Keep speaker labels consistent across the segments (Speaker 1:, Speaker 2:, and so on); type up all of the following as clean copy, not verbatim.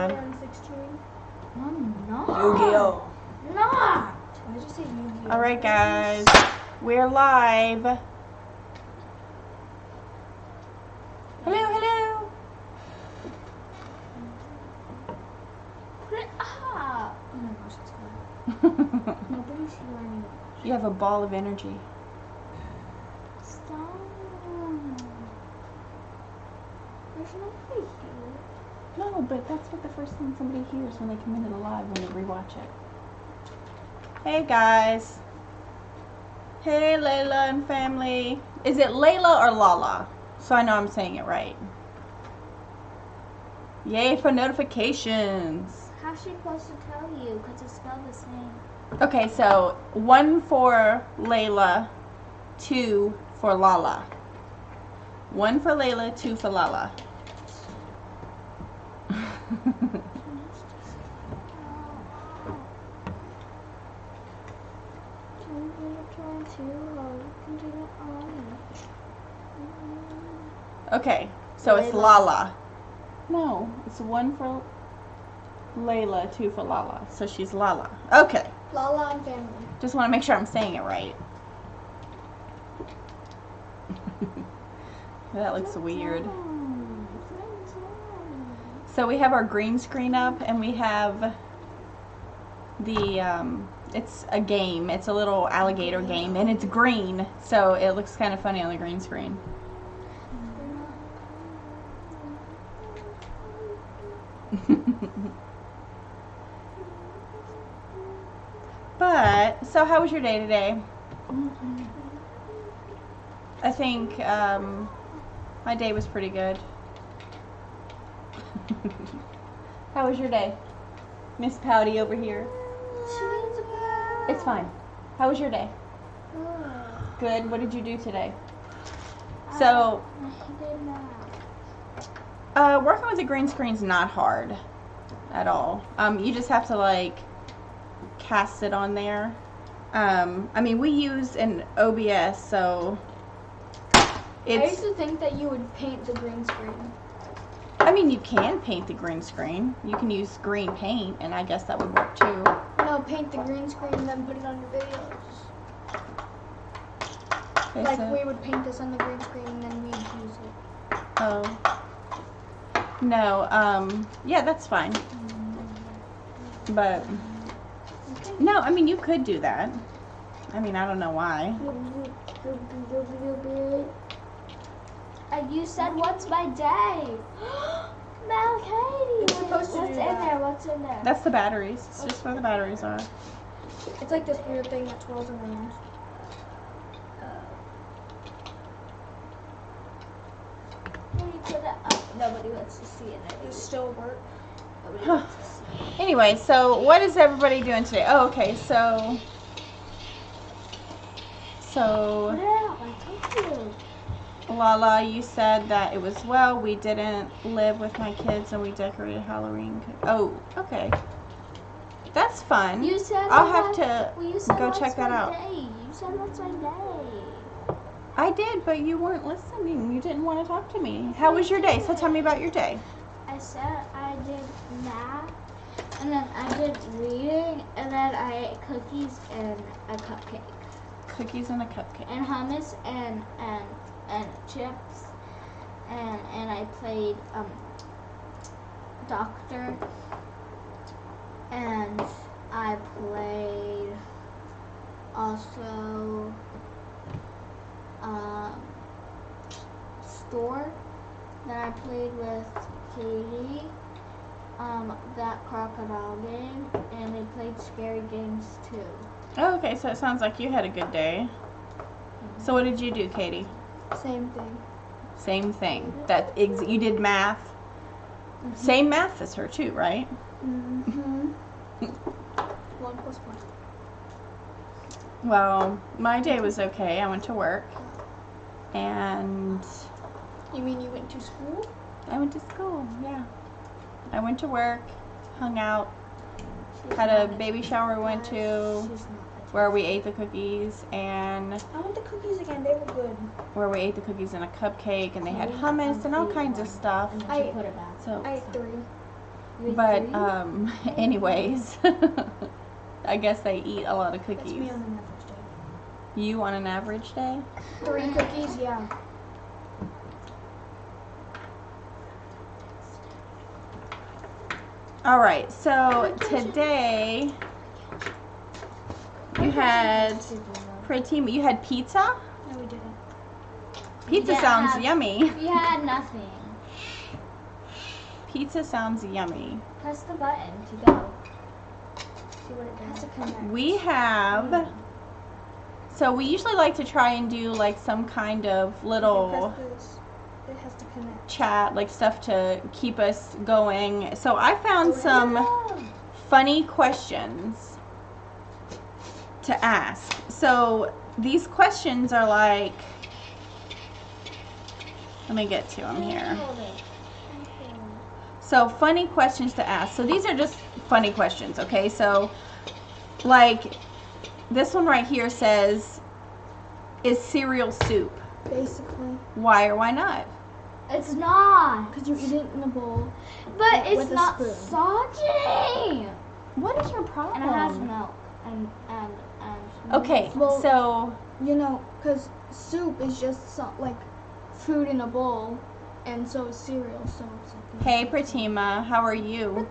Speaker 1: time.
Speaker 2: I'm 16.
Speaker 3: I'm not.
Speaker 2: Yu-Gi-Oh.
Speaker 3: Not.
Speaker 2: Why did you say Yu-Gi-Oh?
Speaker 1: Alright guys, we're live. Hello, hello.
Speaker 3: Put it up.
Speaker 2: Oh my gosh, it's fun. Nobody's here anymore.
Speaker 1: You have a ball of energy.
Speaker 3: Stop.
Speaker 2: There's nobody here.
Speaker 1: No, but that's what the first thing somebody hears when they come into the live when they rewatch it. Hey guys. Hey Layla and family. Is it Layla or Lala? So I know I'm saying it right. Yay for notifications.
Speaker 3: How's she supposed to tell you? Because it's spelled the same.
Speaker 1: Okay, so 1 for Layla, 2 for Lala. 1 for Layla, 2 for Lala. Okay, so it's Lala. No, it's 1 for Layla, 2 for Lala. So she's Lala. Okay.
Speaker 2: Lala and family.
Speaker 1: Just want to make sure I'm saying it right. That looks weird. So we have our green screen up and we have the, it's a game. It's a little alligator game and it's green. So it looks kind of funny on the green screen. But, so how was your day today? I think my day was pretty good. How was your day? Miss Pouty over here. It's fine. How was your day? Good. What did you do today? So, working with the green screen's not hard at all. You just have to like cast it on there. I mean, we use an OBS, so it's...
Speaker 2: I used to think that you would paint the green screen.
Speaker 1: I mean, you can paint the green screen. You can use green paint, and I guess that would work too.
Speaker 2: No, paint the green screen and then put it on your videos.
Speaker 1: Okay,
Speaker 2: Like
Speaker 1: so,
Speaker 2: we would paint this on the green screen and then we'd use it.
Speaker 1: oh. No, yeah, that's fine. But, no, I mean, you could do that. I mean, I don't know why.
Speaker 3: You said, what's my day? Mel Katie.
Speaker 2: It's supposed to
Speaker 3: What's
Speaker 2: do
Speaker 3: in
Speaker 2: that.
Speaker 3: there? What's in there?
Speaker 1: That's the batteries. It's just where the batteries are.
Speaker 2: It's like this weird thing that twirls around.
Speaker 3: When you put it up, nobody wants to see it.
Speaker 2: It still work.
Speaker 3: Nobody wants to see it.
Speaker 1: Anyway, so what is everybody doing today? Oh, okay, so
Speaker 3: Put it out. I told you.
Speaker 1: Lala, you said that it was, well, we didn't live with my kids and we decorated Halloween. Oh, okay. That's fun.
Speaker 3: You said
Speaker 1: I'll have to
Speaker 3: well, you said
Speaker 1: go
Speaker 3: what's
Speaker 1: check that
Speaker 3: my
Speaker 1: out.
Speaker 3: Day. You said what's my day.
Speaker 1: I did, but you weren't listening. You didn't want to talk to me. How was your day? So tell me about your day.
Speaker 3: I said I did math, and then I did reading, and then I ate cookies and a cupcake,
Speaker 1: Cookies and a cupcake.
Speaker 3: and hummus and chips, and I played doctor, and I played also store. Then I played with Katie, that crocodile game, and we played scary games too.
Speaker 1: Oh, okay, so it sounds like you had a good day. So what did you do, Katie?
Speaker 2: Same thing.
Speaker 1: Same thing. You did math. Same math as her too, right?
Speaker 2: Mm-hmm. 1 plus 1.
Speaker 1: Well, my day was okay. I went to work, and
Speaker 2: You mean you went to school?
Speaker 1: I went to school. Yeah, I went to work, hung out, had a baby shower we went to, where we ate the cookies, and
Speaker 2: I want the cookies again. They were good.
Speaker 1: where we ate the cookies and a cupcake, and they had hummus and all kinds of stuff.
Speaker 2: I
Speaker 1: So
Speaker 2: ate 3.
Speaker 1: But anyways, I guess they eat a lot of
Speaker 2: That's
Speaker 1: cookies.
Speaker 2: me on an average day.
Speaker 1: You on an average day?
Speaker 2: 3 cookies, yeah.
Speaker 1: All right, so today you had you had pizza?
Speaker 2: No, we didn't.
Speaker 1: Pizza
Speaker 3: didn't
Speaker 1: sounds
Speaker 3: have-
Speaker 1: yummy.
Speaker 3: We had nothing.
Speaker 1: Pizza sounds yummy.
Speaker 3: Press the button to go.
Speaker 2: See what it has to connect.
Speaker 1: We have, so we usually like to try and do like some kind of little
Speaker 2: Press this. It has to connect.
Speaker 1: chat, like stuff to keep us going. So I found some funny questions to ask. So these questions are like, let me get to them here. So funny questions to ask. So these are just funny questions, okay? So like this one right here says, is cereal soup?
Speaker 2: Basically.
Speaker 1: Why or why not?
Speaker 3: It's not.
Speaker 2: Because you eat it in a bowl.
Speaker 3: But
Speaker 2: With
Speaker 3: it's
Speaker 2: a
Speaker 3: not
Speaker 2: spoon.
Speaker 1: Oh.
Speaker 3: soggy.
Speaker 1: What is your problem?
Speaker 3: And it has milk. And
Speaker 1: Okay,
Speaker 2: Well-
Speaker 1: so
Speaker 2: You know, because soup is just like food in a bowl, and so is cereal. So it's like.
Speaker 1: hey Pratima, how are you?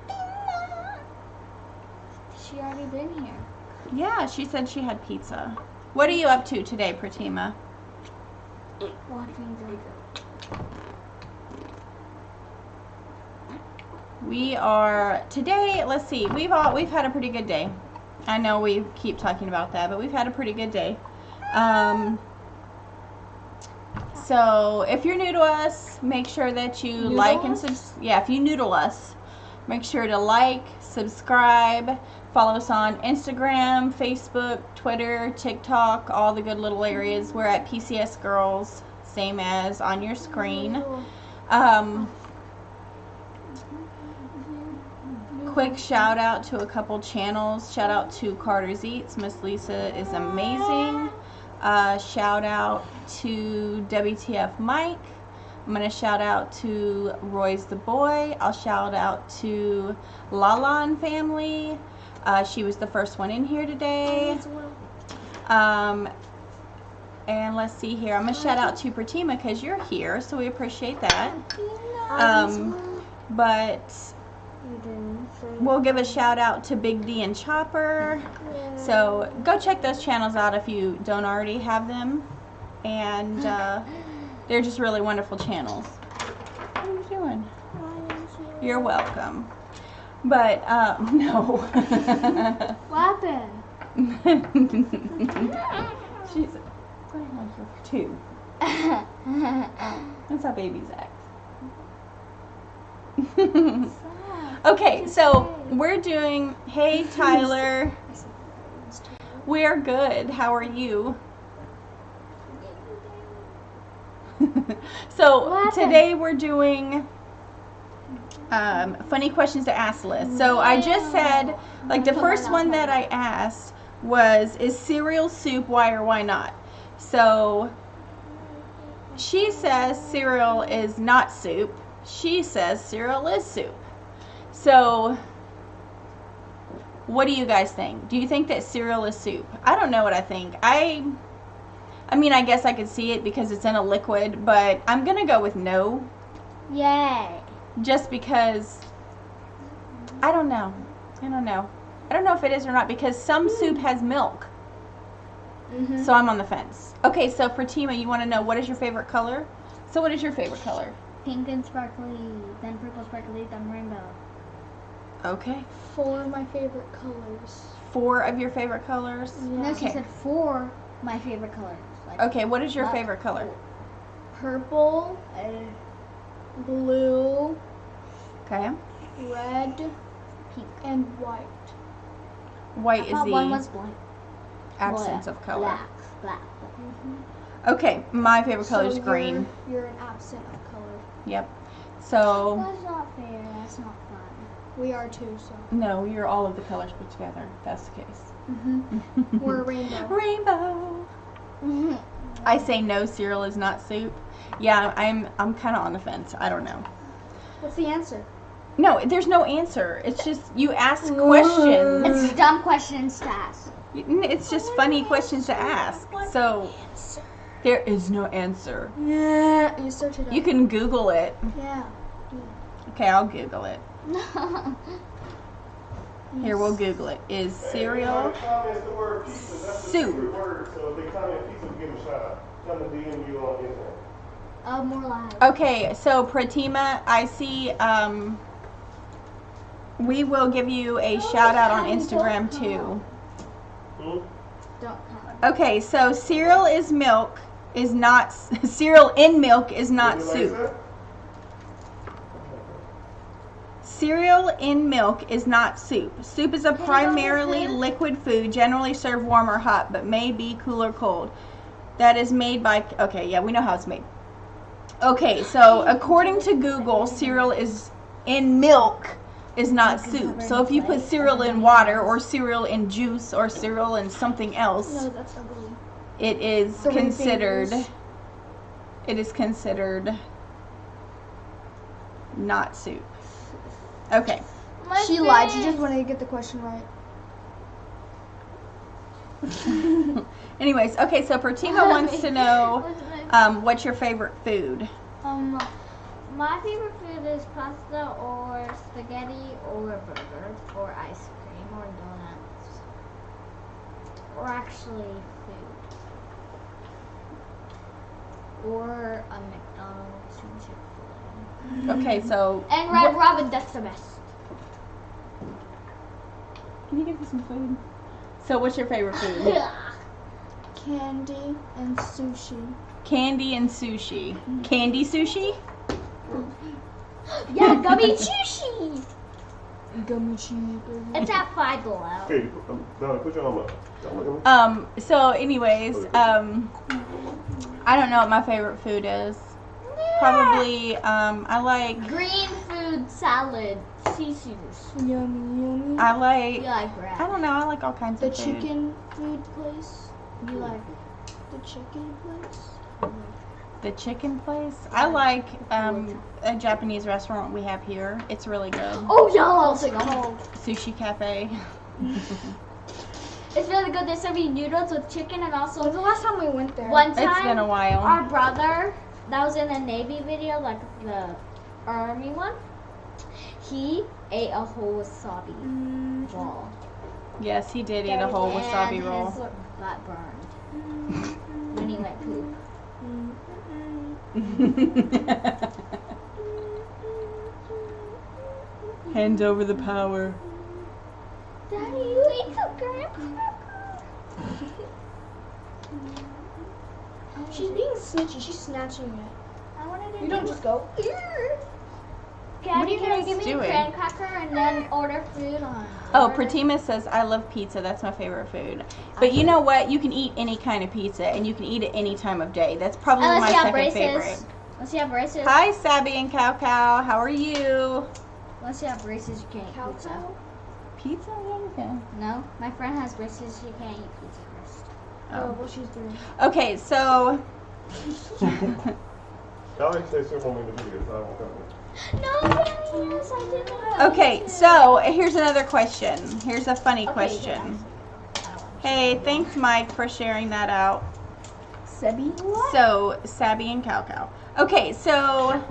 Speaker 3: She already been here.
Speaker 1: Yeah, she said she had pizza. What are you up to today, Pratima?
Speaker 3: Watching JoJo.
Speaker 1: We are today, let's see, we've had a pretty good day. I know we keep talking about that, but we've had a pretty good day. So if you're new to us, make sure that you
Speaker 2: Noodle
Speaker 1: like and
Speaker 2: us?
Speaker 1: if you noodle us, make sure to like, subscribe, follow us on Instagram, Facebook, Twitter, TikTok, all the good little areas. We're at PCS Girls, same as on your screen. Quick shout out to a couple channels. Shout out to Carter's Eats. Miss Lisa is amazing. Shout out to WTF Mike. I'm going to shout out to Roy's the Boy. I'll shout out to Lala and family. She was the first one in here today. And let's see here. I'm going to shout out to Pratima because you're here, so we appreciate that. But we'll give a shout out to Big D and Chopper. So go check those channels out if you don't already have them. And they're just really wonderful channels. What are you doing? You're welcome. But, no.
Speaker 3: What happened?
Speaker 1: She's putting on her too. That's how babies act. Okay, so we're doing, hey Tyler, we're good, how are you? So today we're doing funny questions to ask list. So I just said, like the first one that I asked was, is cereal soup, why or why not? So she says cereal is not soup. She says cereal is soup. So what do you guys think? Do you think that cereal is soup? I don't know what I think. I mean, I guess I could see it because it's in a liquid, but I'm going to go with no.
Speaker 3: Yay.
Speaker 1: Just because, I don't know. I don't know if it is or not because some soup has milk. So I'm on the fence. Okay, so for Tima, you want to know what is your favorite color? So what is your favorite color?
Speaker 3: Pink and sparkly, then purple sparkly, then rainbow.
Speaker 1: Okay.
Speaker 2: 4 of my favorite colors.
Speaker 1: 4 of your favorite colors?
Speaker 2: Yeah.
Speaker 3: No, she
Speaker 1: Okay.
Speaker 3: said 4 my favorite colors. Like,
Speaker 1: Okay, what is your favorite color?
Speaker 2: Purple, blue,
Speaker 1: Okay.
Speaker 2: red,
Speaker 3: Pink.
Speaker 2: and white.
Speaker 1: White
Speaker 3: I
Speaker 1: is
Speaker 3: thought one
Speaker 1: the
Speaker 3: was blank.
Speaker 1: absence of color.
Speaker 3: Black.
Speaker 1: Okay, my favorite color is
Speaker 2: So
Speaker 1: green.
Speaker 2: You're an absent of color.
Speaker 1: Yep. So,
Speaker 3: That's not fair. That's not fun.
Speaker 2: We are too, so.
Speaker 1: no, you're all of the colors put together. If that's the case.
Speaker 2: We're a rainbow.
Speaker 1: Rainbow. I say no, cereal is not soup. Yeah, I'm kind of on the fence. I don't know.
Speaker 2: What's the answer?
Speaker 1: No, there's no answer. It's just you ask questions.
Speaker 3: It's dumb questions to ask.
Speaker 1: It's just funny questions to ask. So there is no answer.
Speaker 2: Yeah, you search it up.
Speaker 1: You can Google it.
Speaker 2: Yeah.
Speaker 1: Okay, I'll Google it. Here, we'll Google it. Is cereal
Speaker 4: Comments the word pizza. That's the
Speaker 1: soup?
Speaker 4: secret word. So if they comment pizza, we give them a shout out. Tell them to DM you on Instagram.
Speaker 3: More live.
Speaker 1: Okay, so Pratima, I see. We will give you a shout out on Instagram too. Okay, so cereal is milk. Is not cereal in milk is not soup. Cereal in milk is not soup. Soup is a primarily liquid food, generally served warm or hot, but may be cool or cold. That is made by, okay, yeah, we know how it's made. Okay, so according to Google, cereal is in milk is not soup. So if you put cereal in water or cereal in juice or cereal in something else,
Speaker 2: No, that's ugly.
Speaker 1: it is considered not soup. Okay.
Speaker 2: She lied. She just wanted to get the question right.
Speaker 1: Anyways, okay, so Pratima wants to know what's your favorite food?
Speaker 3: My favorite food is pasta or spaghetti or burger or ice cream or donuts. Or actually food. Or a McDonald's and Chick-fil-A.
Speaker 1: Okay, so
Speaker 3: And Red Robin, that's the best.
Speaker 1: can you give me some food? So what's your favorite food?
Speaker 2: Candy and sushi.
Speaker 1: Candy and sushi. Candy sushi?
Speaker 3: Yeah, gummy sushi.
Speaker 2: Gummy cheese.
Speaker 3: It's at $5 Below.
Speaker 4: Hey, Donna, put your arm up. Don't look at me.
Speaker 1: So anyways, I don't know what my favorite food is. Probably, I like,
Speaker 3: Green food salad. Caesars.
Speaker 2: Yummy, yummy.
Speaker 1: I like,
Speaker 3: You like bread.
Speaker 1: I don't know, I like all kinds
Speaker 2: The
Speaker 1: of food.
Speaker 2: chicken food place. You like the chicken place?
Speaker 1: The chicken place? I like a Japanese restaurant we have here. It's really good.
Speaker 3: Oh, y'all also go.
Speaker 1: Sushi Cafe.
Speaker 3: It's really good. There's so many noodles with chicken and also
Speaker 2: When's the last time we went there?
Speaker 3: one time
Speaker 1: It's been a while.
Speaker 3: our brother that was in the Navy video, like the Army one, he ate a whole wasabi roll.
Speaker 1: Yes, he did eat a whole wasabi
Speaker 3: and
Speaker 1: roll.
Speaker 3: his butt burned when he went poop.
Speaker 1: Hand over the power.
Speaker 3: Daddy, you ate the graham cracker.
Speaker 2: She's being snitchy. She's snatching it.
Speaker 3: I wanted to
Speaker 2: You don't just go.
Speaker 3: Daddy,
Speaker 1: you
Speaker 3: can I
Speaker 1: guys
Speaker 3: give me a
Speaker 1: doing?
Speaker 3: graham cracker and then order food on?
Speaker 1: Oh, Pratima says, I love pizza. That's my favorite food. But you know what? You can eat any kind of pizza, and you can eat it any time of day. That's probably
Speaker 3: Unless
Speaker 1: my
Speaker 3: you have
Speaker 1: second
Speaker 3: braces.
Speaker 1: favorite.
Speaker 3: Unless you have braces.
Speaker 1: Hi, Sabby and Cow Cow. How are you?
Speaker 3: Unless you have braces, you can't eat pizza.
Speaker 1: Pizza? Yeah, you can.
Speaker 3: No, my friend has braces. She can't eat pizza first.
Speaker 2: Oh, what she's doing.
Speaker 1: Okay, so
Speaker 4: Y'all like to say something on me in the video, so I won't come.
Speaker 3: No, yes, I didn't.
Speaker 1: okay, so here's another question. Here's a funny question. Hey, thanks, Mike, for sharing that out.
Speaker 2: Sebi?
Speaker 1: So, Sabby and Cow Cow. Okay, so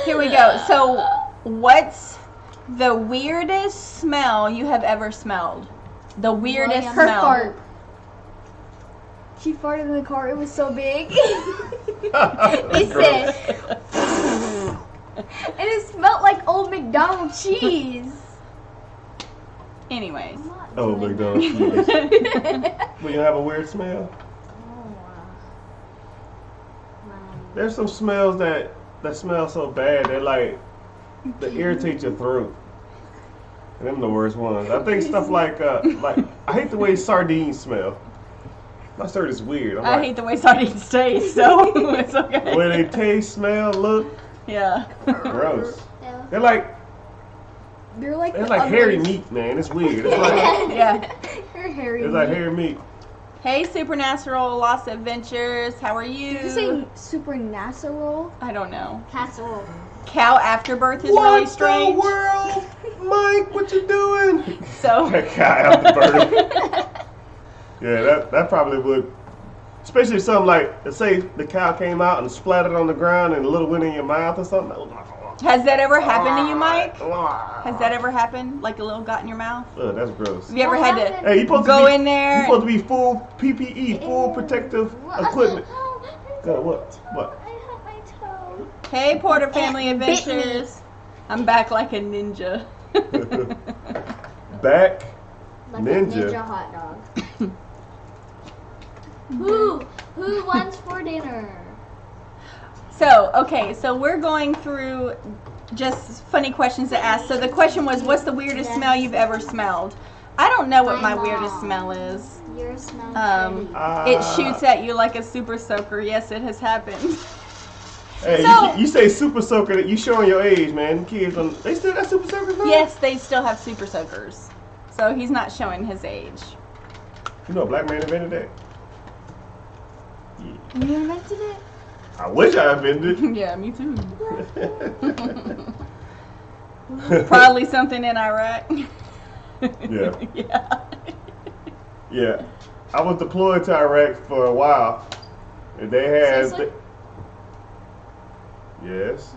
Speaker 1: here we go. So, what's the weirdest smell you have ever smelled? The weirdest
Speaker 2: Her
Speaker 1: smell.
Speaker 2: fart. She farted in the car. It was so big.
Speaker 4: It
Speaker 2: said- And it smelled like old McDonald's cheese.
Speaker 1: Anyways.
Speaker 4: Oh, McDonald's cheese. Will you have a weird smell? There's some smells that smell so bad that like they irritate your throat. And them the worst ones. I think stuff like I hate the way sardines smell. My throat is weird.
Speaker 1: I hate the way sardines taste, so it's okay.
Speaker 4: the way they taste, smell, look,
Speaker 1: Yeah.
Speaker 4: gross. They're like
Speaker 2: They're like
Speaker 4: hairy meat, man. It's weird. It's like
Speaker 1: Yeah.
Speaker 2: Her hairy.
Speaker 4: it's like hairy meat.
Speaker 1: Hey, Supernatural Lost Adventures. How are you?
Speaker 2: Did you say super NASA roll?
Speaker 1: I don't know.
Speaker 3: Casserole.
Speaker 1: cow afterbirth is
Speaker 4: What
Speaker 1: really
Speaker 4: the
Speaker 1: strange.
Speaker 4: world? Mike, what you doing?
Speaker 1: So
Speaker 4: That cow afterbirth. Yeah, that probably would. Especially something like, let's say the cow came out and splattered on the ground and a little went in your mouth or something.
Speaker 1: has that ever happened to you, Mike? Has that ever happened? Like a little got in your mouth?
Speaker 4: Ugh, that's gross.
Speaker 1: Have you ever
Speaker 3: What
Speaker 1: had to
Speaker 3: happened?
Speaker 4: Hey, you supposed
Speaker 1: go
Speaker 4: to be,
Speaker 1: in there?
Speaker 4: You supposed to be full PPE, full protective equipment. What? What?
Speaker 3: I hurt my toe.
Speaker 1: Hey, Porter Family
Speaker 2: It bit me.
Speaker 1: Adventures. I'm back like a ninja.
Speaker 4: Back.
Speaker 3: Like
Speaker 4: Ninja.
Speaker 3: a ninja hot dog. Who wants for dinner?
Speaker 1: So, okay, so we're going through just funny questions to ask. So the question was, what's the weirdest smell you've ever smelled? I don't know what my
Speaker 3: My
Speaker 1: weirdest
Speaker 3: mom.
Speaker 1: smell is.
Speaker 3: Your smell
Speaker 1: It shoots at you like a super soaker. Yes, it has happened.
Speaker 4: Hey,
Speaker 1: So-
Speaker 4: you say super soaker, that you showing your age, man. Kids, they still got super soakers now?
Speaker 1: Yes, they still have super soakers. So he's not showing his age.
Speaker 4: You know a black man invented that?
Speaker 2: You invented it?
Speaker 4: I wish I invented
Speaker 1: Yeah, me too.
Speaker 4: it.
Speaker 1: Probably something in Iraq.
Speaker 4: Yeah.
Speaker 1: Yeah.
Speaker 4: Yeah. I was deployed to Iraq for a while. And they had...
Speaker 3: Seriously?
Speaker 4: Yes.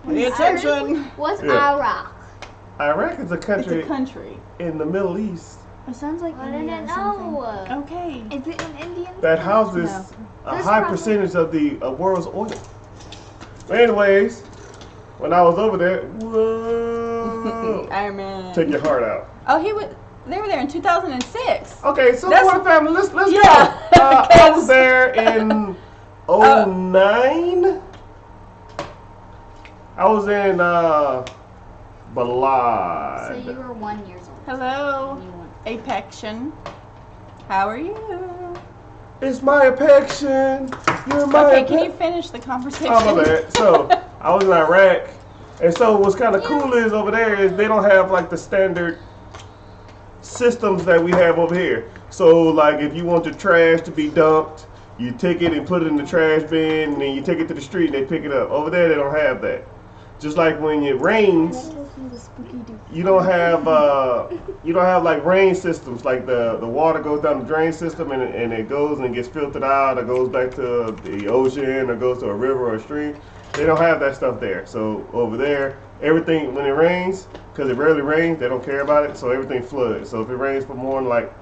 Speaker 1: Pay attention.
Speaker 3: What's
Speaker 4: Yeah.
Speaker 3: Iraq?
Speaker 4: Iraq is a
Speaker 1: It's
Speaker 4: country
Speaker 1: a country.
Speaker 4: in the Middle East
Speaker 2: It sounds like
Speaker 3: I
Speaker 2: India
Speaker 3: didn't
Speaker 2: or something.
Speaker 3: know.
Speaker 1: Okay.
Speaker 2: Is it an Indian?
Speaker 4: that houses
Speaker 1: No.
Speaker 4: a
Speaker 2: There's
Speaker 4: high
Speaker 2: probably-
Speaker 4: percentage of the world's oil. Anyways, when I was over there, whoa,
Speaker 1: Iron Man.
Speaker 4: take your heart out.
Speaker 1: Oh, they were there in 2006.
Speaker 4: Okay, so
Speaker 1: That's-
Speaker 4: what family? Let's
Speaker 1: Yeah,
Speaker 4: go. I
Speaker 1: because-
Speaker 4: was there in 09. I was in Balad.
Speaker 3: So you were 1 year old.
Speaker 1: Hello,
Speaker 3: when you went.
Speaker 1: Apexion. How are you?
Speaker 4: It's my affection. You're my
Speaker 1: Okay, can you finish the conversation?
Speaker 4: Oh, my bad. So, I was in Iraq. And so, what's kind of cool is over there is they don't have like the standard systems that we have over here. So, like, if you want your trash to be dumped, you take it and put it in the trash bin, and then you take it to the street and they pick it up. Over there, they don't have that. Just like when it rains, you don't have like rain systems, like the water goes down the drain system and it goes and gets filtered out, or goes back to the ocean, or goes to a river or a stream. They don't have that stuff there. So over there, everything, when it rains, because it rarely rains, they don't care about it, so everything floods. So if it rains for more than like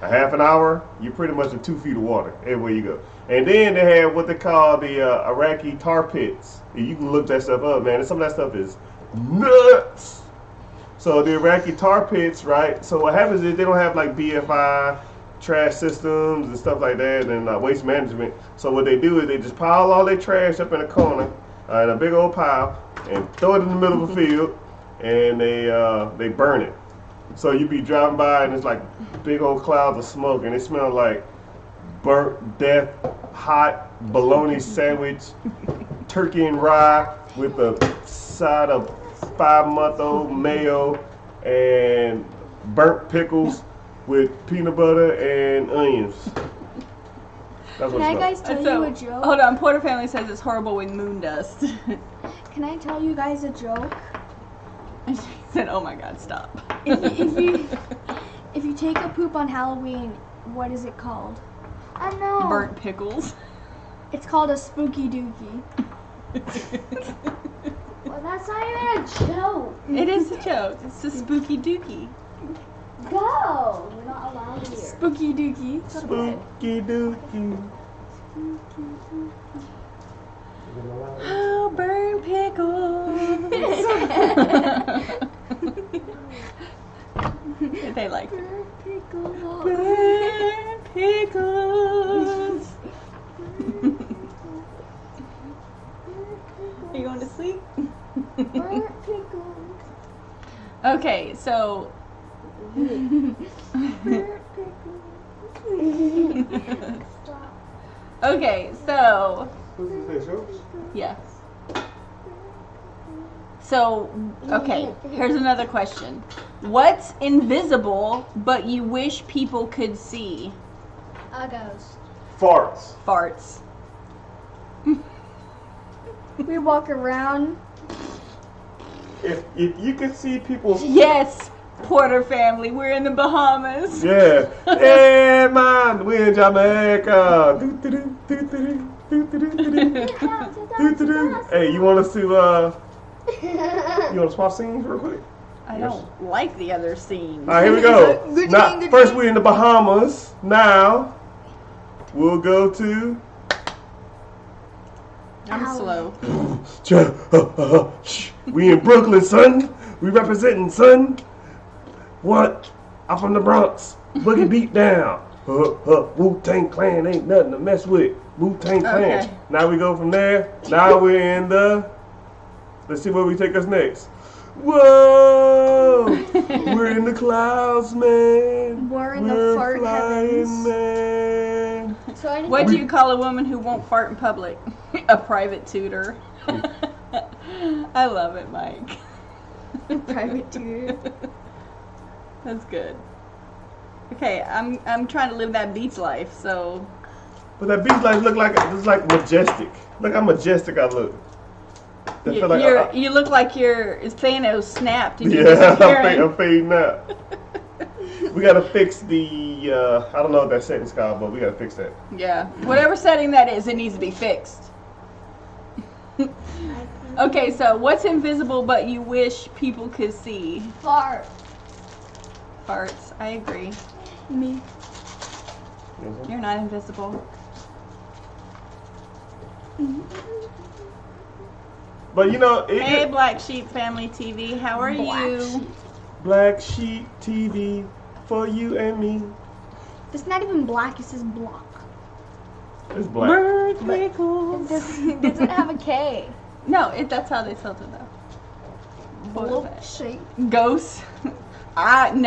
Speaker 4: a half an hour, you're pretty much in 2 feet of water everywhere you go. And then they have what they call the Iraqi tar pits. You can look that stuff up, man. And some of that stuff is nuts. So the Iraqi tar pits, right? So what happens is they don't have like BFI trash systems and stuff like that, and waste management. So what they do is they just pile all their trash up in a corner, in a big old pile, and throw it in the middle of a field, and they burn it. So you be driving by and it's like big old clouds of smoke, and it smells like burnt death, hot bologna sandwich, turkey and rye with a side of 5-month-old mayo and burnt pickles with peanut butter and onions. That's what
Speaker 2: Can I
Speaker 4: it
Speaker 2: guys
Speaker 4: smells.
Speaker 2: tell you a joke?
Speaker 1: Hold on, Porter Family says it's horrible with moon dust.
Speaker 2: Can I tell you guys a joke?
Speaker 1: And she said, "Oh my God, stop."
Speaker 2: If you take a poop on Halloween, what is it called?
Speaker 3: I know.
Speaker 1: Burnt pickles.
Speaker 2: It's called a spooky dookie.
Speaker 3: Well, that's not even a joke.
Speaker 1: It is a joke. It's a spooky dookie.
Speaker 3: Go. You're not allowed here.
Speaker 2: Spooky dookie.
Speaker 4: Spooky dookie.
Speaker 1: Oh, burnt pickles. They like it. Burnt pickles. Are you going to sleep? Okay, so. Okay, so. Yes. So, okay, here's another question. What's invisible but you wish people could see?
Speaker 3: A ghost.
Speaker 4: Farts.
Speaker 1: Farts.
Speaker 2: We walk around.
Speaker 4: If you could see people.
Speaker 1: Yes, Porter family, we're in the Bahamas.
Speaker 4: Yeah. Hey man, we in Jamaica. Hey, you want us to you want to swap scenes real quick?
Speaker 1: I don't like the other scenes.
Speaker 4: All right, here we go.
Speaker 2: Good
Speaker 4: Now,
Speaker 2: thing, good
Speaker 4: first
Speaker 2: thing.
Speaker 4: we're in the Bahamas. Now we'll go to.
Speaker 1: I'm slow.
Speaker 4: We in Brooklyn, son. We representing, son. What? I'm from the Bronx. Boogie beat down. Wu-Tang Clan ain't nothing to mess with. Wu-Tang Clan.
Speaker 1: Okay.
Speaker 4: Now we go from there. Now we're in the. Let's see where we take us next. Whoa! We're in the clouds, man.
Speaker 2: We're in the fart
Speaker 4: flying,
Speaker 2: heavens.
Speaker 4: man.
Speaker 2: So I
Speaker 1: What do you call a woman who won't fart in public? A private tutor. I love it, Mike.
Speaker 2: private tutor.
Speaker 1: That's good. Okay, I'm trying to live that beach life, so
Speaker 4: But that beach life look like it's like majestic. Look how majestic I look. I feel like
Speaker 1: you look like your Thanos snapped and you're
Speaker 4: yeah,
Speaker 1: disappearing.
Speaker 4: I'm fading out. We gotta fix the I don't know what that setting's called, but we gotta fix that.
Speaker 1: Yeah, whatever setting that is, it needs to be fixed. Okay, so what's invisible but you wish people could see?
Speaker 2: Fart.
Speaker 1: Farts. I agree.
Speaker 2: Me.
Speaker 1: You're not invisible.
Speaker 4: But you know,
Speaker 1: Hey, Black Sheep Family TV, how are you?
Speaker 4: Black Sheep TV for you and me.
Speaker 2: It's not even black, it says block.
Speaker 4: It's black.
Speaker 1: Birthday
Speaker 2: It
Speaker 1: goals.
Speaker 2: doesn't have a K.
Speaker 1: No, that's how they spelled it though. What was
Speaker 2: Block
Speaker 1: that?
Speaker 2: shape.
Speaker 1: Ghosts. I
Speaker 4: Oh,
Speaker 1: don't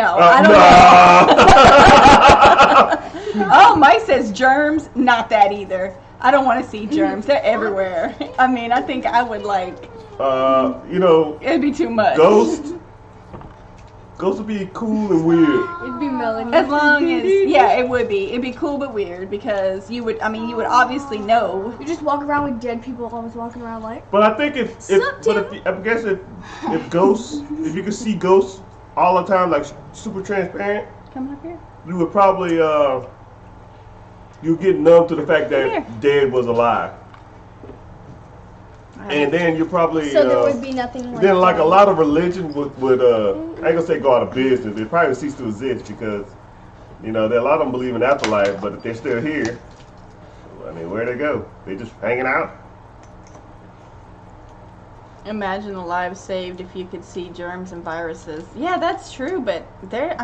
Speaker 1: know. Oh, Mike says germs. Not that either. I don't want to see germs. They're everywhere. I mean, I think I would like.
Speaker 4: You know,
Speaker 1: It'd be too much.
Speaker 4: Ghost would be cool and weird.
Speaker 2: It'd be Melanie.
Speaker 1: As long as, yeah, it would be. It'd be cool but weird because you would. I mean, you would obviously know.
Speaker 2: You just walk around with dead people always walking around like.
Speaker 4: But I think if ghosts, if you could see ghosts all the time, like super transparent,
Speaker 1: Coming up here.
Speaker 4: you would probably you get numb to the fact
Speaker 1: Here.
Speaker 4: that dead was alive, and then you probably
Speaker 2: So there would be nothing like.
Speaker 4: then like
Speaker 2: that.
Speaker 4: a lot of religion would I ain't gonna say go out of business. It probably cease to exist because you know there a lot of them believe in afterlife, but if they're still here, I mean, where'd they go? They just hanging out.
Speaker 1: Imagine the lives saved if you could see germs and viruses. Yeah, that's true, but they're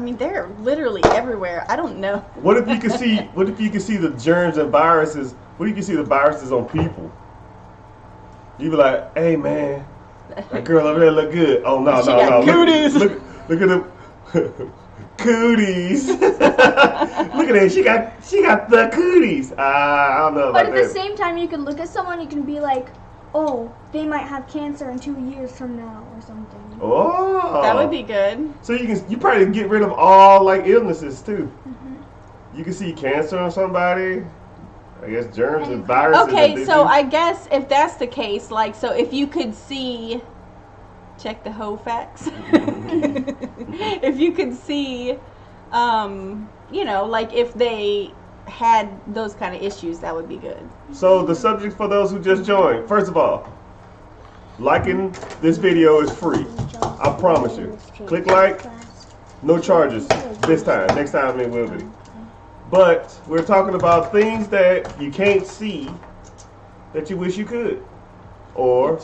Speaker 1: literally everywhere. I don't know.
Speaker 4: What if you could see? What if you could see the germs and viruses? What if you could see the viruses on people? You'd be like, "Hey man, that girl over there look good." Oh no,
Speaker 1: She
Speaker 4: no,
Speaker 1: got
Speaker 4: no!
Speaker 1: cooties.
Speaker 4: Look at them cooties. Look at that. She got the cooties. I don't know
Speaker 2: But
Speaker 4: about
Speaker 2: at the
Speaker 4: that.
Speaker 2: same time, you can look at someone, you can be like, oh, they might have cancer in 2 years from now or something.
Speaker 4: Oh,
Speaker 1: That would be good.
Speaker 4: So you probably get rid of all like illnesses too. You can see cancer on somebody. I guess germs and viruses.
Speaker 1: Okay, so I guess if that's the case, like, so if you could see, check the hoe facts. If you could see, you know, like if they had those kind of issues, that would be good.
Speaker 4: So the subject for those who just joined, first of all, liking this video is free. I promise you. Click like, no charges this time. Next time it will be. But we're talking about things that you can't see that you wish you could. Or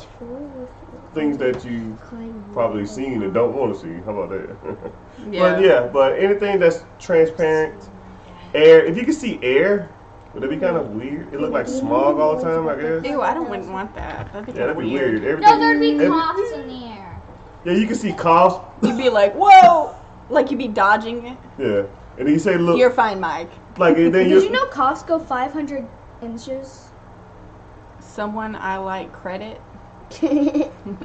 Speaker 4: things that you probably seen and don't want to see. How about that? But anything that's transparent. Air, if you could see air, would it be kind of weird? It look like smog all the time, I guess.
Speaker 1: Ew, wouldn't want that. That'd be
Speaker 4: Yeah,
Speaker 1: kind of
Speaker 4: that'd be
Speaker 1: weird.
Speaker 4: weird.
Speaker 3: No, there'd be
Speaker 4: every-
Speaker 3: coughs in the air.
Speaker 4: Yeah, you can see coughs.
Speaker 1: You'd be like, whoa! Like you'd be dodging it.
Speaker 4: Yeah, and then you say, look,
Speaker 1: You're fine, Mike.
Speaker 4: like, and then
Speaker 2: Did you know coughs go 500 inches?
Speaker 1: Someone I like credit.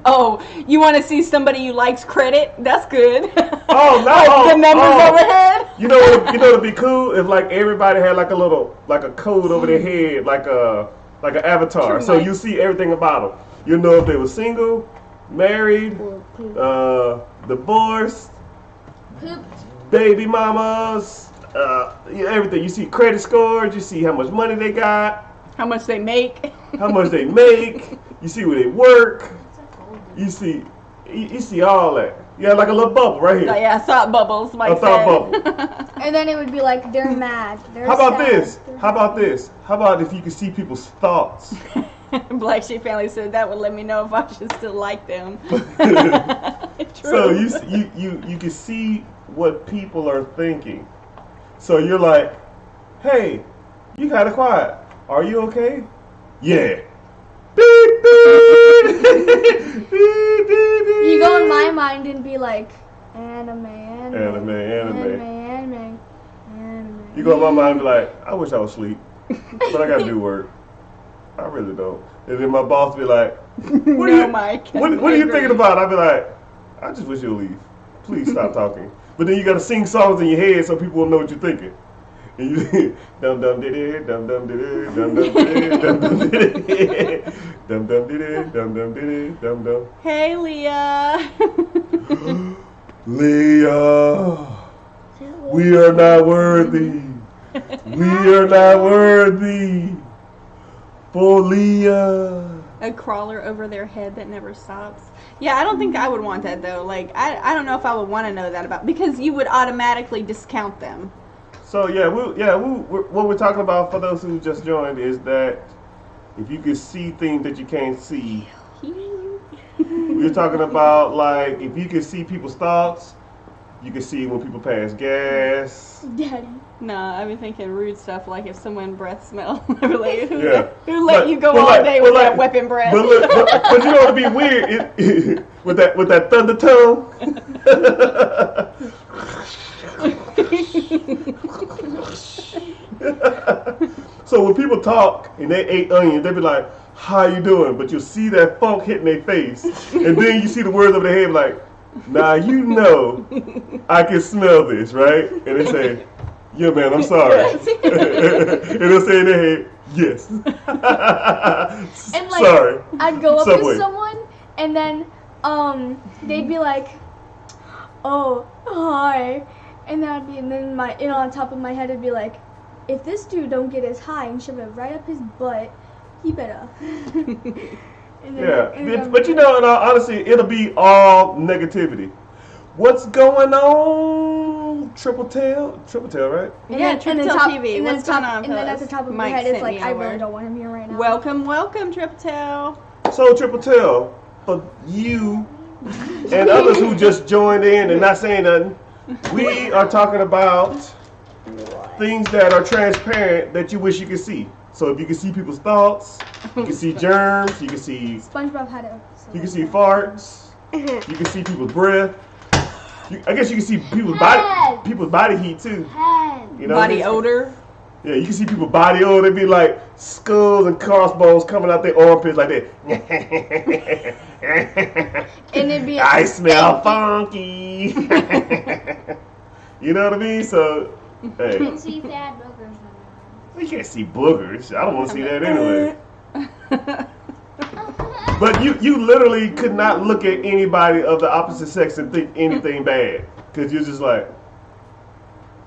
Speaker 1: Oh, you want to see somebody you likes credit? That's good.
Speaker 4: Oh no!
Speaker 1: The numbers
Speaker 4: Oh.
Speaker 1: overhead.
Speaker 4: You know what? You know it'd be cool if like everybody had like a little like a code over their head, like a avatar,
Speaker 1: True,
Speaker 4: so
Speaker 1: Mike.
Speaker 4: you see everything about them. You'll know if they were single, married, divorced, baby mamas, everything. You see credit scores. You see how much money they got.
Speaker 1: How much they make.
Speaker 4: How much they make. You see where they work. You see all that. Yeah, like a little bubble right here.
Speaker 1: Yeah, thought bubbles.
Speaker 4: A thought bubble.
Speaker 2: And then it would be like they're mad. They're
Speaker 4: How about
Speaker 2: sad,
Speaker 4: this?
Speaker 2: they're
Speaker 4: How about this? How about if you could see people's thoughts?
Speaker 1: Black Sheep Family said that would let me know if I should still like them.
Speaker 4: So you can see what people are thinking. So you're like, hey, you kind of quiet. Are you okay? Yeah. Beep, beep. Beep, beep, beep.
Speaker 2: You go in my mind and be like, anime.
Speaker 4: You go in my mind and be like, I wish I was asleep, but I gotta do work. I really don't. And then my boss be like, what are you thinking about? I'd be like, I just wish you'd leave. Please stop talking. But then you gotta sing songs in your head so people will know what you're thinking. And you dum dum diddy, dum dum diddy, dum dum diddy, dum dum diddy, dum dum diddy, dum dum diddy, dum dum.
Speaker 1: Hey, Leah.
Speaker 4: Leah, we are not worthy. We are not worthy. For Leah.
Speaker 1: A crawler over their head that never stops. Yeah, I don't think I would want that though. Like, I don't know if I would want to know that about, because you would automatically discount them.
Speaker 4: So what we're talking about for those who just joined is that if you could see things that you can't see, we're talking about like if you could see people's thoughts, you can see when people pass gas.
Speaker 2: Daddy.
Speaker 1: Nah, I've been thinking rude stuff like if someone breath smell. Who let
Speaker 4: But-
Speaker 1: you go
Speaker 4: but
Speaker 1: all
Speaker 4: like-
Speaker 1: day
Speaker 4: but
Speaker 1: with
Speaker 4: like-
Speaker 1: that weapon breath?
Speaker 4: But you know what'd be weird with that thunder tongue. So when people talk and they ate onions, they be like, "How you doing?" But you'll see that funk hitting their face, and then you see the words over their head like, "Now you know, I can smell this, right?" And they say, "Yeah, man, I'm sorry." And they'll say in their head, "Yes."
Speaker 2: And like,
Speaker 4: sorry.
Speaker 2: I'd go up
Speaker 4: Subway.
Speaker 2: to someone and then they'd be like, "Oh, hi," and then on top of my head it'd be like, if this dude don't get his high and shove it right up his butt, he better.
Speaker 4: But you know, in all honesty, it'll be all negativity. What's going on? Triple tail, right?
Speaker 1: Yeah, Triple Tail TV. What's going on,
Speaker 2: And then at the top of my
Speaker 1: Mike
Speaker 2: head, it's
Speaker 1: sent
Speaker 2: like,
Speaker 1: me
Speaker 2: I
Speaker 1: over.
Speaker 2: really don't want him here right now.
Speaker 1: Welcome, Triple Tail.
Speaker 4: So Triple Tail, for you and others who just joined in and not saying nothing, we are talking about things that are transparent that you wish you could see. So if you can see people's thoughts, you can see germs, you can see
Speaker 2: SpongeBob had it.
Speaker 4: you can see farts, you can see people's breath. I guess you can see people's body heat too. You know,
Speaker 1: Body odor.
Speaker 4: Yeah, you can see people's body odor. They be like skulls and crossbones coming out their armpits like that.
Speaker 2: And it'd be
Speaker 4: I smell funky. You know what I mean? So, hey,
Speaker 3: You can see bad boogers.
Speaker 4: we can't see boogers. I don't want to see that anyway. But you literally could not look at anybody of the opposite sex and think anything bad, because you're just like,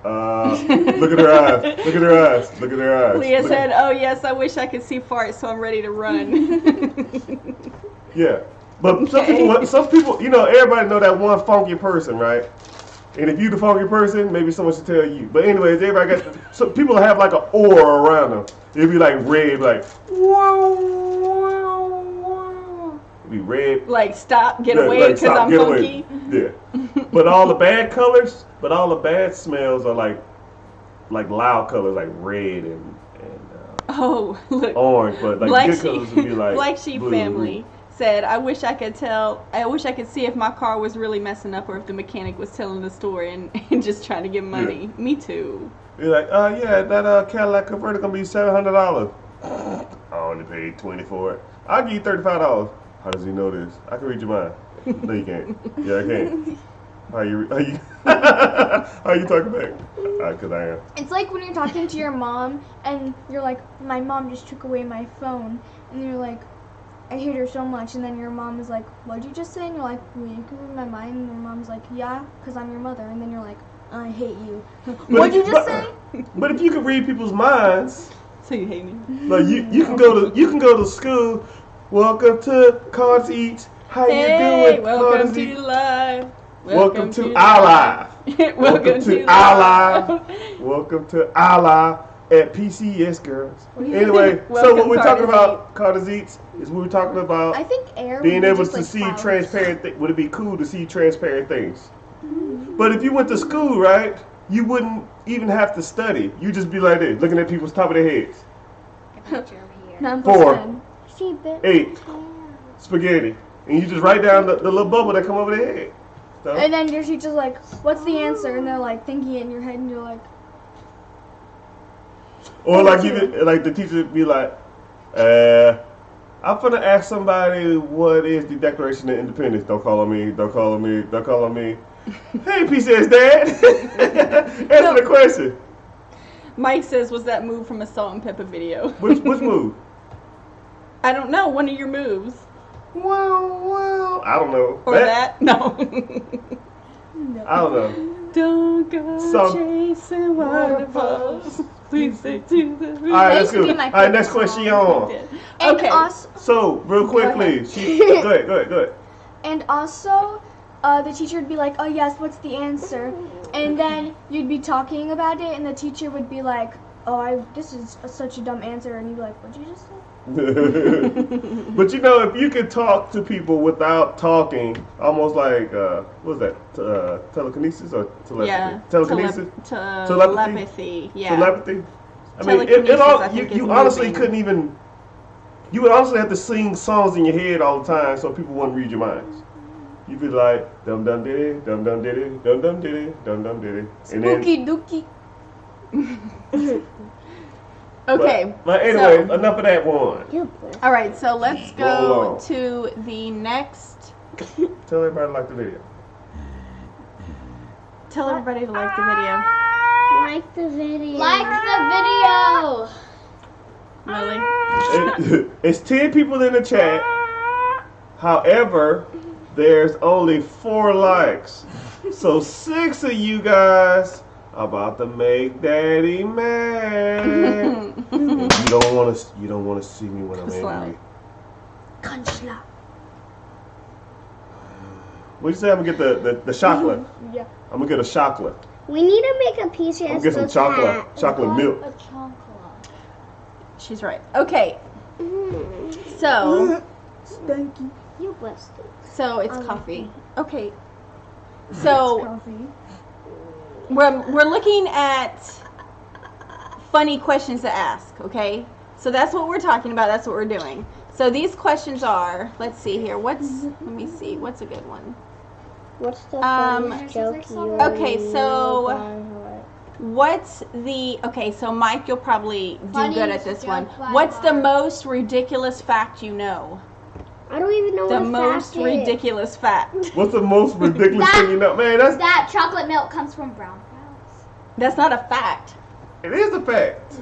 Speaker 4: look at her eyes, look at her eyes, look at her eyes.
Speaker 1: Leah said, "Oh yes, I wish I could see farts, so I'm ready to run."
Speaker 4: Yeah, but some people, you know, everybody know that one funky person, right? And if you the funky person, maybe someone should tell you. But anyways, everybody got so people have like an aura around them. It'd be like red, like whoa, whoa, whoa. It'd be red.
Speaker 1: Like stop, get
Speaker 4: Yeah,
Speaker 1: away,
Speaker 4: like,
Speaker 1: because
Speaker 4: stop,
Speaker 1: I'm
Speaker 4: get
Speaker 1: funky.
Speaker 4: away. Yeah. But all the bad colors, but all the bad smells are like loud colors, like red and
Speaker 1: Oh, look.
Speaker 4: orange. But like
Speaker 1: Black
Speaker 4: good colors would be like
Speaker 1: Black Sheep
Speaker 4: blue.
Speaker 1: Family said, I wish I could see if my car was really messing up or if the mechanic was telling the story and just trying to get money.
Speaker 4: Yeah.
Speaker 1: Me too.
Speaker 4: You're like, yeah, that Cadillac converter gonna be $700. I only paid $20 for it. I'll give you $35. How does he know this? I can read your mind. No, you can't. Yeah, I can. How you talking back? Because I am.
Speaker 2: It's like when you're talking to your mom and you're like, my mom just took away my phone, and you're like, I hate her so much. And then your mom is like, what'd you just say? And you're like, well, you can read my mind. And your mom's like, yeah, because I'm your mother. And then you're like, I hate you. What'd you just say?
Speaker 4: But if you can read people's minds,
Speaker 1: So you hate me?
Speaker 4: like you can go to school. Welcome to Cards Eat. How you doing?
Speaker 1: Welcome
Speaker 4: Cards
Speaker 1: to
Speaker 4: Eat?
Speaker 1: live.
Speaker 4: Welcome to our live.
Speaker 1: Welcome to
Speaker 4: our live. Welcome to our live at PCS Girls. Anyway, so
Speaker 1: Welcome,
Speaker 4: what we're talking
Speaker 1: Cards
Speaker 4: about, Cards Eats, is we were talking about
Speaker 2: I think air
Speaker 4: being
Speaker 2: would be
Speaker 4: able
Speaker 2: just
Speaker 4: to
Speaker 2: like
Speaker 4: see
Speaker 2: clouds.
Speaker 4: transparent. Would it be cool to see transparent things? But if you went to school, right, you wouldn't even have to study. You just be like this, looking at people's top of their heads.
Speaker 3: Picture over here.
Speaker 2: 9
Speaker 4: 4.
Speaker 2: plus 10.
Speaker 4: 8. Spaghetti. And you just write down the little bubble that come over their head. So,
Speaker 2: And then your teacher's like, what's the answer? And they're like thinking it in your head and you're like,
Speaker 4: or like the teacher would be like, I'm gonna ask somebody what is the Declaration of Independence. Don't call on me. Don't call on me. Don't call on me. Hey, PCS Dad. Answer the question.
Speaker 1: Mike says, was that move from a Salt and Pepper video?
Speaker 4: Which move?
Speaker 1: I don't know. One of your moves.
Speaker 4: Well, I don't know.
Speaker 1: Or that? No.
Speaker 4: I don't know.
Speaker 1: Don't go
Speaker 4: Some-
Speaker 1: chasing waterfalls. Please say to the
Speaker 4: All right,
Speaker 2: That
Speaker 4: let's
Speaker 2: used to
Speaker 4: go.
Speaker 2: be
Speaker 4: All
Speaker 2: my
Speaker 4: right, next
Speaker 2: favorite
Speaker 4: question
Speaker 2: song.
Speaker 4: on.
Speaker 2: and
Speaker 1: Okay.
Speaker 2: also,
Speaker 4: So, real quickly, go ahead.
Speaker 2: And also, the teacher would be like, oh yes, what's the answer? And then you'd be talking about it, and the teacher would be like, this is such a dumb answer. And you'd be like, what'd you just say?
Speaker 4: But you know, if you could talk to people without talking, almost like, what was that, telekinesis or telepathy?
Speaker 1: Yeah.
Speaker 4: Telekinesis?
Speaker 1: Telepathy. Yeah.
Speaker 4: Telepathy? I mean,
Speaker 1: Telekinesis,
Speaker 4: all,
Speaker 1: I think, is
Speaker 4: you honestly
Speaker 1: moving.
Speaker 4: couldn't even, you would honestly have to sing songs in your head all the time so people wouldn't read your minds. You'd be like, dum dum diddy, dum dum diddy, dum dum diddy, dum dum diddy. And then,
Speaker 2: Spooky dookie.
Speaker 1: Okay.
Speaker 4: but anyway,
Speaker 1: so-
Speaker 4: enough of that one.
Speaker 1: All right. So let's
Speaker 4: Roll
Speaker 1: go
Speaker 4: on.
Speaker 1: to the next.
Speaker 4: Tell everybody to like the video.
Speaker 1: Tell everybody to like the video.
Speaker 3: Like the video. Like the video.
Speaker 1: Lily.
Speaker 4: It's 10 people in the chat. However, there's only 4 likes. So 6 of you guys are about to make Daddy mad. You don't want to see me when I'm angry.
Speaker 2: Conchla.
Speaker 4: What'd you say? I'm gonna get the chocolate.
Speaker 2: Yeah.
Speaker 4: I'm gonna get a chocolate.
Speaker 3: We need to make a PCS.
Speaker 4: I'm gonna get some chocolate milk.
Speaker 3: A chocolate.
Speaker 1: She's right. Okay. So
Speaker 2: Stanky.
Speaker 3: You blessed it.
Speaker 1: so it's
Speaker 3: I like
Speaker 1: coffee. Okay. So
Speaker 2: Coffee.
Speaker 1: we're looking at funny questions to ask, okay? So that's what we're talking about. That's what we're doing. So these questions are, let's see here. Let me see. What's a good one?
Speaker 3: What's the
Speaker 1: funniest
Speaker 3: joke you
Speaker 1: Okay, so so Mike, you'll probably do good at this one. What's the most ridiculous fact you know?
Speaker 3: I don't even know
Speaker 1: The
Speaker 3: what a
Speaker 1: most
Speaker 3: fact is.
Speaker 1: ridiculous fact.
Speaker 4: What's the most ridiculous thing you know? Man,
Speaker 3: That chocolate milk comes from brown cows.
Speaker 1: That's not a fact.
Speaker 4: it is a fact.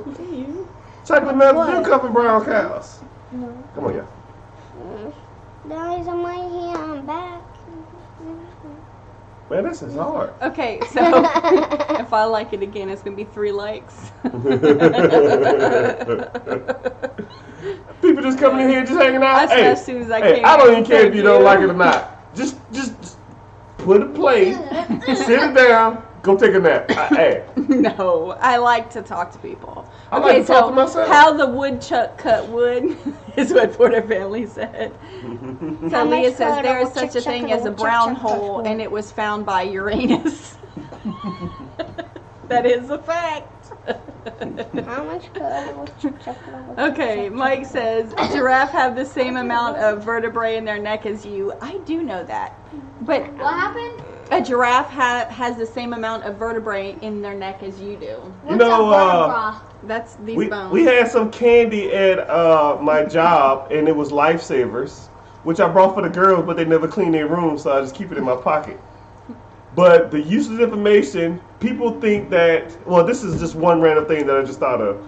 Speaker 4: Chocolate milk do come from brown cows. Come on, y'all.
Speaker 3: Guys, I'm right here. I'm back.
Speaker 4: Man, this is hard.
Speaker 1: Okay, so if I like it again, it's gonna be 3 likes.
Speaker 4: People just coming in here, just hanging out.
Speaker 1: I said
Speaker 4: Hey,
Speaker 1: as soon as I
Speaker 4: hey,
Speaker 1: came
Speaker 4: I don't
Speaker 1: in,
Speaker 4: even care if
Speaker 1: thank
Speaker 4: you don't
Speaker 1: you.
Speaker 4: like it or not. Just put a plate, sit it down, go take a nap. Hey,
Speaker 1: No, I like to talk to people.
Speaker 4: I like to talk to myself.
Speaker 1: How the woodchuck cut wood is what Porter family said. So
Speaker 3: How
Speaker 1: Leah
Speaker 3: much
Speaker 1: says
Speaker 3: color
Speaker 1: there is
Speaker 3: woodchuck
Speaker 1: such a thing as a
Speaker 3: woodchuck
Speaker 1: brown
Speaker 3: chuck chuck
Speaker 1: hole,
Speaker 3: chuck?
Speaker 1: and it was found by Uranus. That is a fact.
Speaker 3: How much color was chocolate?
Speaker 1: Okay, Mike says giraffe have the same amount of vertebrae in their neck as you. I do know that, but
Speaker 3: What happened?
Speaker 1: a giraffe has the same amount of vertebrae in their neck as you do.
Speaker 4: you know,
Speaker 1: That's these
Speaker 4: we
Speaker 1: bones.
Speaker 4: had some candy at my job, and it was Lifesavers, which I brought for the girls, but they never clean their room, so I just keep it in my pocket. But the useless information, people think that, well, this is just one random thing that I just thought of.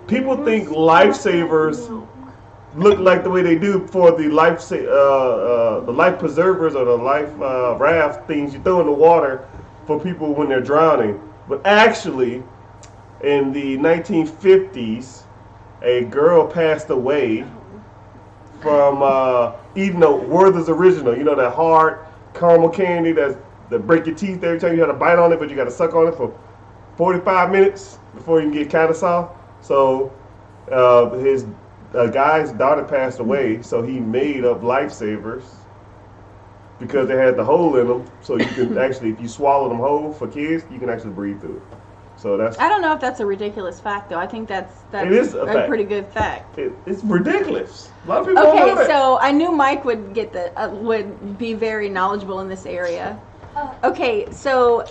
Speaker 4: People think Lifesavers look like the way they do for the life preservers or the life raft things you throw in the water for people when they're drowning. But actually, in the 1950s, a girl passed away from eating a Werther's Original. You know, that hard caramel candy that break your teeth every time you have to bite on it, but you got to suck on it for 45 minutes before you can get kind of soft. So his guy's daughter passed away, so he made up lifesavers because they had the hole in them. So you can actually, if you swallow them whole for kids, you can actually breathe through it. So that's.
Speaker 1: I don't know if that's a ridiculous fact, though. I think that's
Speaker 4: it is a fact.
Speaker 1: pretty good fact.
Speaker 4: It's ridiculous. A lot of people don't know
Speaker 1: Okay,
Speaker 4: that.
Speaker 1: so I knew Mike would get would be very knowledgeable in this area. Okay, so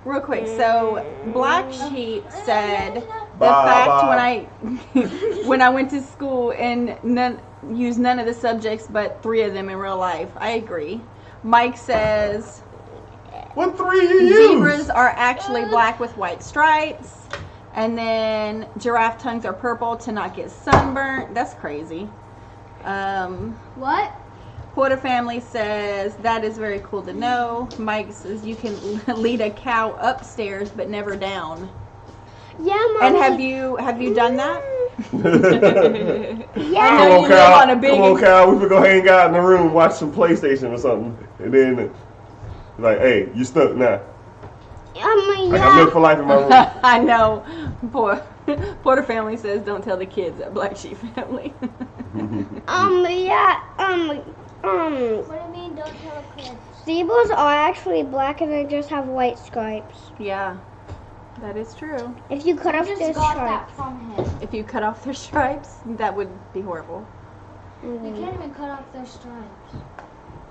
Speaker 1: real quick, so Black Sheep said the fact when I went to school and used none of the subjects but 3 of them in real life. I agree. Mike says
Speaker 4: what 3 you use?
Speaker 1: Zebras are actually black with white stripes, and then giraffe tongues are purple to not get sunburnt. That's crazy.
Speaker 2: What?
Speaker 1: Porter family says that is very cool to know. Mike says you can lead a cow upstairs but never down.
Speaker 2: Yeah, Mommy.
Speaker 1: And have you done that?
Speaker 2: Yeah.
Speaker 4: Come on,
Speaker 1: you live
Speaker 4: Kyle.
Speaker 1: on a big-
Speaker 4: Come on, Kyle. We could go hang out in the room, watch some PlayStation or something, and then like, hey, you stuck now. I got milk for life in my room.
Speaker 1: I know. Porter family says don't tell the kids at Black Sheep family.
Speaker 3: What do you mean, don't tell the kids?
Speaker 2: Zebras are actually black and they just have white stripes.
Speaker 1: Yeah, that is true.
Speaker 2: If you cut off
Speaker 3: I
Speaker 2: their
Speaker 3: just got
Speaker 2: stripes.
Speaker 3: that from him.
Speaker 1: If you cut off their stripes, that would be horrible.
Speaker 3: You can't even cut off their stripes.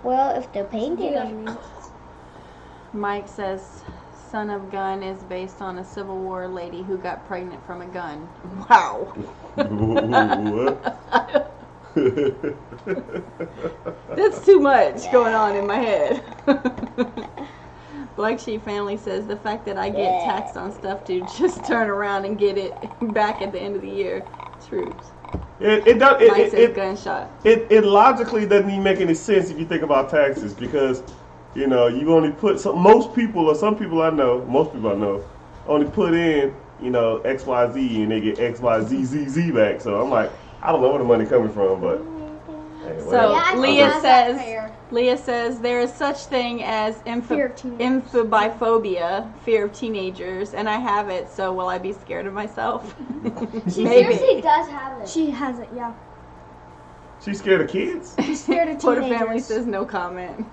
Speaker 2: Well, if they're painted on me.
Speaker 1: Mike says Son of Gun is based on a Civil War lady who got pregnant from a gun. Wow.
Speaker 4: What?
Speaker 1: That's too much going on in my head. Black Sheep family says the fact that I get taxed on stuff to just turn around and get it back at the end of the year. Troops. Mike says gunshot.
Speaker 4: It logically doesn't even make any sense if you think about taxes because, you know, you only put most people I know only put in, you know, XYZ and they get XYZZZ back. So I'm like, I don't know where the money coming from, but hey,
Speaker 1: so
Speaker 3: Yeah,
Speaker 1: Leah says there is such thing as
Speaker 2: Fear of teenagers.
Speaker 1: amphibophobia, fear of teenagers, and I have it. So will I be scared of myself?
Speaker 3: She
Speaker 1: Maybe.
Speaker 3: seriously does have it.
Speaker 2: She has it, yeah.
Speaker 4: she's scared of kids.
Speaker 2: She's scared of
Speaker 1: Porter
Speaker 2: teenagers.
Speaker 1: family says no comment.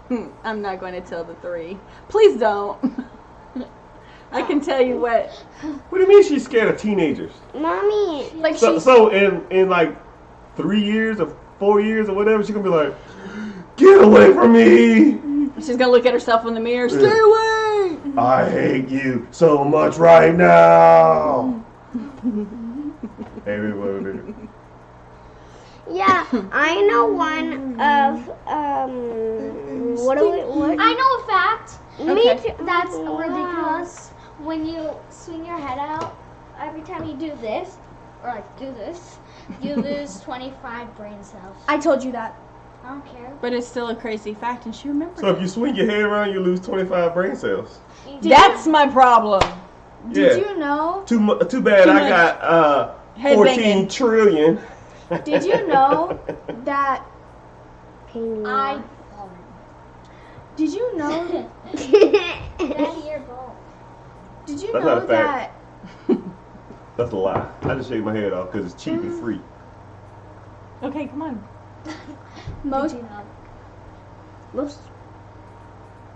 Speaker 1: I'm not going to tell the 3. Please don't. I can tell you what.
Speaker 4: What do you mean she's scared of teenagers?
Speaker 2: Mommy. Like
Speaker 4: So in like 3 years or 4 years or whatever, she's gonna be like, get away from me!
Speaker 1: She's gonna look at herself in the mirror. Stay away!
Speaker 4: I hate you so much right now. Hey, what it is.
Speaker 2: Yeah, I know one of what?
Speaker 3: I know a fact.
Speaker 1: Okay.
Speaker 2: Me too.
Speaker 3: That's ridiculous. When you swing your head out, every time you do this, or like do this, you lose 25 brain cells.
Speaker 2: I told you that.
Speaker 3: I don't care.
Speaker 1: But it's still a crazy fact, and she remembers.
Speaker 4: So if you swing your head around, you lose 25 brain cells.
Speaker 1: That's my problem.
Speaker 2: Did you know?
Speaker 4: Too bad
Speaker 1: Too
Speaker 4: I
Speaker 1: much
Speaker 4: got
Speaker 1: head
Speaker 4: 14
Speaker 1: banging.
Speaker 4: trillion.
Speaker 2: Did you know that?
Speaker 3: I
Speaker 2: Did you know?
Speaker 3: Daddy, you're bald.
Speaker 2: Did you
Speaker 4: That's
Speaker 2: know
Speaker 4: not a
Speaker 2: that?
Speaker 4: fact. That's a lie. I just shake my head off because it's cheap and free.
Speaker 1: Okay, come on.
Speaker 2: Most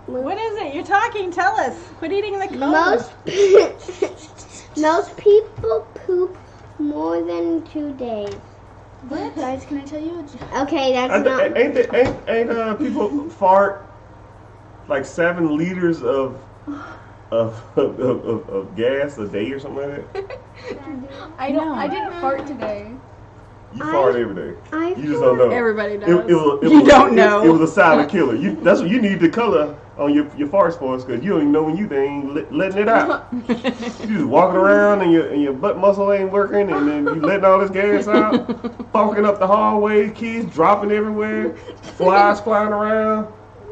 Speaker 1: What is it? You're talking. Tell us. Quit eating the cone.
Speaker 2: most people poop more than 2 days. What? Guys, can I tell you?
Speaker 5: Okay, that's not.
Speaker 4: Ain't people fart like 7 liters of gas a day or something like that?
Speaker 2: I didn't fart today.
Speaker 4: You fart every day.
Speaker 5: I
Speaker 4: You just don't know.
Speaker 1: Everybody does.
Speaker 4: You don't know. It was a silent killer. That's what you need the color on your farts for, because you don't even know when you ain't letting it out. You just walking around and your butt muscle ain't working, and then you letting all this gas out, funking up the hallway, kids dropping everywhere, flies flying around.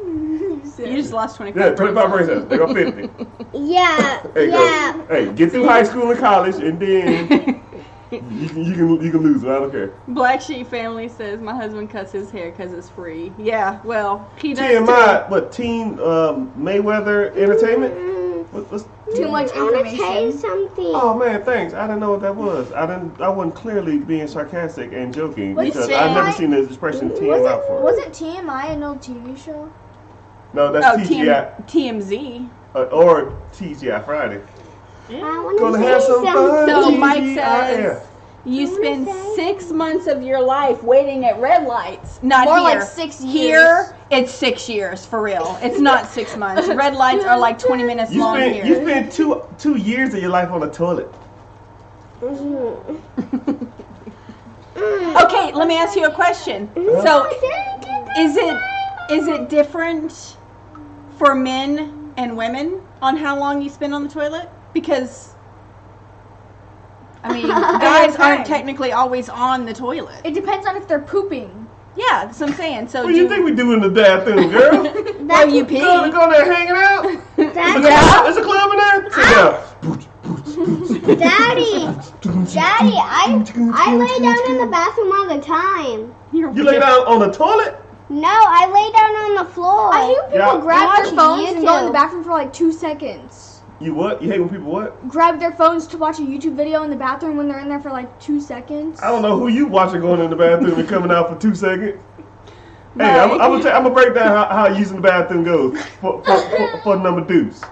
Speaker 1: You just lost 25.
Speaker 4: Yeah, 25 brain cells. They go 50.
Speaker 5: Yeah.
Speaker 4: Hey,
Speaker 5: Yeah.
Speaker 4: Hey, get through high school and college, and then you can lose it. I don't care.
Speaker 1: Black Sheep Family says my husband cuts his hair because it's free. Yeah, well, he does
Speaker 4: TMI, what, Team Mayweather Entertainment? What's
Speaker 2: Too much
Speaker 5: I want to tell you
Speaker 2: information.
Speaker 5: something.
Speaker 4: Oh man, thanks. I didn't know what that was. I wasn't clearly being sarcastic and joking
Speaker 2: What's
Speaker 4: because
Speaker 2: TMI?
Speaker 4: I've never seen this expression team out for.
Speaker 2: Wasn't TMI an old TV show?
Speaker 4: No, that's TGI
Speaker 1: TMZ.
Speaker 4: or TGI Friday.
Speaker 5: I want
Speaker 4: Gonna
Speaker 5: to
Speaker 4: have
Speaker 5: say
Speaker 4: some fun.
Speaker 1: So Mike
Speaker 4: TGIF.
Speaker 1: says you spend 6 months of your life waiting at red lights. Not
Speaker 2: More
Speaker 1: here.
Speaker 2: like 6 years.
Speaker 1: Here, it's 6 years for real. It's not 6 months. Red lights are like 20 minutes long here.
Speaker 4: You spent two years of your life on the toilet.
Speaker 1: Okay, let me ask you a question. So, is it different for men and women on how long you spend on the toilet? Because I mean, guys aren't technically always on the toilet.
Speaker 2: It depends on if they're pooping.
Speaker 1: Yeah, that's what I'm saying. So
Speaker 4: What do you think we do in the bathroom, girl?
Speaker 1: Oh, you pee?
Speaker 4: Go there hanging out? There's a club in there? Sit down.
Speaker 5: Daddy, I lay down in the bathroom all the time.
Speaker 4: You lay down on the toilet?
Speaker 5: No, I lay down on the floor.
Speaker 2: I hate when people
Speaker 4: Yeah.
Speaker 2: grab
Speaker 5: Watch
Speaker 2: their phones and go in the
Speaker 5: YouTube.
Speaker 2: bathroom for like 2 seconds.
Speaker 4: You what? You hate when people what?
Speaker 2: Grab their phones to watch a YouTube video in the bathroom when they're in there for like 2 seconds.
Speaker 4: I don't know who you watching going in the bathroom and coming out for 2 seconds. Hey, I'm gonna break down how using the bathroom goes for number deuce.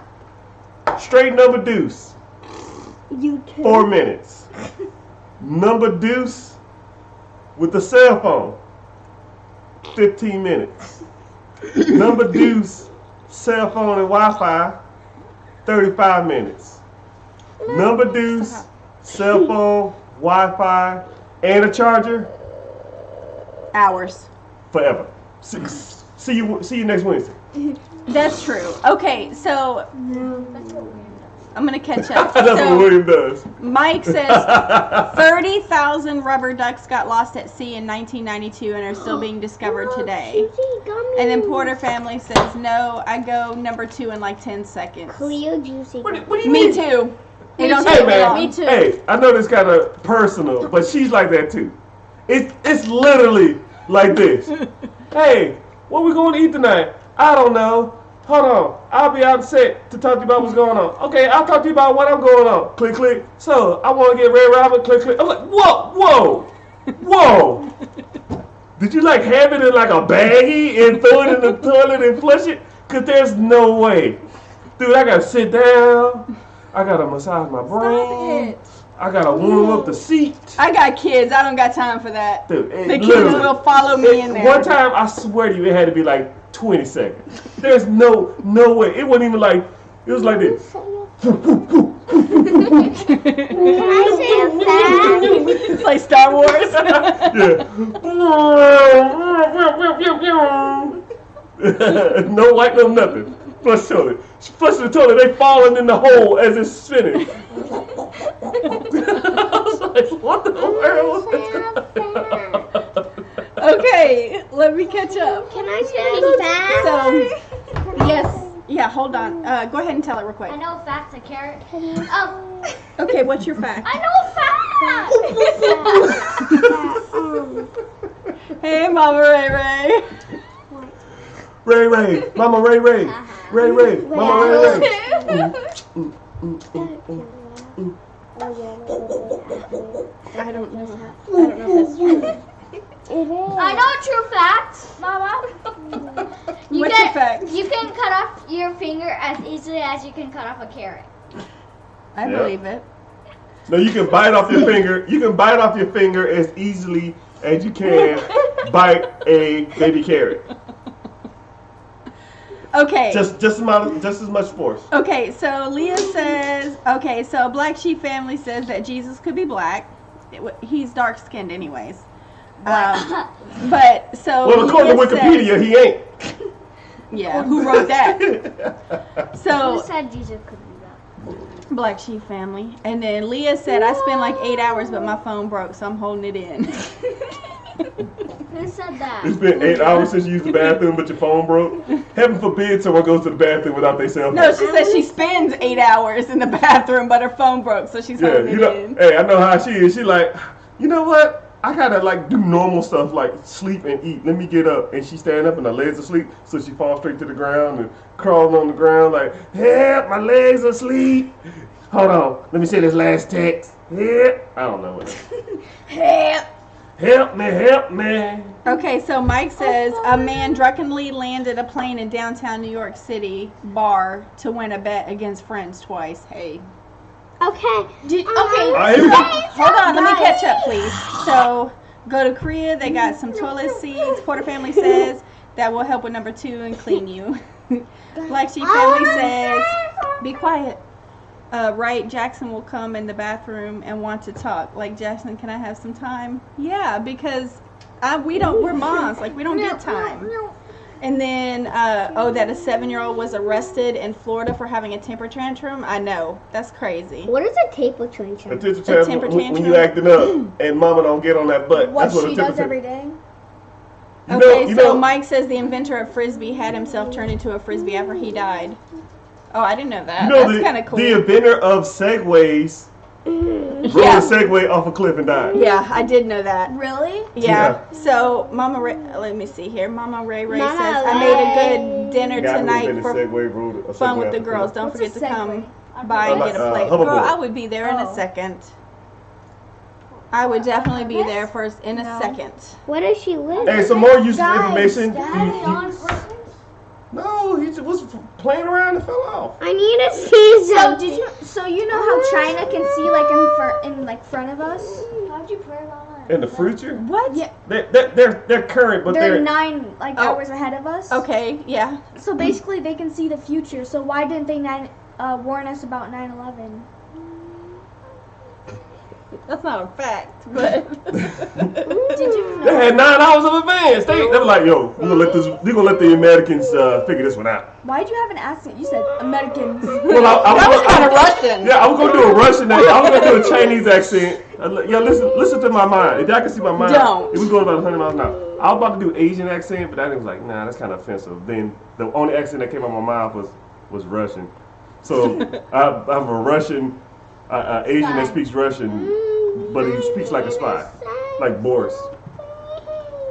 Speaker 4: Straight number deuce,
Speaker 5: YouTube.
Speaker 4: 4 minutes. Number deuce with the cell phone, 15 minutes. Number deuce, cell phone and Wi-Fi, 35 minutes. Number deuce, cell phone, Wi-Fi, and a charger,
Speaker 1: hours.
Speaker 4: forever. See you next Wednesday.
Speaker 1: That's true. Okay, so I'm gonna catch up.
Speaker 4: That's what
Speaker 1: So
Speaker 4: William does.
Speaker 1: Mike says 30,000 rubber ducks got lost at sea in 1992 and are still being discovered today. And then Porter Family says, no, I go number 2 in like 10 seconds.
Speaker 5: Cleo Juicy.
Speaker 4: What do you
Speaker 1: Me
Speaker 4: mean?
Speaker 1: too. It don't
Speaker 4: Hey
Speaker 1: take me
Speaker 4: man,
Speaker 1: long.
Speaker 2: Me too.
Speaker 4: Hey, I know this kind of personal, but she's like that too. It's literally like this. Hey, what we going to eat tonight? I don't know. Hold on, I'll be out set to talk to you about what's going on. Okay, I'll talk to you about what I'm going on. Click, click. So I want to get Red Robin. Click, click. I'm like, whoa. Did you like have it in like a baggie and throw it in the toilet and flush it? Cause there's no way, dude. I gotta sit down. I gotta massage my brain. I gotta warm up the seat.
Speaker 1: I got kids. I don't got time for that.
Speaker 4: Dude,
Speaker 1: The kids will follow me in there.
Speaker 4: One time, I swear to you, it had to be like 20 seconds. There's no way. It wasn't even like, it was like this.
Speaker 5: Can I say a fact?
Speaker 1: It's like Star Wars.
Speaker 4: Yeah. No white, no nothing. Flush toilet. Flush the toilet, they falling in the hole as it's spinning. I was like, what the world?
Speaker 1: Okay, let me catch up.
Speaker 5: Can I say a fact?
Speaker 1: So, yes. Yeah, hold on. Go ahead and tell it real quick.
Speaker 3: I know a fact, a carrot.
Speaker 1: Okay, what's your fact?
Speaker 3: I know a fact!
Speaker 1: Hey, Mama Ray Ray.
Speaker 4: Ray, Mama Ray, Ray, Mama Ray.
Speaker 1: I don't know if that's true.
Speaker 3: I know a true fact, Mama.
Speaker 1: What's your fact?
Speaker 3: You can cut off your finger as easily as you can cut off a carrot.
Speaker 1: I
Speaker 4: Yeah.
Speaker 1: believe it.
Speaker 4: No, you can bite off your finger. You can bite off your finger as easily as you can bite a baby carrot.
Speaker 1: Okay.
Speaker 4: Just as much force.
Speaker 1: Okay, so Leah says, okay, so Black Sheep Family says that Jesus could be black. He's dark skinned anyways. But so.
Speaker 4: Well, according to
Speaker 1: Leah
Speaker 4: Wikipedia, he ain't.
Speaker 1: says, yeah, who wrote that?
Speaker 3: Who
Speaker 1: So
Speaker 3: said Jesus could be that?
Speaker 1: Black Sheep family, and then Leah said I spent like 8 hours, but my phone broke, so I'm holding it in.
Speaker 3: Who said that?
Speaker 4: It's been 8 hours since you used the bathroom, but your phone broke. Heaven forbid someone goes to the bathroom without their cell phone.
Speaker 1: No, she said she spends 8 hours in the bathroom, but her phone broke, so she's
Speaker 4: Yeah,
Speaker 1: holding
Speaker 4: you
Speaker 1: it
Speaker 4: know,
Speaker 1: in.
Speaker 4: hey, I know how she is. She like, you know what? I gotta like do normal stuff like sleep and eat. Let me get up. And she stand up and her legs asleep, so she falls straight to the ground and crawling on the ground like, help, my legs are asleep. Hold on, let me say this last text. Help. I don't know what.
Speaker 1: Help.
Speaker 4: Help me, help me.
Speaker 1: Okay, so Mike says a man drunkenly landed a plane in downtown New York City bar to win a bet against friends twice. Hey.
Speaker 5: Okay.
Speaker 2: Okay.
Speaker 1: Hold on, let me catch up, please. So, go to Korea. They got some toilet seats. Porter family says that will help with number 2 and clean you. Black Sheep family says, be quiet. Right, Jackson will come in the bathroom and want to talk. Like, Jackson, can I have some time? Yeah, because we're moms. Like, we don't get time. And then, that a 7-year-old was arrested in Florida for having a temper tantrum. I know. That's crazy.
Speaker 5: What is a temper tantrum?
Speaker 4: A temper tantrum when you acting up and mama don't get on that butt.
Speaker 2: What
Speaker 4: That's what
Speaker 2: she
Speaker 4: a temper
Speaker 2: does every day.
Speaker 1: Okay, so Mike says the inventor of Frisbee had himself turn into a Frisbee after he died. Oh, I didn't know that. That's kind of cool.
Speaker 4: The inventor of Segways rode a Segway off a cliff and died.
Speaker 1: Yeah, I did know that.
Speaker 2: Really?
Speaker 1: Yeah. So, Mama Ray, let me see here. Mama Ray says, I made a good dinner tonight for fun with the girls. Don't forget to come by and get a plate. Girl, I would be there in a second. I would definitely be there in a second.
Speaker 5: Where does she live?
Speaker 4: Hey, some more useful information.
Speaker 3: John
Speaker 4: No, he just was playing around and fell off.
Speaker 5: I need to see
Speaker 2: So
Speaker 5: something.
Speaker 2: so you know how China can see like in front of us?
Speaker 3: How'd you pray about that?
Speaker 4: In the future?
Speaker 1: What?
Speaker 2: Yeah.
Speaker 4: They're current, but
Speaker 2: They're 9 hours ahead of us.
Speaker 1: Okay, yeah.
Speaker 2: So basically they can see the future. So why didn't they warn us about 9/11?
Speaker 1: That's not a fact, but
Speaker 2: Did you know?
Speaker 4: They had 9 hours of advance. They were like, yo, we're gonna let the Americans figure this one out.
Speaker 2: Why'd you have an accent? You said Americans.
Speaker 4: Well,
Speaker 1: that was kind of Russian.
Speaker 4: Yeah, I was gonna do a Russian accent. I was gonna do a Chinese accent. Yeah, listen to my mind. If y'all can see my mind,
Speaker 1: Don't.
Speaker 4: It was going about 100 miles an hour. I was about to do Asian accent, but I was like, nah, that's kind of offensive. Then the only accent that came out of my mouth was Russian. So I have a Russian, Asian that speaks Russian, but he speaks like a spy, like Boris.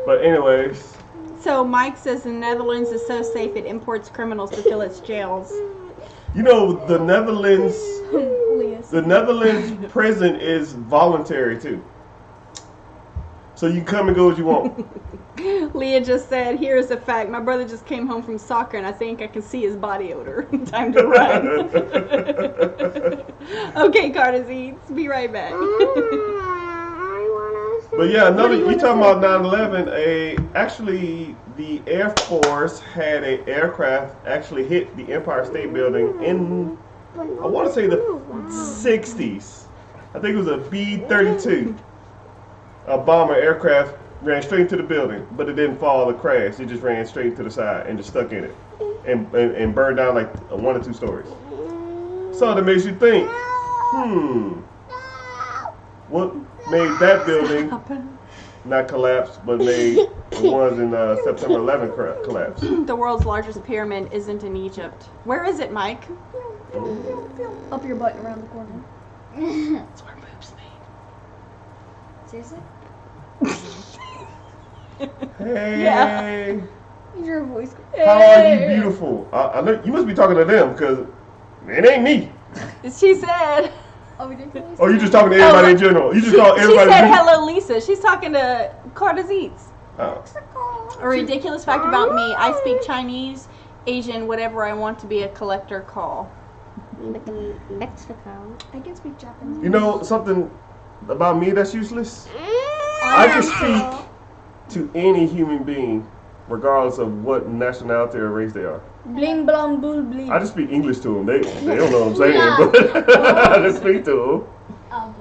Speaker 4: But anyways.
Speaker 1: So Mike says the Netherlands is so safe it imports criminals to fill its jails.
Speaker 4: You know, the Netherlands prison is voluntary too. So you can come and go as you want.
Speaker 1: Leah just said, here's a fact. My brother just came home from soccer and I think I can see his body odor. Time to run. Okay, Carter's Eats. Be right back.
Speaker 4: But yeah, you talking about 9/11, actually the Air Force had an aircraft actually hit the Empire State Building in, I want to say the 60s. I think it was a B-32. A bomber aircraft ran straight into the building, but it didn't fall or crash. It just ran straight to the side and just stuck in it and burned down like 1 or 2 stories. So that makes you think, what made that building not collapse, but made the ones in September 11 collapse?
Speaker 1: The world's largest pyramid isn't in Egypt. Where is it, Mike?
Speaker 2: Up your butt around the corner.
Speaker 1: That's where boobs made.
Speaker 3: Seriously?
Speaker 4: Hey,
Speaker 1: Yeah.
Speaker 2: Your voice.
Speaker 4: how are you beautiful? I know you must be talking to them because it ain't me.
Speaker 1: She said.
Speaker 2: Oh, ridiculous.
Speaker 4: Or you just talking to everybody in general? You just call
Speaker 1: She
Speaker 4: everybody.
Speaker 1: said hello, Lisa. She's talking to Carter's Eats.
Speaker 4: Oh.
Speaker 1: A ridiculous fact about me: I speak Chinese, Asian, whatever I want to be a collector call.
Speaker 5: Mexico.
Speaker 2: I can speak Japanese.
Speaker 4: You know something about me that's useless? I can speak to any human being, regardless of what nationality or race they are.
Speaker 2: Bling blong bool bling.
Speaker 4: I just speak English to them. They don't know what I'm saying, but I just speak to them.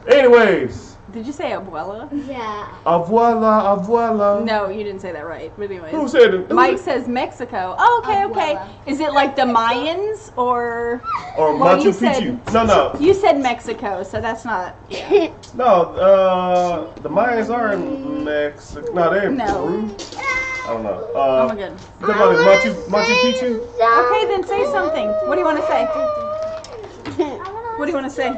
Speaker 4: Anyways,
Speaker 1: Did you say abuela?
Speaker 5: Yeah.
Speaker 4: Abuela, abuela.
Speaker 1: No, you didn't say that right. But anyways.
Speaker 4: Who said it?
Speaker 1: Mike says Mexico. Oh, okay, okay.
Speaker 3: Abuela.
Speaker 1: Is it like the Mayans or?
Speaker 4: Or
Speaker 1: Well,
Speaker 4: Machu
Speaker 1: you
Speaker 4: Picchu?
Speaker 1: said-
Speaker 4: No.
Speaker 1: You said Mexico, so that's not. Yeah.
Speaker 4: No, the Mayans are in Mexico. No, they're in
Speaker 1: No.
Speaker 4: Peru. I don't know.
Speaker 1: Oh my goodness.
Speaker 4: You talking about Machu Picchu?
Speaker 1: Okay, then say something. What do you want to say? What do you want to say?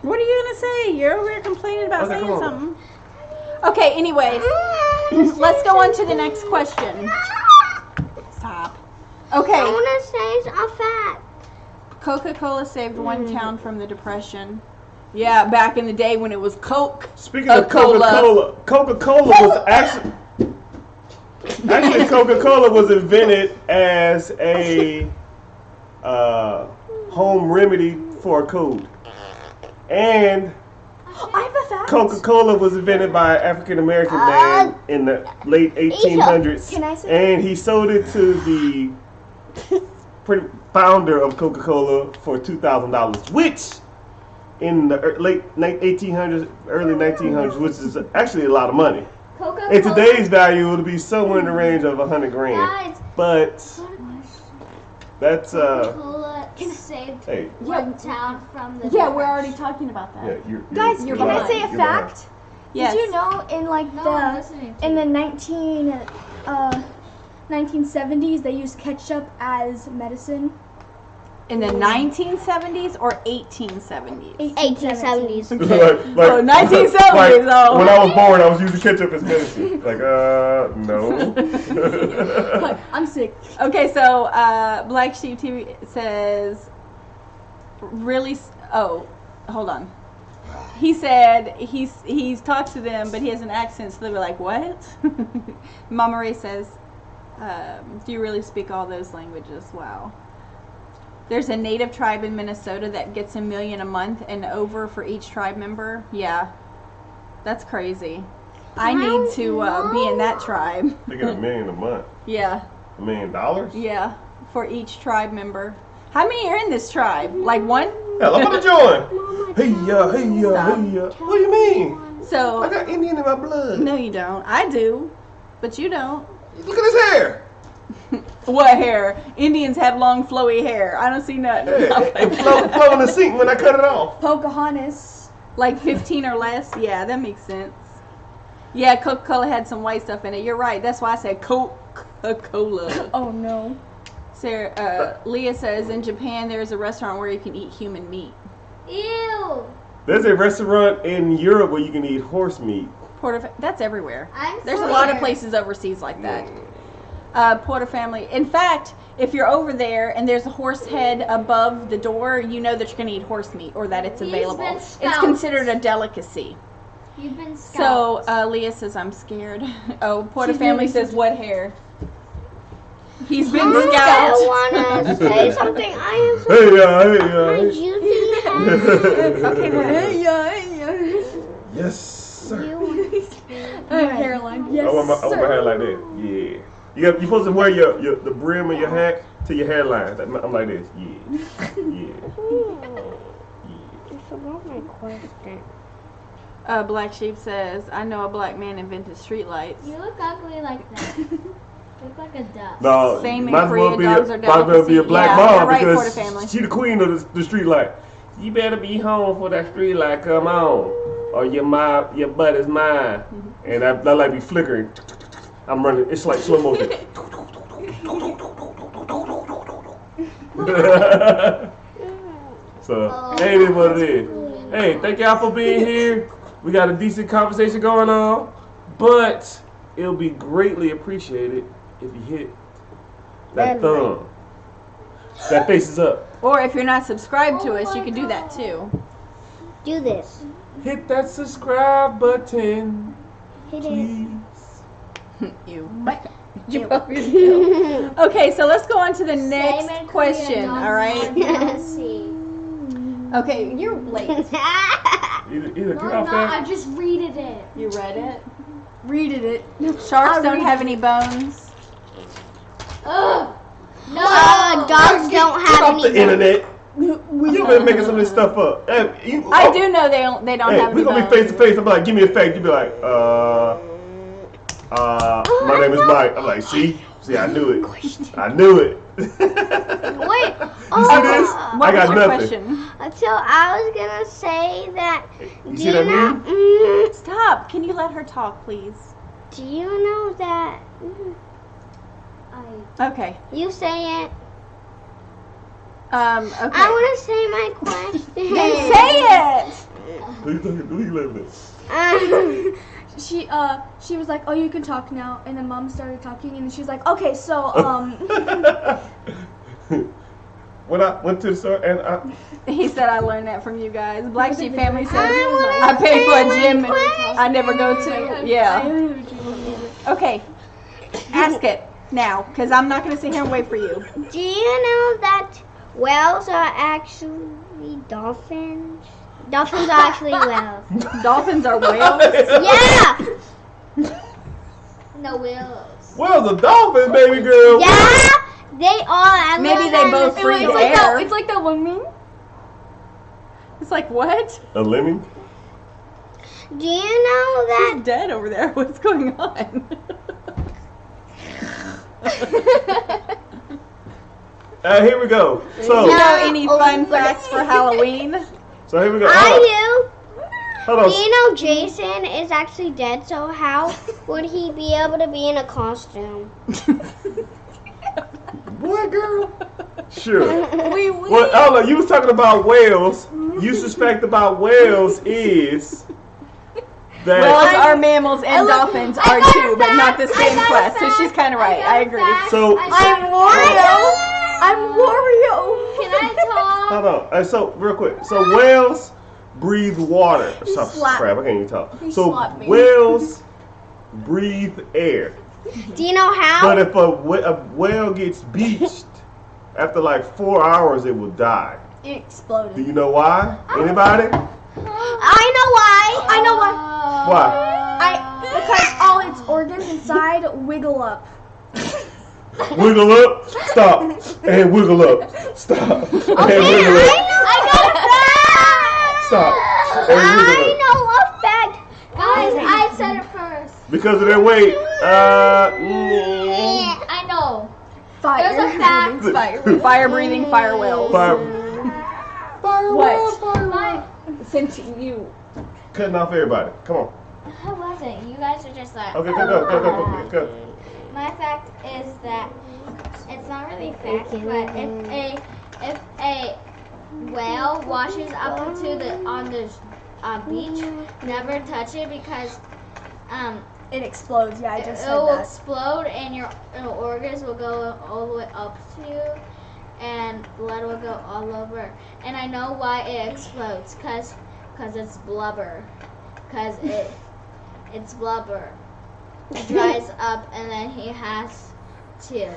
Speaker 1: What are you gonna say? You're over here complaining about
Speaker 4: Okay,
Speaker 1: saying
Speaker 4: come on.
Speaker 1: something. Okay, anyways, let's go on to the next question. Stop.
Speaker 5: I
Speaker 1: Okay,
Speaker 5: want to say a fact.
Speaker 1: Coca-Cola saved one town from the Depression. Yeah, back in the day when it was Coke.
Speaker 4: Speaking of Coca-Cola, Coca-Cola was actually Coca-Cola was invented as a home remedy for a cold. And
Speaker 2: I have a fact.
Speaker 4: Coca-Cola was invented by an African American man in the late 1800s.
Speaker 2: Can I say?
Speaker 4: And he sold it to the founder of Coca-Cola for $2,000, which in the late 1800s, early 1900s, which is actually a lot of money.
Speaker 3: Coca-Cola.
Speaker 4: In today's value, it would be somewhere in the range of $100 grand.
Speaker 3: Guys,
Speaker 4: But that's
Speaker 3: Coca-Cola saved
Speaker 4: hey,
Speaker 3: one town from the
Speaker 1: Yeah, we're
Speaker 3: depression.
Speaker 1: already talking about that.
Speaker 4: yeah, you're
Speaker 2: Guys,
Speaker 1: You're
Speaker 2: can I
Speaker 1: right.
Speaker 2: say a
Speaker 4: You're
Speaker 2: fact?
Speaker 1: Yes.
Speaker 2: Did you know in like
Speaker 3: No, I'm listening to
Speaker 2: in the 1970s they used ketchup as medicine?
Speaker 1: In the 1970s or 1870s?
Speaker 5: 1870s.
Speaker 4: like,
Speaker 1: Oh, 1970s,
Speaker 4: like,
Speaker 1: though.
Speaker 4: when I was born, I was using ketchup as medicine. Like, no.
Speaker 2: Like, I'm sick.
Speaker 1: Okay, so Black Sheep TV says, oh, hold on. He said he's talked to them, but he has an accent, so they were like, what? Mama Ray says, do you really speak all those languages? Wow. There's a native tribe in Minnesota that gets $1 million a month and over for each tribe member. Yeah, that's crazy. I need to be in that tribe.
Speaker 4: They get $1 million a month.
Speaker 1: Yeah,
Speaker 4: $1 million?
Speaker 1: yeah, for each tribe member. How many are in this tribe? Like one?
Speaker 4: Hell, I'm gonna join. Hey,
Speaker 1: Stop.
Speaker 4: What do you mean? I
Speaker 1: So,
Speaker 4: got Indian in my blood.
Speaker 1: no, you don't. I do, but you don't.
Speaker 4: Look at his hair.
Speaker 1: What hair? Indians have long, flowy hair. I don't see nothing.
Speaker 4: It flow in the sink when I cut it off.
Speaker 2: Pocahontas.
Speaker 1: Like 15 or less? Yeah, that makes sense. Yeah, Coca-Cola had some white stuff in it. You're right. That's why I said Coca-Cola.
Speaker 2: Oh no.
Speaker 1: Sarah, Leah says, in Japan there's a restaurant where you can eat human meat.
Speaker 3: Ew.
Speaker 4: There's a restaurant in Europe where you can eat horse meat.
Speaker 1: That's everywhere.
Speaker 3: I'm
Speaker 1: There's a lot of
Speaker 3: scared.
Speaker 1: places overseas like that. Porter family. In fact, if you're over there and there's a horse head above the door, you know that you're going to eat horse meat or that it's
Speaker 3: He's
Speaker 1: available.
Speaker 3: been
Speaker 1: It's
Speaker 3: scalped.
Speaker 1: considered a delicacy.
Speaker 3: You've been
Speaker 1: So
Speaker 3: scalped.
Speaker 1: Leah says, I'm scared. Oh, Porter
Speaker 2: She's
Speaker 1: family
Speaker 2: really
Speaker 1: says, what hair? He's been
Speaker 5: I
Speaker 1: scalped.
Speaker 5: want to say something. I am so
Speaker 4: Hey,
Speaker 5: juicy.
Speaker 4: Yes, sir.
Speaker 2: Hairline. Yes.
Speaker 4: I want my hair like that. Yeah. You're supposed to wear the brim of your hat to your hairline. I'm like this. Yeah.
Speaker 5: I forgot my question.
Speaker 1: Black Sheep says, I know a black man invented streetlights.
Speaker 3: You look ugly like that. You look like a duck.
Speaker 4: No,
Speaker 1: Same in
Speaker 4: might as well
Speaker 1: Korea,
Speaker 4: be
Speaker 1: dogs are
Speaker 4: might as well be a
Speaker 1: delicacy.
Speaker 4: black
Speaker 1: Yeah,
Speaker 4: mom
Speaker 1: you're right, Porter
Speaker 4: because
Speaker 1: family.
Speaker 4: she the queen of the street light. You better be home for that street light come on, or your butt is mine. And I like be flickering. I'm running. It's like slow motion. So hey, it is what it is. Hey, thank y'all for being here. We got a decent conversation going on, but it'll be greatly appreciated if you hit that thumb. That faces up.
Speaker 1: Or if you're not subscribed to us, you can do that too.
Speaker 5: Do this.
Speaker 4: Hit that subscribe button,
Speaker 5: Hit it.
Speaker 4: please.
Speaker 1: You. You broke yourself. Okay, so let's go on to the
Speaker 3: Same
Speaker 1: next
Speaker 3: in
Speaker 1: question,
Speaker 3: Korea, dogs
Speaker 1: alright?
Speaker 3: are jealousy.
Speaker 1: Okay, you're late.
Speaker 4: Either
Speaker 3: No,
Speaker 4: get
Speaker 3: I'm
Speaker 4: off
Speaker 3: not. I
Speaker 4: that.
Speaker 3: just readed it.
Speaker 1: You read it?
Speaker 2: Readed it.
Speaker 1: Sharks don't have any bones.
Speaker 3: Ugh. No.
Speaker 5: Dogs don't
Speaker 4: Get
Speaker 5: have
Speaker 4: off
Speaker 5: any.
Speaker 4: the internet.
Speaker 2: We
Speaker 4: You been making some of this stuff up. Hey,
Speaker 1: I do know they don't have any
Speaker 4: we're gonna be face to face. I'm like, give me a fact. You be like, my name is Mike. I'm like, see, I knew it. I knew it.
Speaker 5: Wait.
Speaker 4: You see this?
Speaker 1: What
Speaker 4: I got
Speaker 1: was your
Speaker 4: nothing.
Speaker 1: question?
Speaker 5: So I was gonna say that.
Speaker 4: You see that meme?
Speaker 1: Stop. Can you let her talk, please?
Speaker 5: Do you know that?
Speaker 1: Okay.
Speaker 5: You say it.
Speaker 1: Okay.
Speaker 5: I want to say my question.
Speaker 1: Then say it.
Speaker 4: Who you living
Speaker 2: She was like, oh, you can talk now, and then Mom started talking, and she was like, okay, so
Speaker 4: When I went to the store and
Speaker 1: He said I learned that from you guys. Black Sheep Family says
Speaker 5: wanna
Speaker 1: I paid for a
Speaker 5: say
Speaker 1: gym
Speaker 5: my
Speaker 1: and I never go to. Yeah. Okay. Ask it now, because I'm not going to sit here and wait for you.
Speaker 5: Do you know that whales are actually dolphins? Dolphins are actually whales.
Speaker 1: Dolphins are whales.
Speaker 5: Yeah.
Speaker 3: No whales.
Speaker 4: whales are dolphins, baby girl.
Speaker 5: Yeah. They are.
Speaker 1: Maybe they both breathe air.
Speaker 2: It's like that one meme.
Speaker 1: It's like what?
Speaker 4: A lemming?
Speaker 5: Do you know that?
Speaker 1: He's dead over there. What's going on?
Speaker 4: Here we go. So,
Speaker 1: You know any fun facts for Halloween?
Speaker 4: so here we go.
Speaker 5: I do.
Speaker 4: Hold on.
Speaker 5: Do you know Jason is actually dead? So how would he be able to be in a costume?
Speaker 4: Boy, girl. Sure.
Speaker 1: We
Speaker 4: Well, I don't know. You was talking about whales. You suspect about whales is that.
Speaker 1: Whales are mammals and dolphins are too, but not the same class. So she's kind of right. I agree.
Speaker 4: So,
Speaker 2: I'm Wario.
Speaker 3: Can I talk?
Speaker 4: hold on. So, real quick. So, whales breathe water. So,
Speaker 2: slapped-
Speaker 4: crap, I can't even talk.
Speaker 2: he
Speaker 4: So,
Speaker 2: slapped me.
Speaker 4: whales breathe air.
Speaker 5: Do you know how?
Speaker 4: But if a whale gets beached, after like 4 hours, it will die.
Speaker 2: It
Speaker 4: Do
Speaker 2: exploded.
Speaker 4: you know why? Anybody?
Speaker 5: I know why.
Speaker 2: I know why.
Speaker 4: Why?
Speaker 2: Because all its organs inside wiggle up.
Speaker 4: Wiggle up, stop, and wiggle up, stop, and wiggle up,
Speaker 5: I know that.
Speaker 4: stop, and wiggle up.
Speaker 5: know a fact.
Speaker 3: Guys, I said it first.
Speaker 4: Because of their weight,
Speaker 3: I know.
Speaker 2: Fire.
Speaker 3: There's a fact.
Speaker 1: Fire breathing fire whales.
Speaker 4: fire
Speaker 1: What?
Speaker 3: My,
Speaker 1: Since you.
Speaker 4: cutting off everybody. Come on.
Speaker 3: I wasn't. You guys are just like.
Speaker 4: Okay, go.
Speaker 3: My fact is that it's not really fact, but if a whale washes up into on the beach, never touch it because
Speaker 2: It explodes. Yeah, I just
Speaker 3: it
Speaker 2: said
Speaker 3: will
Speaker 2: that.
Speaker 3: explode and your organs will go all the way up to you, and blood will go all over. And I know why it explodes, cause it's blubber, cause it's blubber. It dries up, and then he has to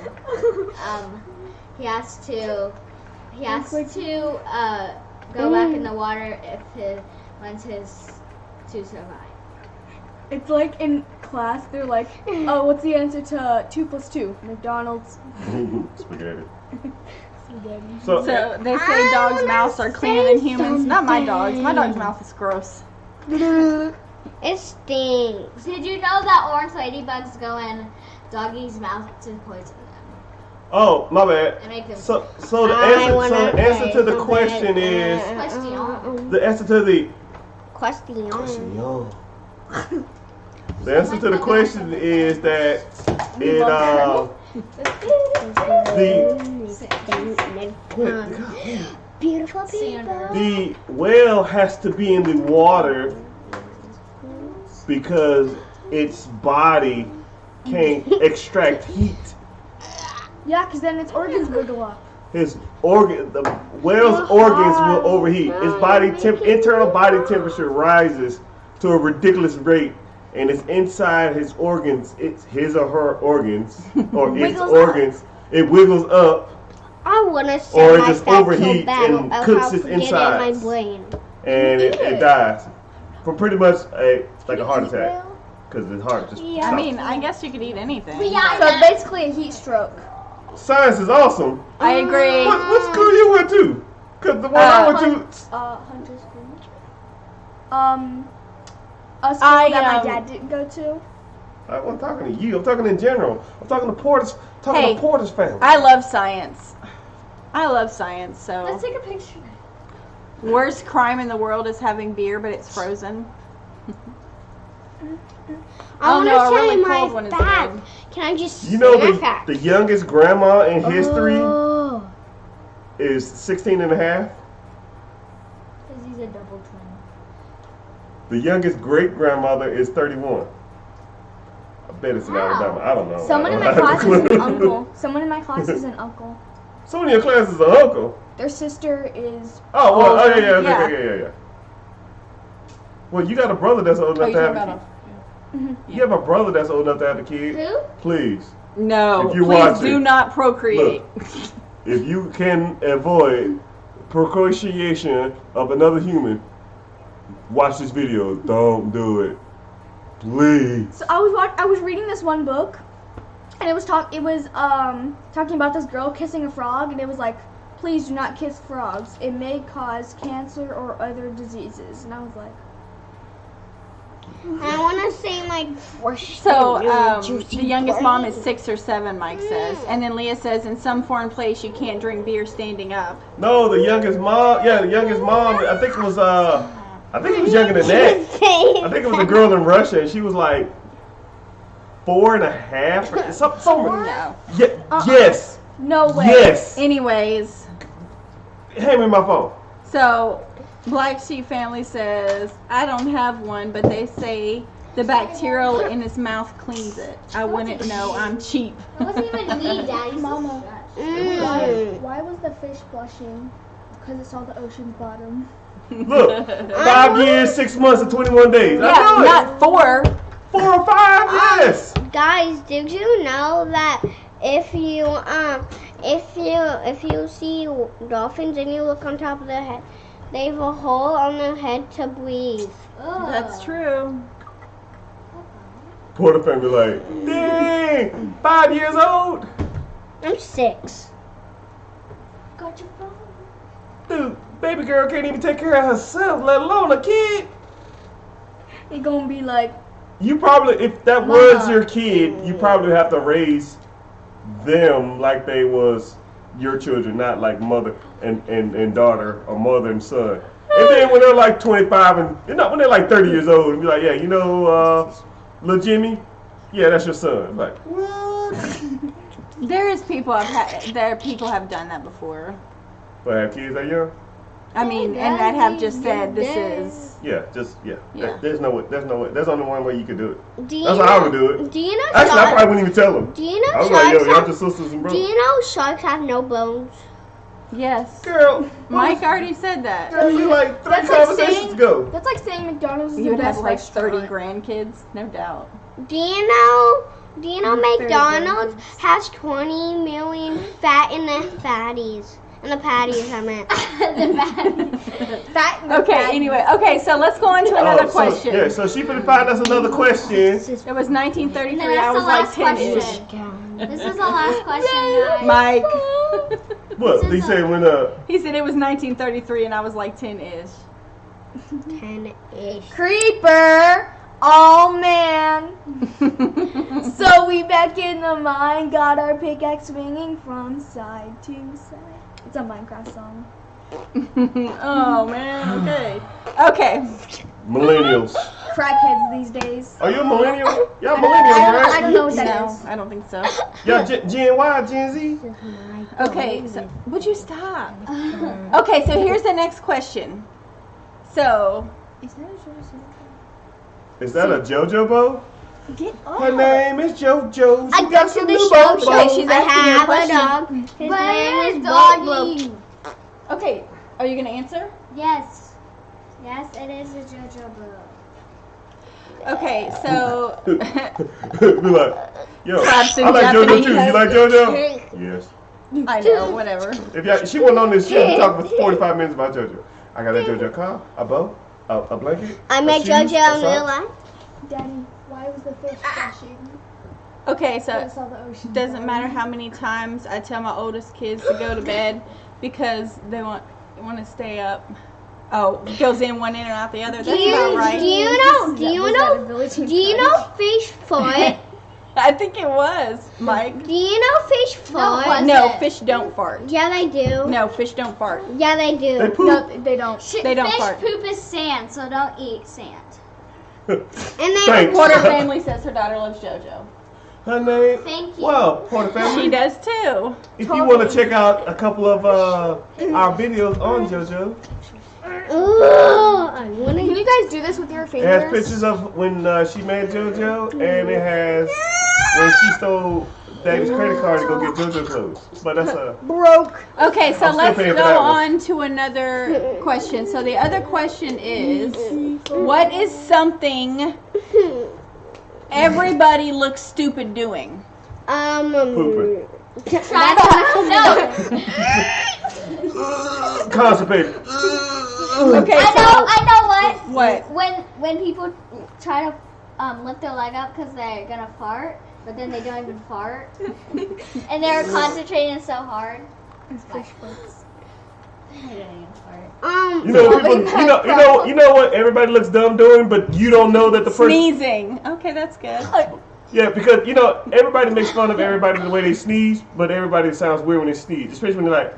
Speaker 3: go back in the water if he wants to survive.
Speaker 2: It's like in class, they're like, oh, what's the answer to 2 + 2? McDonald's.
Speaker 4: Spaghetti.
Speaker 2: Spaghetti.
Speaker 4: So,
Speaker 1: So they say dogs' mouths are cleaner than humans. Not my dog's. My dog's mouth is gross.
Speaker 5: It stinks.
Speaker 3: Did you know that orange ladybugs go in doggies' mouth to poison them
Speaker 4: oh, my bad.
Speaker 3: and make them
Speaker 4: So the
Speaker 5: I wanna
Speaker 4: answer to the
Speaker 5: say
Speaker 4: question
Speaker 5: something.
Speaker 4: is
Speaker 3: question?
Speaker 4: the answer to the
Speaker 5: Question.
Speaker 4: the answer to the question is that it
Speaker 5: Beautiful people.
Speaker 4: the whale has to be in the water because its body can't extract heat.
Speaker 2: Yeah, because then its organs wiggle up.
Speaker 4: The whale's organs will overheat. Its internal body temperature rises to a ridiculous rate, and it's inside his organs. It's his or her organs, or its
Speaker 2: Wiggles
Speaker 4: organs. It wiggles up,
Speaker 5: I want to say
Speaker 4: Or it
Speaker 5: my
Speaker 4: just
Speaker 5: fact so
Speaker 4: overheats
Speaker 5: bad
Speaker 4: and
Speaker 5: I'll
Speaker 4: cooks its
Speaker 5: forget it in
Speaker 4: insides.
Speaker 5: my brain.
Speaker 4: and it dies from pretty much a heart attack because his heart just.
Speaker 1: I
Speaker 4: stops.
Speaker 1: mean, I guess you could eat anything.
Speaker 2: So basically a heat stroke.
Speaker 4: Science is awesome.
Speaker 1: I agree.
Speaker 4: What school you went to? Cause the one I went to.
Speaker 2: Hunter School. A school
Speaker 1: I,
Speaker 2: that my dad didn't go to.
Speaker 4: I wasn't talking to you. I'm talking in general. I'm talking to Porter's.
Speaker 1: Hey,
Speaker 4: to Porter's family.
Speaker 1: I love science. I love science. So
Speaker 3: Let's take a picture.
Speaker 1: worst crime in the world is having beer, but it's frozen.
Speaker 5: I want
Speaker 1: no, a
Speaker 5: to say
Speaker 1: really
Speaker 5: my
Speaker 1: cold one is
Speaker 5: fact.
Speaker 1: good.
Speaker 5: Can I just
Speaker 4: You know
Speaker 5: say my fact?
Speaker 4: the youngest grandma in history
Speaker 5: Oh.
Speaker 4: is 16 and a half.
Speaker 3: Because he's a double twin.
Speaker 4: The youngest great grandmother is 31. I bet it's in Alabama. I don't know.
Speaker 2: Someone in my class is an uncle. Someone in my class is an uncle.
Speaker 4: Someone in your class is an uncle.
Speaker 2: Their sister is.
Speaker 4: Oh, well,
Speaker 1: Older,
Speaker 4: yeah. Well, you got a brother that's old
Speaker 1: Oh,
Speaker 4: enough
Speaker 1: you
Speaker 4: to
Speaker 1: talking
Speaker 4: have a
Speaker 1: about
Speaker 4: kid. You have a brother that's old enough to have a kid.
Speaker 3: Who?
Speaker 4: Please.
Speaker 1: No,
Speaker 4: If you
Speaker 1: please
Speaker 4: watch
Speaker 1: do
Speaker 4: it,
Speaker 1: not procreate.
Speaker 4: If you can avoid procreation of another human, watch this video. Don't do it. Please.
Speaker 2: So I was reading this one book, and it was talking about this girl kissing a frog, and it was like, please do not kiss frogs. It may cause cancer or other diseases. And I was like,
Speaker 5: I want to say my question.
Speaker 1: So, the youngest mom is 6 or 7, Mike says. And then Leah says, in some foreign place, you can't drink beer standing up.
Speaker 4: No, the youngest mom. Yeah, the youngest mom. I think it was younger than that. I think it was a girl in Russia, and she was like 4 and a half. Or something.
Speaker 1: No.
Speaker 4: Yeah, Yes.
Speaker 2: no way.
Speaker 4: Yes.
Speaker 1: Anyways,
Speaker 4: Hand me my phone.
Speaker 1: so Black Sheep Family says, I don't have one, but they say the bacterial in his mouth cleans it. I wouldn't know. I'm cheap.
Speaker 3: It wasn't even me, Daddy.
Speaker 2: Mama. Why was the fish blushing? Because it saw the ocean's bottom.
Speaker 4: Look, 5 years, 6 months, and 21 days.
Speaker 1: Yeah,
Speaker 4: I know it.
Speaker 1: not 4.
Speaker 4: 4 or 5, yes.
Speaker 5: Guys, did you know that if you see dolphins and you look on top of their head, they have a hole on their head to breathe.
Speaker 1: That's true.
Speaker 4: Porter family like, dang, 5 years old.
Speaker 5: I'm 6.
Speaker 3: Got your phone.
Speaker 4: Dude, baby girl can't even take care of herself, let alone a kid.
Speaker 2: It's gonna be like,
Speaker 4: You probably, if that was your kid, you probably have to raise them like they was your children, not like mother and daughter or mother and son. And then when they're like 25 and when they're like 30 years old, and be like, yeah, little Jimmy, yeah, that's your son. Like, what?
Speaker 1: People have done that before.
Speaker 4: But have kids that young?
Speaker 1: I mean, and that have just said this is.
Speaker 4: Yeah.
Speaker 1: Yeah.
Speaker 4: There's no way. There's only one way you could do it.
Speaker 5: Do
Speaker 4: That's
Speaker 5: you
Speaker 4: how I
Speaker 5: know,
Speaker 4: would do it.
Speaker 5: Do you know
Speaker 4: Actually, I
Speaker 5: sharks?
Speaker 4: probably wouldn't even tell them.
Speaker 5: Do you know
Speaker 4: I was like, yo,
Speaker 5: sharks
Speaker 4: y'all
Speaker 5: have,
Speaker 4: just sisters and
Speaker 5: do
Speaker 4: brothers.
Speaker 5: you know sharks have no bones?
Speaker 1: Yes.
Speaker 4: Girl,
Speaker 1: Mike already said that.
Speaker 4: girl, you like 3
Speaker 2: That's like
Speaker 4: conversations
Speaker 2: saying-
Speaker 4: ago.
Speaker 2: that's like saying McDonald's is
Speaker 1: You
Speaker 2: the
Speaker 1: would have
Speaker 2: best
Speaker 1: like 30
Speaker 2: restaurant.
Speaker 1: grandkids, no doubt.
Speaker 5: Do you know
Speaker 2: Very
Speaker 5: McDonald's
Speaker 2: good.
Speaker 5: has 20 million fat in the fatties? In the patties, I meant.
Speaker 1: Okay, anyway. Okay, so let's go on to another question.
Speaker 4: So she finna find us another question.
Speaker 1: It was 1933.
Speaker 3: And then
Speaker 1: I was like
Speaker 3: that's the last
Speaker 1: 10-ish.
Speaker 3: question. This is the last question, guys.
Speaker 1: Mike.
Speaker 4: What? He said when
Speaker 1: He said it was 1933 and I was like 10-ish.
Speaker 5: 10-ish.
Speaker 2: Creeper. Oh man. So we back in the mine, got our pickaxe swinging from side to side. It's a Minecraft song.
Speaker 1: Oh man, okay. Okay.
Speaker 4: millennials.
Speaker 2: Crackheads these days.
Speaker 4: Are you a millennial? Y'all
Speaker 2: I
Speaker 4: millennials, right?
Speaker 2: don't know what that
Speaker 1: No,
Speaker 2: is.
Speaker 1: I don't think so.
Speaker 4: Y'all Gen Y, Gen Z?
Speaker 1: Okay, so would you stop? Okay, so here's the next question. So,
Speaker 4: Is that a JoJo bow?
Speaker 1: get
Speaker 4: Her name is JoJo.
Speaker 5: I
Speaker 4: She
Speaker 5: go
Speaker 4: got
Speaker 5: to
Speaker 4: some
Speaker 5: the
Speaker 4: new
Speaker 5: show.
Speaker 4: bows.
Speaker 1: Okay, she's
Speaker 5: I
Speaker 1: asking you a
Speaker 5: have a
Speaker 1: question.
Speaker 5: dog. His
Speaker 3: Where's
Speaker 5: name is
Speaker 3: Doggy?
Speaker 1: okay, are you gonna answer?
Speaker 3: Yes. Yes, it is a JoJo book.
Speaker 1: Okay, so
Speaker 4: Be like, yo,
Speaker 1: Perhaps in
Speaker 4: I like JoJo
Speaker 1: Japanese.
Speaker 4: too. You like JoJo? Yes.
Speaker 1: I know, whatever.
Speaker 4: If y'all, she wasn't on this shit, we talked for 45 minutes about JoJo. I got a JoJo car, a bow, a blanket.
Speaker 5: I
Speaker 4: a
Speaker 5: met
Speaker 4: shoes,
Speaker 5: JoJo
Speaker 4: a
Speaker 5: in real
Speaker 4: sock.
Speaker 5: life.
Speaker 2: Daddy, why was the fish flashing?
Speaker 1: Okay,
Speaker 2: I
Speaker 1: so
Speaker 2: saw the ocean.
Speaker 1: doesn't matter how many times I tell my oldest kids to go to bed because they want want to stay up. Oh, goes in one ear and out the other. That's
Speaker 5: Do you
Speaker 1: about right.
Speaker 5: know fish fart?
Speaker 1: I think it was, Mike.
Speaker 5: Do you know fish fart?
Speaker 1: No, fish don't fart.
Speaker 5: Yeah, they do.
Speaker 1: No, fish don't fart.
Speaker 5: Yeah, they do.
Speaker 4: They poop.
Speaker 2: No, they don't.
Speaker 1: They don't
Speaker 3: Fish
Speaker 1: fart.
Speaker 3: poop is sand, so don't eat sand.
Speaker 5: And they
Speaker 4: Thanks.
Speaker 1: Porter family says her daughter loves JoJo.
Speaker 4: Her name.
Speaker 3: Thank you.
Speaker 4: Well, Porter family.
Speaker 1: She does too.
Speaker 4: If you want to check out a couple of our videos on JoJo,
Speaker 5: Ooh, I wanna.
Speaker 2: Can you guys do this with your
Speaker 4: it
Speaker 2: fingers?
Speaker 4: has pictures of when she made JoJo, and it has when she stole Daddy's credit card to go get JoJo clothes. But that's a
Speaker 2: Broke.
Speaker 1: Okay, so
Speaker 4: I'm still
Speaker 1: let's
Speaker 4: paying
Speaker 1: go
Speaker 4: for that one.
Speaker 1: on to another question. So the other question is, what is something everybody looks stupid doing?
Speaker 4: pooping. Constipated.
Speaker 1: Okay,
Speaker 3: I know what.
Speaker 1: what?
Speaker 3: When people try to lift their leg up because they're gonna fart, but then they don't even fart, and they're concentrating so hard.
Speaker 2: It's fish farts.
Speaker 3: They don't even fart.
Speaker 4: You know what everybody looks dumb doing, but you don't know that the person.
Speaker 1: Sneezing. Okay, that's good.
Speaker 4: Yeah, because everybody makes fun of everybody the way they sneeze, but everybody sounds weird when they sneeze, especially when they're like,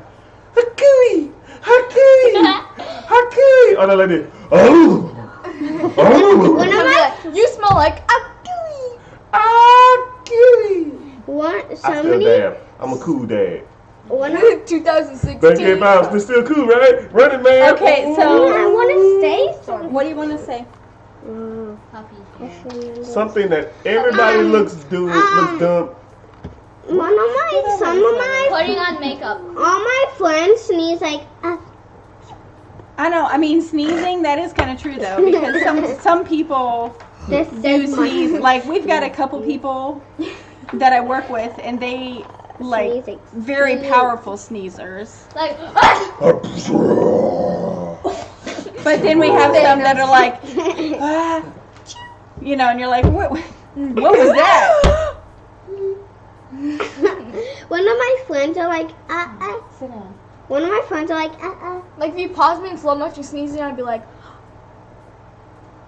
Speaker 4: "Hakui, hakui, hakui," or they're like this. Oh,
Speaker 5: One of my
Speaker 2: You smell like a
Speaker 4: hakui.
Speaker 5: one
Speaker 4: I still
Speaker 5: somebody
Speaker 4: dab. I'm a cool dad.
Speaker 5: one of
Speaker 2: 2016.
Speaker 4: Thank you, Bounce. They're still cool, right? Run it, man.
Speaker 1: Okay,
Speaker 5: I
Speaker 1: so
Speaker 5: want to say something.
Speaker 1: what do you want to say?
Speaker 3: Puppy hair.
Speaker 4: Something that everybody looks dumb.
Speaker 5: Some of my
Speaker 3: Putting on makeup.
Speaker 5: all my friends sneeze like
Speaker 1: I know. I mean, sneezing. That is kind of true though, because some people
Speaker 5: this.
Speaker 1: do sneeze. Like we've got a couple people that I work with, and they like
Speaker 5: Sneezing.
Speaker 1: very powerful sneezers.
Speaker 3: Like,
Speaker 1: But then we have some that are like, ah, and you're like, what was that?
Speaker 5: One of my friends are like
Speaker 1: Sit down.
Speaker 5: One of my friends are like
Speaker 2: Like if you pause me in slow motion sneezing, I'd be like,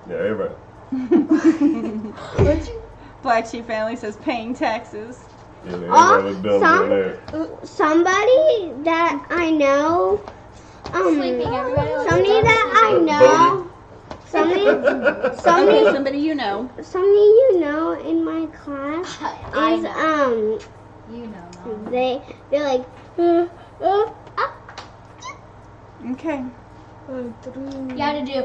Speaker 4: Yeah, everybody.
Speaker 1: Black Sheep Family says paying taxes.
Speaker 4: Yeah, everybody looks dumb doing that.
Speaker 5: Somebody that I know.
Speaker 3: sleeping. Everybody looks
Speaker 5: Somebody
Speaker 3: dumb.
Speaker 5: that I know. Somebody
Speaker 1: Somebody you know.
Speaker 5: somebody you know in my class
Speaker 3: I
Speaker 5: is
Speaker 3: know. You know. Mom.
Speaker 5: they're like
Speaker 1: Okay.
Speaker 3: You gotta do.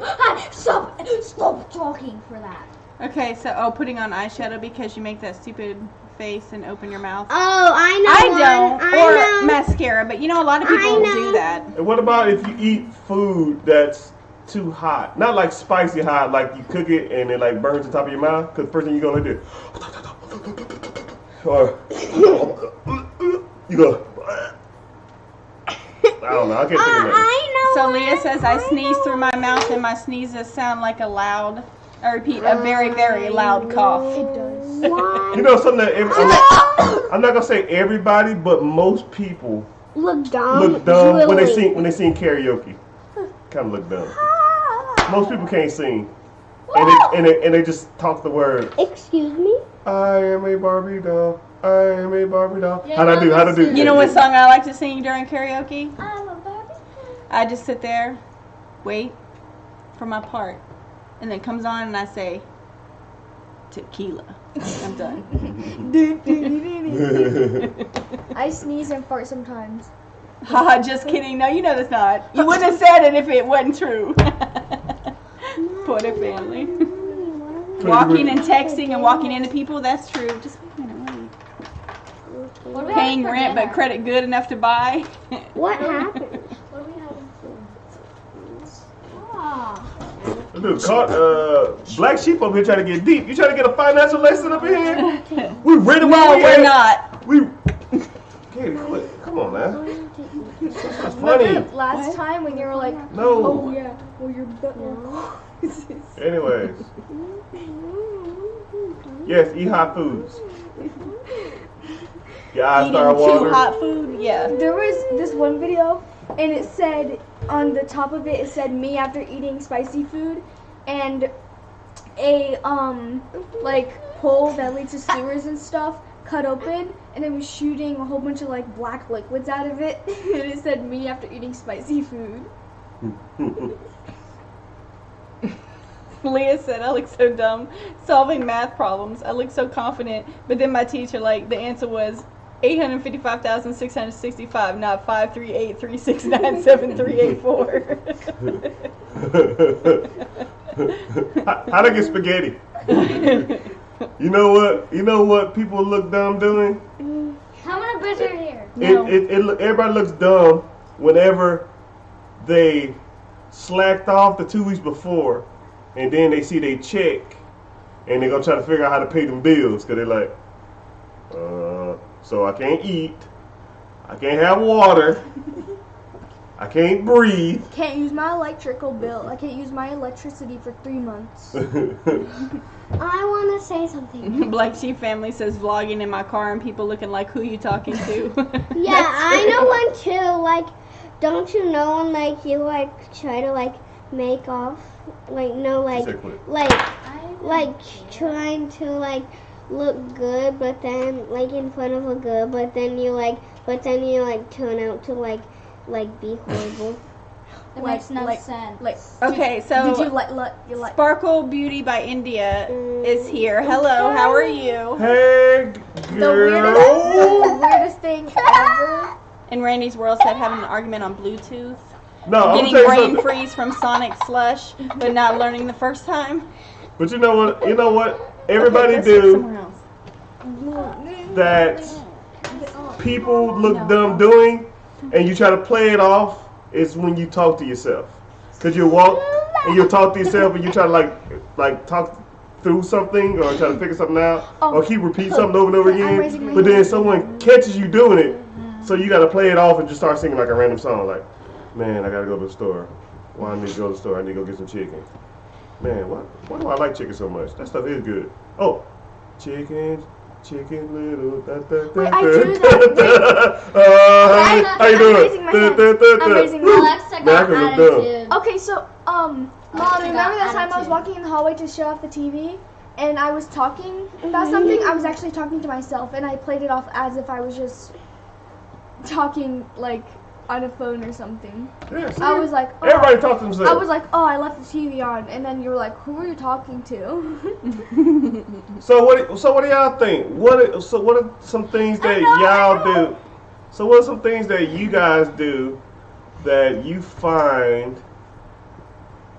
Speaker 3: Stop talking for that.
Speaker 1: Okay, so putting on eyeshadow because you make that stupid face and open your mouth.
Speaker 5: oh I know
Speaker 1: I don't.
Speaker 5: one.
Speaker 1: Or
Speaker 5: I know.
Speaker 1: mascara, but a lot of people do that.
Speaker 4: And what about if you eat food that's too hot? Not like spicy hot, like you cook it and it like burns the top of your mouth. Because first thing you go like this, or you go. I don't know. I can't think of that.
Speaker 5: I know.
Speaker 1: So Leah says I sneeze through my mouth and my sneezes sound like a very, very loud cough.
Speaker 2: it does.
Speaker 4: You know something that I'm not gonna say everybody, but most people
Speaker 5: Look dumb.
Speaker 4: look dumb when they
Speaker 5: drooling.
Speaker 4: sing karaoke. Kind of look dumb. Most people can't sing, and they just talk the word.
Speaker 5: Excuse me.
Speaker 4: I am a Barbie doll. I am a Barbie doll.
Speaker 3: Yeah,
Speaker 4: How'd I do? How'd I do?
Speaker 1: You know what song I like to sing during karaoke?
Speaker 3: I'm a Barbie.
Speaker 1: I just sit there, wait for my part, and then it comes on and I say, tequila. I'm done.
Speaker 2: I sneeze and fart sometimes.
Speaker 1: Haha, just kidding. No, you know that's not. You wouldn't have said it if it wasn't true. Porter family. Walking and texting and walking into people, that's true. Just wait a minute, wait.
Speaker 3: What are we
Speaker 1: Paying
Speaker 3: having for
Speaker 1: rent but
Speaker 3: dinner?
Speaker 1: credit good enough to buy.
Speaker 5: What happened?
Speaker 3: What are we having for? Ah.
Speaker 4: Dude, Black Sheep over here trying to get deep. You trying to get a financial lesson up in here? We ready?
Speaker 1: No, we're not.
Speaker 4: We. Katie, quit. Come on, man. That's funny.
Speaker 2: Remember last time when you were like,
Speaker 4: No.
Speaker 2: oh yeah, well your butt.
Speaker 4: Anyways. Yes, eat hot foods. Your eyes
Speaker 1: Eating
Speaker 4: start
Speaker 1: too
Speaker 4: watering.
Speaker 1: hot food, yeah.
Speaker 2: There was this one video, and it said on the top of it said me after eating spicy food, and a like pole that leads to sewers and stuff cut open, and it was shooting a whole bunch of like black liquids out of it, and it said me after eating spicy food.
Speaker 1: Leah said, I look so dumb solving math problems. I look so confident, but then my teacher, like, the answer was 855,665, not 53836973884.
Speaker 4: How'd I get spaghetti? You know what? You know what people look dumb doing?
Speaker 3: How many bits are here?
Speaker 1: No.
Speaker 4: Everybody looks dumb whenever they slacked off the 2 weeks before, and then they see they check, and they're gonna try to figure out how to pay them bills, cause they're like, so I can't eat, I can't have water, I can't breathe.
Speaker 2: Can't use my electrical bill. I can't use my electricity for 3 months.
Speaker 5: I want to say something.
Speaker 1: Black Sheep Family says vlogging in my car and people looking like, who you talking to?
Speaker 5: Yeah, I know one too. Like, don't you know when like you like try to like make off, like no, like trying to like look good, but then like in front of a girl, but then you turn out to like be horrible.
Speaker 3: It makes no sense.
Speaker 1: Okay, so
Speaker 2: Did you like
Speaker 1: Sparkle Beauty by India is here. Hello, how are you?
Speaker 4: Hey,
Speaker 2: the
Speaker 4: girl.
Speaker 2: weirdest thing ever?
Speaker 1: And Randy's World said having an argument on Bluetooth.
Speaker 4: No, I'm
Speaker 1: Getting
Speaker 4: gonna tell you
Speaker 1: brain
Speaker 4: something.
Speaker 1: freeze from Sonic Slush, but not learning the first time.
Speaker 4: But you know what? Everybody
Speaker 1: Okay, let's look
Speaker 4: do
Speaker 1: somewhere else.
Speaker 4: that. People look dumb doing, and you try to play it off. Is when you talk to yourself, cause you walk and you talk to yourself, and you try to like talk through something or try to figure something out, or keep repeat something over and over again. But then someone catches you doing it, so you got to play it off and just start singing like a random song, like, man, I gotta go to the store. Why I need to go to the store? I need to go get some chicken. Man, why do I like chicken so much? That stuff is good. Oh, chicken little.
Speaker 2: Wait, I do that.
Speaker 4: How you doing?
Speaker 2: I'm raising my
Speaker 3: Alexa got attitude.
Speaker 2: Okay, so Mom, remember that time I was walking in the hallway to shut off the TV, and I was talking about something? I was actually talking to myself, and I played it off as if I was just talking like on a phone or something.
Speaker 4: Yeah, see?
Speaker 2: I was like, oh,
Speaker 4: everybody talk to themselves.
Speaker 2: I was like, oh, I left the TV on, and then you were like, who are you talking to?
Speaker 4: So what do y'all think? What are some things that y'all do? So what are some things that you guys do that you find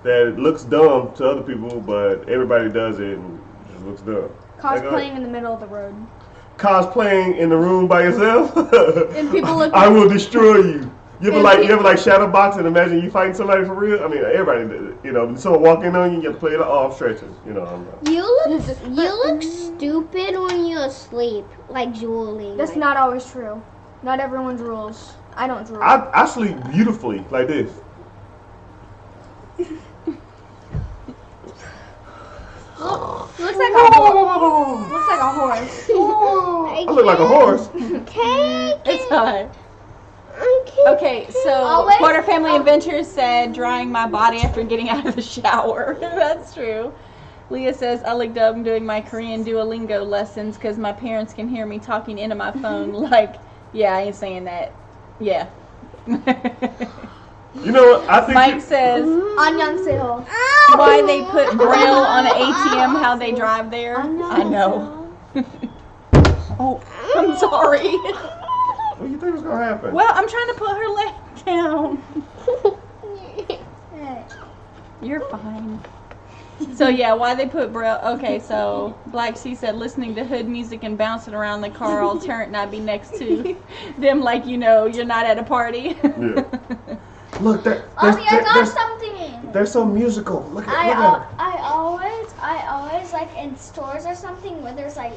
Speaker 4: that it looks dumb to other people, but everybody does it and it just looks dumb?
Speaker 2: Cosplaying in the middle of the road.
Speaker 4: Cosplaying in the room by yourself?
Speaker 2: And people look
Speaker 4: I will destroy you. You ever like shadow box and imagine you fighting somebody for real? I mean, everybody did it. You know, someone walk in on you, you have to play it off stretches. You know.
Speaker 5: You look stupid when you're asleep, like drooling.
Speaker 2: That's not always true. Not everyone drools. I don't drool.
Speaker 4: I sleep beautifully like this.
Speaker 2: Looks like a horse. Looks like a horse.
Speaker 4: I look like a horse.
Speaker 1: It's fine. Okay, so Porter Family Adventures said drying my body after getting out of the shower. That's true. Leah says I look dumb doing my Korean Duolingo lessons because my parents can hear me talking into my phone. Like, yeah, I ain't saying that. Yeah.
Speaker 4: You know what? I think
Speaker 1: Mike says
Speaker 2: 안녕하세요.
Speaker 1: why they put Braille on an ATM, how they drive there. I know. Oh, I'm sorry.
Speaker 4: What do you think was gonna happen?
Speaker 1: Well, I'm trying to put her leg down. You're fine. So yeah, why they put Braille? Okay, so Black Sea said listening to hood music and bouncing around the car all turnt, and I'd be next to them like you're not at a party.
Speaker 4: Yeah. Look,
Speaker 3: I got something.
Speaker 4: They're so musical. Look at
Speaker 3: I always like in stores or something where there's like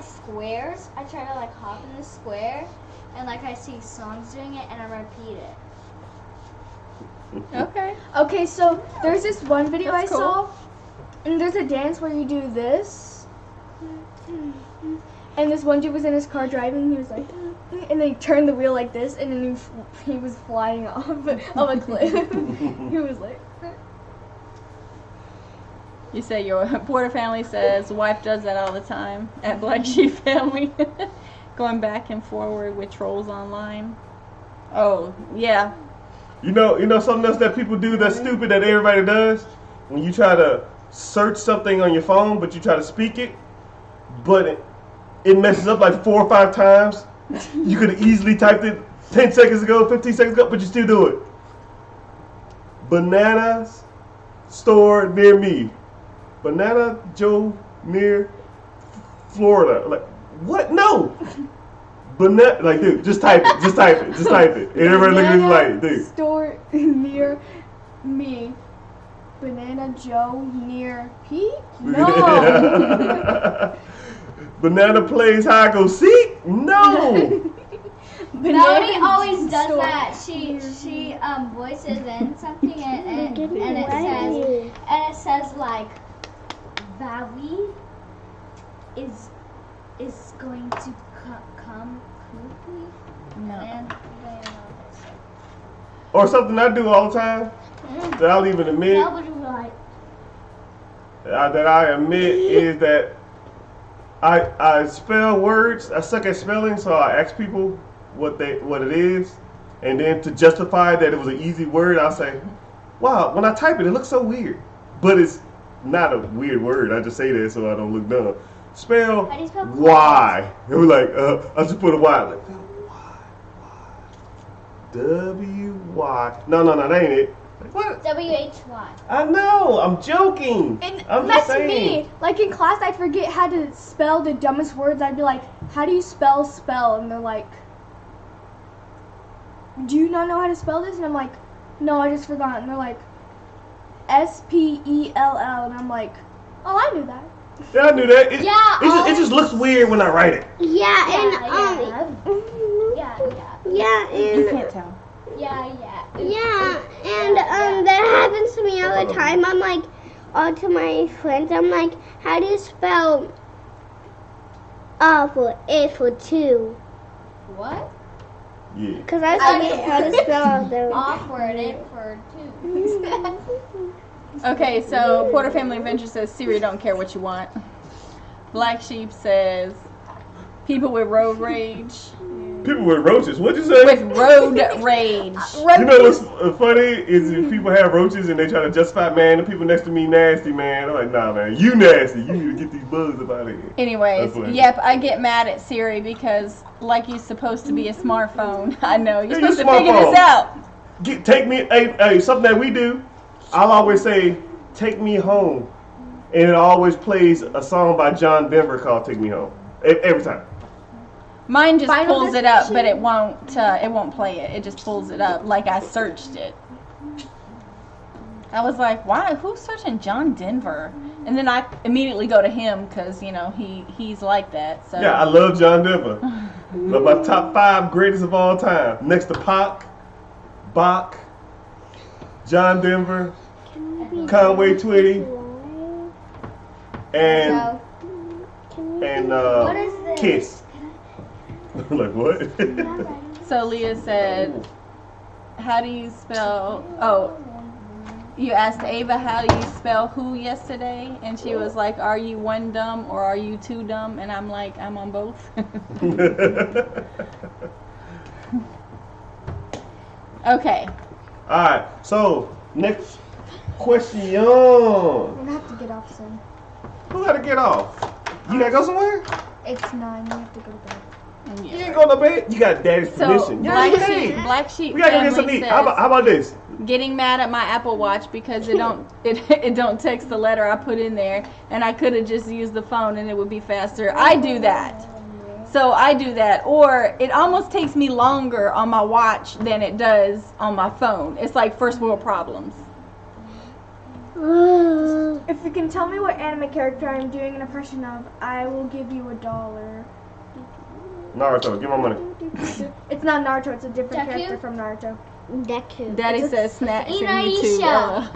Speaker 3: squares. I try to like hop in the square, and like I see songs doing it, and I repeat it.
Speaker 1: Okay.
Speaker 2: Okay, so there's this one video
Speaker 1: That's
Speaker 2: I saw, and there's a dance where you do this, and this one dude was in his car driving. He was like, and then he turned the wheel like this, and then he was flying off of a cliff. He was like.
Speaker 1: You say your Porter family says wife does that all the time at Black Sheep family, going back and forward with trolls online. Oh yeah.
Speaker 4: You know something else that people do that's stupid that everybody does? When you try to search something on your phone, but you try to speak it, but it messes up like 4 or 5 times. You could have easily typed it 10 seconds ago, 15 seconds ago, but you still do it. Bananas store near me. Banana Joe near Florida. Like, what? No. Banana, like, dude, just type it. Just type it. Just type it. And everybody looking at me like, dude.
Speaker 2: Store near me. Banana Joe near P? No.
Speaker 4: Banana plays hide go seek? No.
Speaker 3: Melody always does that. She voices in something and it says like Vawi is going to come quickly.
Speaker 1: No.
Speaker 3: And
Speaker 4: Or something I do all the time that I'll even admit.
Speaker 3: nobody will like.
Speaker 4: That I admit is that I spell words. I suck at spelling, so I ask people what it is, and then to justify that it was an easy word, I'll say, "Wow, when I type it, it looks so weird," but it's not a weird word. I just say that so I don't look dumb. Spell
Speaker 3: How do you spell
Speaker 4: Y. It was like I just put a Y. Like W-Y. No, that ain't it. Like, what?
Speaker 3: WHY.
Speaker 4: I know. I'm joking.
Speaker 2: And
Speaker 4: I'm
Speaker 2: that's
Speaker 4: just saying.
Speaker 2: me. Like in class, I forget how to spell the dumbest words. I'd be like, "How do you spell spell?" And they're like, "Do you not know how to spell this?" And I'm like, "No, I just forgot." And they're like, SPELL. And I'm like, "Oh, I knew that."
Speaker 4: Yeah, I knew that.
Speaker 3: Yeah,
Speaker 4: It just looks weird when I write it.
Speaker 5: Yeah, and
Speaker 1: You can't tell.
Speaker 3: Yeah.
Speaker 5: and that happens to me all the time. I'm like, all to my friends, I'm like, how do you spell for it for two?
Speaker 3: What?
Speaker 4: Yeah.
Speaker 5: Because I forget how to spell them.
Speaker 3: Awkward it for two.
Speaker 1: Okay, so Porter Family Adventure says Siri don't care what you want. Black Sheep says people with road rage.
Speaker 4: People with roaches. What'd you say?
Speaker 1: With road rage.
Speaker 4: You know what's funny is if people have roaches and they try to justify, man, the people next to me nasty, man. I'm like, nah, man, you nasty. You need to get these bugs up out of here.
Speaker 1: Anyways, yep, I get mad at Siri because like you're supposed to be a smartphone. I know, you're supposed to figure this out.
Speaker 4: Take me, hey, something that we do, I'll always say, take me home. And it always plays a song by John Denver called Take Me Home. Every time.
Speaker 1: Mine just
Speaker 2: Final
Speaker 1: pulls it up, but
Speaker 2: Destination?
Speaker 1: it won't play it. It just pulls it up like I searched it. I was like, why? Who's searching John Denver? And then I immediately go to him because, you know, he's like that. So
Speaker 4: Yeah, I love John Denver. But my top 5 greatest of all time. Next to Pac, Bach, John Denver, Conway Twitty, and
Speaker 3: What is this?
Speaker 4: Kiss. Like what?
Speaker 1: So Leah said, how do you spell, oh, you asked Ava how do you spell who yesterday? And she was like, are you one dumb or are you two dumb? And I'm like, I'm on both. Okay.
Speaker 4: Alright, so next question.
Speaker 2: I'm gonna have to get off soon.
Speaker 4: Who gotta get off? You gotta go somewhere?
Speaker 2: It's 9. We have to go to bed.
Speaker 4: You ain't going to bed? You got daddy's
Speaker 1: So
Speaker 4: permission.
Speaker 1: Black Sheep
Speaker 4: We gotta go get
Speaker 1: family
Speaker 4: something to eat.
Speaker 1: says,
Speaker 4: How about this?
Speaker 1: getting mad at my Apple Watch because it don't text the letter I put in there, and I could have just used the phone and it would be faster. I do that. So I do that. Or it almost takes me longer on my watch than it does on my phone. It's like first world problems.
Speaker 2: If you can tell me what anime character I'm doing an impression of, I will give you $1.
Speaker 4: Naruto, give my money.
Speaker 2: It's not Naruto, it's a different
Speaker 3: Deku?
Speaker 2: character from Naruto.
Speaker 5: Deku.
Speaker 1: Daddy says snacks and YouTube.
Speaker 3: Inaisha.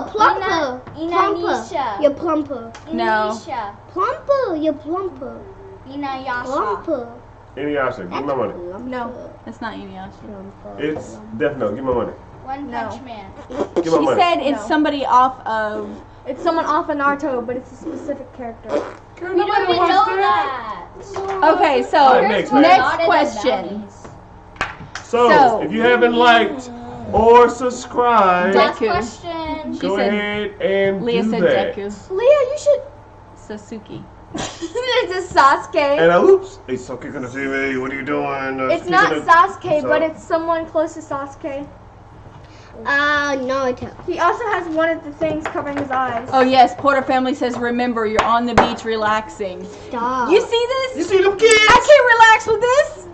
Speaker 5: Plumper.
Speaker 3: Inaisha.
Speaker 5: You're plumper.
Speaker 1: No.
Speaker 3: Inaisha.
Speaker 5: Plumper. You're plumper.
Speaker 3: Inayasha.
Speaker 5: Plumper.
Speaker 4: Inuyasha, give me my money.
Speaker 2: No.
Speaker 1: It's not Inuyasha.
Speaker 4: It's Death Note, give me my money.
Speaker 3: One
Speaker 2: No.
Speaker 3: Punch Man.
Speaker 4: Give me my
Speaker 1: She
Speaker 4: money.
Speaker 1: said it's
Speaker 2: No.
Speaker 1: somebody off of.
Speaker 2: It's someone off of Naruto, but it's a specific character.
Speaker 4: Girl,
Speaker 3: We don't
Speaker 4: nobody
Speaker 3: even
Speaker 4: watched
Speaker 3: know
Speaker 4: that.
Speaker 3: that.
Speaker 1: Okay, so
Speaker 4: Alright, next
Speaker 1: next
Speaker 3: Not in the
Speaker 1: question.
Speaker 3: 90s.
Speaker 4: So, if you haven't liked or subscribed,
Speaker 3: Last
Speaker 1: Deku.
Speaker 3: question.
Speaker 1: She
Speaker 4: go
Speaker 1: said-
Speaker 4: ahead and
Speaker 1: Leah
Speaker 4: do
Speaker 1: said
Speaker 4: that.
Speaker 1: Deku.
Speaker 2: Leah, you should.
Speaker 1: Sasuke.
Speaker 2: It's a Sasuke.
Speaker 4: And oops, it's so kicking the TV. What are you doing?
Speaker 2: It's not Sasuke,
Speaker 4: So-
Speaker 2: but it's someone close to Sasuke.
Speaker 5: Naruto.
Speaker 2: He also has one of the things covering his eyes.
Speaker 1: Oh yes, Porter family says remember you're on the beach relaxing.
Speaker 5: Stop.
Speaker 1: You see this?
Speaker 4: You see them kids?
Speaker 1: I can't relax with this.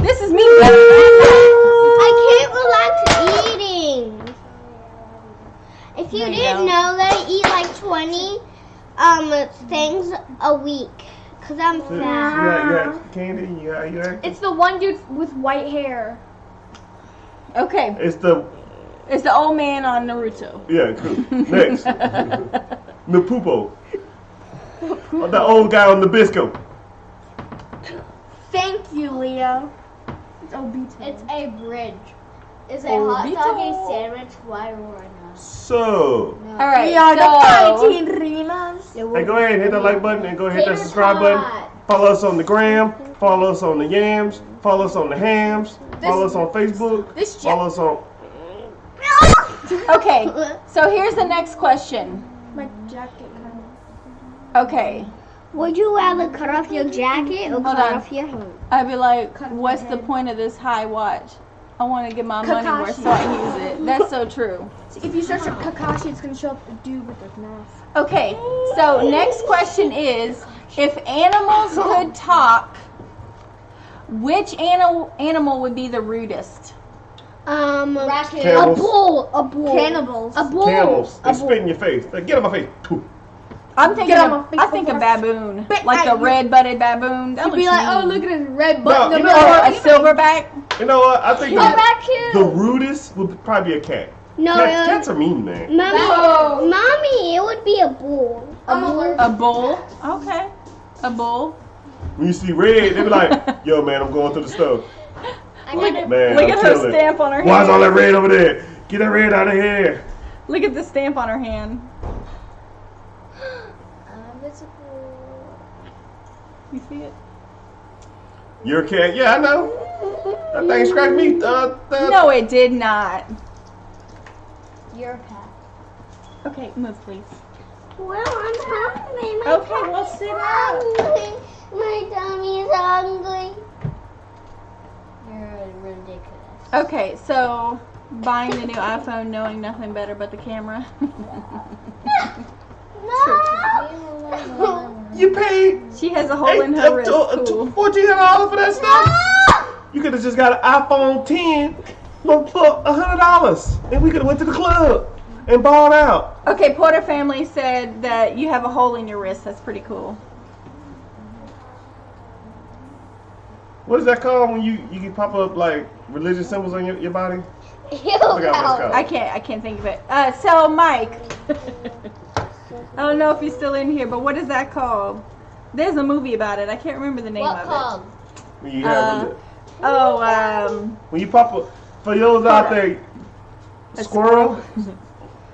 Speaker 1: This is me.
Speaker 5: I can't relax eating. If you
Speaker 1: There you
Speaker 5: didn't
Speaker 1: go.
Speaker 5: know that I eat like 20 things a week, cause I'm
Speaker 4: You
Speaker 5: fat.
Speaker 4: got candy? You got
Speaker 2: It's the one dude with white hair.
Speaker 1: Okay,
Speaker 4: It's the,
Speaker 1: it's the old man on Naruto.
Speaker 4: yeah, cool. Next. Napupo. Oh, the old guy on Nabisco.
Speaker 2: Thank you, Leah. It's Obito.
Speaker 3: It's a bridge. Is a
Speaker 1: Obito.
Speaker 3: hot doggy sandwich white or not?
Speaker 4: So,
Speaker 1: All right,
Speaker 2: We are the
Speaker 1: so
Speaker 2: 19 Rimas.
Speaker 4: hey, go ahead and hit that like button and go ahead and hit that
Speaker 3: Tater
Speaker 4: subscribe
Speaker 3: tot.
Speaker 4: button. Follow us on the gram. Follow us on the yams. Follow us on the hams. Follow us on Facebook.
Speaker 2: This
Speaker 4: Follow us on.
Speaker 1: okay, so here's the next question.
Speaker 2: My jacket kind of.
Speaker 1: Okay,
Speaker 5: Would you rather cut off your jacket or cut
Speaker 1: on.
Speaker 5: off your hair?
Speaker 1: I'd be like,
Speaker 2: Cut
Speaker 1: what's
Speaker 2: my
Speaker 1: the
Speaker 2: head.
Speaker 1: point of this high watch? I want to get my money worth,
Speaker 2: Kakashi.
Speaker 1: so I use it. That's so true.
Speaker 2: If you search up Kakashi, it's gonna show up a dude with a mask.
Speaker 1: Okay, so next question is, if animals could talk, which animal would be the rudest?
Speaker 3: Raccoon.
Speaker 5: A
Speaker 4: Camels.
Speaker 5: bull. A bull.
Speaker 2: Cannibals.
Speaker 5: A bull.
Speaker 4: Camels. They
Speaker 5: A bull.
Speaker 4: spit in your face. They get on my face.
Speaker 1: I'm thinking
Speaker 2: Get on
Speaker 1: of,
Speaker 2: my
Speaker 1: I think a
Speaker 2: Facebook.
Speaker 1: baboon,
Speaker 2: But
Speaker 1: like
Speaker 2: I-
Speaker 1: the red-butted baboon. That
Speaker 2: You'd
Speaker 1: looks
Speaker 2: be like, oh,
Speaker 1: mean.
Speaker 2: look at his red
Speaker 4: No,
Speaker 2: button.
Speaker 4: you
Speaker 2: in
Speaker 4: know
Speaker 2: the
Speaker 1: Or
Speaker 4: what?
Speaker 1: a silverback.
Speaker 4: You know what? I think
Speaker 3: A raccoon.
Speaker 4: the rudest would probably be a cat.
Speaker 5: No,
Speaker 4: Cats are mean, man.
Speaker 5: Mommy, mommy, it would be a bull.
Speaker 3: I'm allergic.
Speaker 1: A bull. Okay, a bull.
Speaker 4: When you see red, they be like, yo, man, I'm going to the store.
Speaker 3: I got it.
Speaker 4: Man,
Speaker 1: Look
Speaker 4: I'm
Speaker 1: at her
Speaker 4: chilling.
Speaker 1: stamp on her
Speaker 4: Why is all
Speaker 1: hand.
Speaker 4: that red over there? Get that red out of here.
Speaker 1: Look at the stamp on her hand. You see it?
Speaker 4: You're a cat? Yeah, I know. That thing scratched me.
Speaker 1: No, it did not.
Speaker 3: You're a cat.
Speaker 1: Okay, move, please.
Speaker 5: Well, I'm hungry. My
Speaker 1: Okay, well, sit down.
Speaker 5: hungry. My tummy's hungry.
Speaker 3: You're ridiculous.
Speaker 1: Okay, so buying the new iPhone knowing nothing better but the camera.
Speaker 5: No.
Speaker 4: You paid
Speaker 1: She has a hole in her wrist. Cool.
Speaker 4: $1,400 for that stuff? You could have just got an iPhone 10 for $100 and we could have went to the club and balled out.
Speaker 1: Okay, Porter family said that you have a hole in your wrist. That's pretty cool.
Speaker 4: What is that called when you can pop up like religious symbols on your body? I forgot what it's called.
Speaker 1: I can't think of it. So Mike, I don't know if you're still in here, but what is that called? There's a movie about it. I can't remember the name
Speaker 3: What
Speaker 1: of
Speaker 3: called?
Speaker 4: When you have when you pop up for those out there,
Speaker 1: A
Speaker 4: squirrel.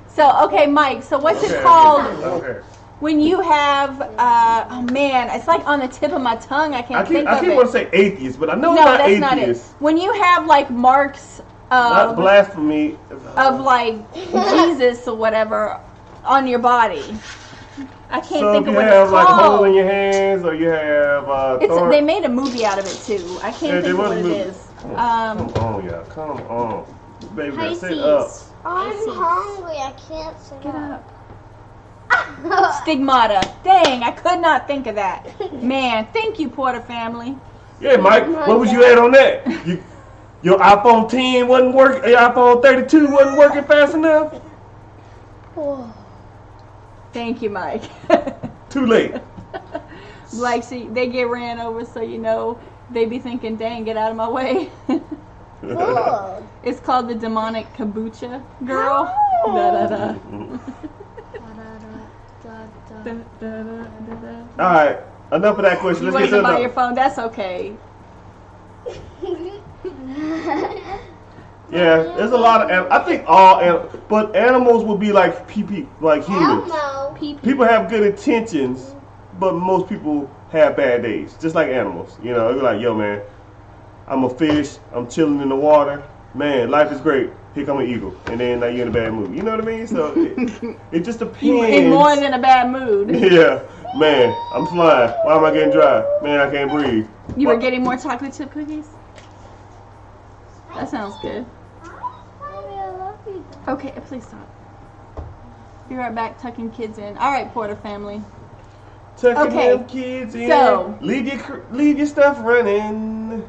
Speaker 1: So okay, Mike. So what's
Speaker 4: Okay,
Speaker 1: it called
Speaker 4: Okay.
Speaker 1: when you have? Oh man, it's like on the tip of my tongue. I can't think
Speaker 4: I
Speaker 1: of
Speaker 4: keep
Speaker 1: it.
Speaker 4: want to say atheist, but I know
Speaker 1: No,
Speaker 4: it's not
Speaker 1: that's not it.
Speaker 4: atheist.
Speaker 1: When you have like marks
Speaker 4: Not
Speaker 1: of
Speaker 4: blasphemy.
Speaker 1: like Jesus or whatever on your body. I can't
Speaker 4: So
Speaker 1: think
Speaker 4: if
Speaker 1: of
Speaker 4: you
Speaker 1: what
Speaker 4: have
Speaker 1: it's
Speaker 4: like
Speaker 1: called.
Speaker 4: hole in your hands, or you have
Speaker 1: They made a movie out of it too. I can't think of what it is.
Speaker 4: Come on, y'all. Come on. This baby gotta sit up.
Speaker 5: I'm hungry. I can't sit
Speaker 1: Get
Speaker 5: up.
Speaker 1: up. Stigmata. Dang, I could not think of that. Man, thank you, Porter family.
Speaker 4: Yeah, Mike. What was you at on that? Your iPhone 10 wasn't working. Your iPhone 32 wasn't working fast enough.
Speaker 1: Thank you, Mike.
Speaker 4: Too late.
Speaker 1: Like, see, they get ran over, so you know they be thinking, "Dang, get out of my way."
Speaker 5: Cool.
Speaker 1: It's called the demonic kombucha girl. Da, da, da. Da, da, da, da, da.
Speaker 4: All right. Enough of that question.
Speaker 1: You
Speaker 4: Let's get to
Speaker 1: wasn't by
Speaker 4: the
Speaker 1: your phone. That's okay.
Speaker 4: Yeah, there's a lot of. I think but animals would be like like humans.
Speaker 5: Elmo.
Speaker 4: People have good intentions, but most people have bad days, just like animals. You know, they're like, yo, man, I'm a fish. I'm chilling in the water. Man, life is great. Here come an eagle, and then now you're in a bad mood. You know what I mean? So it just depends.
Speaker 1: You in more than a bad mood.
Speaker 4: Yeah, man, I'm flying. Why am I getting dry? Man, I can't breathe.
Speaker 1: You were getting more chocolate chip cookies? That sounds good.
Speaker 3: Mommy, I love you.
Speaker 1: Okay, please stop. Be right back, tucking kids in. All right, Porter family.
Speaker 4: Tucking
Speaker 1: Okay,
Speaker 4: them kids in.
Speaker 1: so-
Speaker 4: leave your stuff running.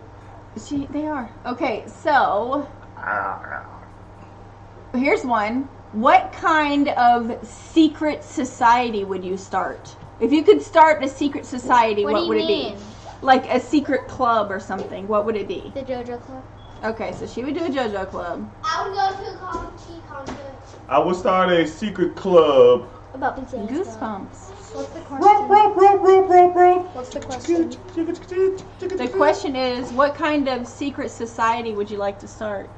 Speaker 1: They are. Okay, so here's one. What kind of secret society would you start? If you could start a secret society, what would it be? Like a secret club or something. What would it be?
Speaker 3: The JoJo Club.
Speaker 1: Okay, so she would do a JoJo club.
Speaker 5: I would go to a concert.
Speaker 4: I would start a secret club.
Speaker 3: About PCSfans.
Speaker 1: Goosebumps.
Speaker 3: What's the question?
Speaker 4: The
Speaker 3: What's the question?
Speaker 1: The question is, what kind of secret society would you like to start?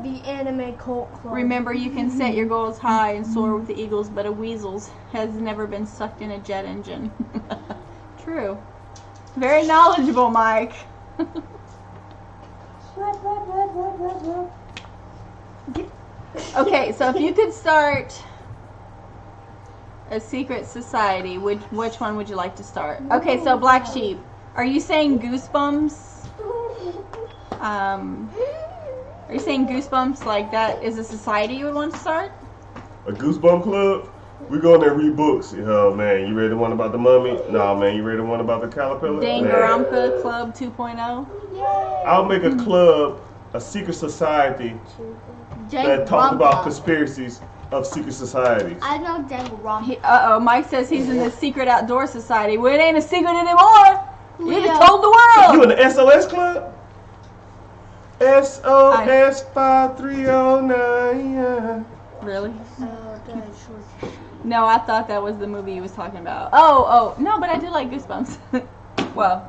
Speaker 2: The anime cult club.
Speaker 1: Remember, you can set your goals high and soar with the eagles, but a weasel has never been sucked in a jet engine. True. Very knowledgeable, Mike. Okay, so if you could start a secret society, which one would you like to start? Okay, so Black Sheep, are you saying Goosebumps? Are you saying Goosebumps like that is a society you would want to start?
Speaker 4: A Goosebump club? We go in there and read books. Oh man, you read the one about the mummy? No man, you read the one about the caterpillar?
Speaker 1: Danganronpa Club 2.0?
Speaker 4: I'll make a club, a secret society that talks about conspiracies of secret societies.
Speaker 3: I know Danganronpa.
Speaker 1: Uh-oh, Mike says he's in the secret outdoor society. Well, it ain't a secret anymore. You just told the world.
Speaker 4: You in the SOS club? SOS 5309.
Speaker 1: Really? No, I thought that was the movie he was talking about. Oh, no, but I do like Goosebumps. Well,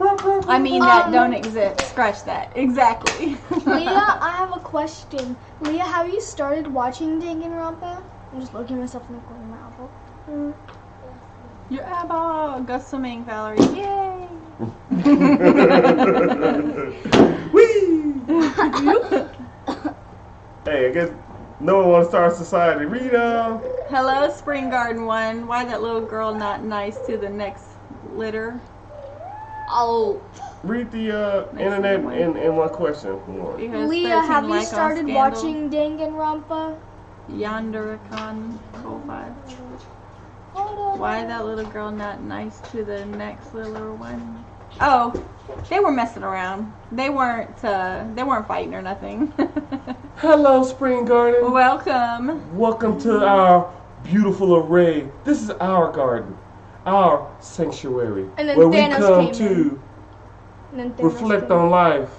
Speaker 1: I mean that don't exist. Scratch that. Exactly.
Speaker 2: Leah, I have a question. Leah, have you started watching Danganronpa? I'm just looking at myself in the corner of my eyeball.
Speaker 1: Your eyeball. Go swimming, Valerie. Yay.
Speaker 4: Whee! Hey, I guess no one wants to start a society. Rita!
Speaker 1: Hello, Spring Garden 1. Why that little girl not nice to the next litter?
Speaker 3: Oh.
Speaker 4: Read the internet in one question.
Speaker 1: Because
Speaker 2: Leah,
Speaker 1: 13
Speaker 2: have you
Speaker 1: like on
Speaker 2: started
Speaker 1: Scandal.
Speaker 2: watching Danganronpa?
Speaker 1: Yondericon 05. Why that little girl not nice to the next little one? Oh, they were messing around. They weren't fighting or nothing.
Speaker 4: Hello, Spring Garden.
Speaker 1: Welcome.
Speaker 4: Welcome to our beautiful array. This is our garden, our sanctuary,
Speaker 2: And then
Speaker 4: where we
Speaker 2: Thanos
Speaker 4: come
Speaker 2: came
Speaker 4: to
Speaker 2: And then Thanos
Speaker 4: reflect
Speaker 2: came.
Speaker 4: on life,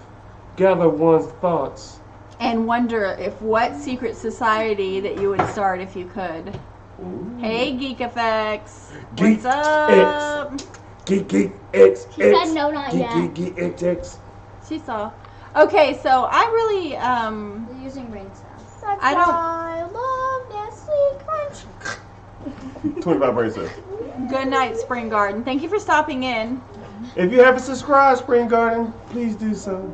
Speaker 4: gather one's thoughts.
Speaker 1: And wonder if what secret society that you would start if you could.
Speaker 4: Ooh.
Speaker 1: Hey, Geek Effects.
Speaker 4: Geek
Speaker 1: What's up?
Speaker 4: Geek X.
Speaker 3: She said no, not
Speaker 4: Geek,
Speaker 3: yet.
Speaker 4: Geek X.
Speaker 1: She saw. Okay, so I really
Speaker 3: We're using rain sounds.
Speaker 1: I don't.
Speaker 2: I love Nestle Crunch.
Speaker 4: 25 brain cells.
Speaker 1: Good night, Spring Garden. Thank you for stopping in.
Speaker 4: If you haven't subscribed, Spring Garden, please do so.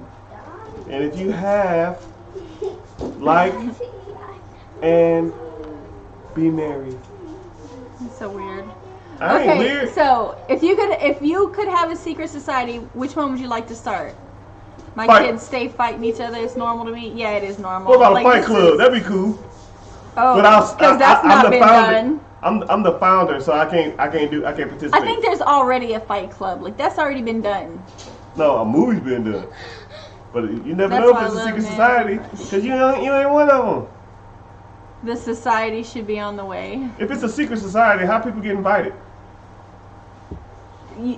Speaker 4: And if you have, like and be merry.
Speaker 1: It's so weird.
Speaker 4: I ain't weird.
Speaker 1: So if you could have a secret society, which one would you like to start? My
Speaker 4: Fight.
Speaker 1: kids stay fighting each other. It's normal to me. Yeah, it is normal.
Speaker 4: What about
Speaker 1: Like,
Speaker 4: a fight
Speaker 1: this
Speaker 4: club?
Speaker 1: is-
Speaker 4: That'd be cool.
Speaker 1: Oh,
Speaker 4: But
Speaker 1: because that's
Speaker 4: I'm
Speaker 1: not
Speaker 4: the
Speaker 1: been
Speaker 4: founder.
Speaker 1: done.
Speaker 4: I'm the founder, so I can't participate.
Speaker 1: I think there's already a fight club. Like that's already been done.
Speaker 4: No, a movie's been done. But you never
Speaker 1: That's
Speaker 4: know
Speaker 1: why
Speaker 4: if it's
Speaker 1: I
Speaker 4: a
Speaker 1: love
Speaker 4: secret
Speaker 1: men.
Speaker 4: society, because you ain't one of them.
Speaker 1: The society should be on the way.
Speaker 4: If it's a secret society, how people get invited?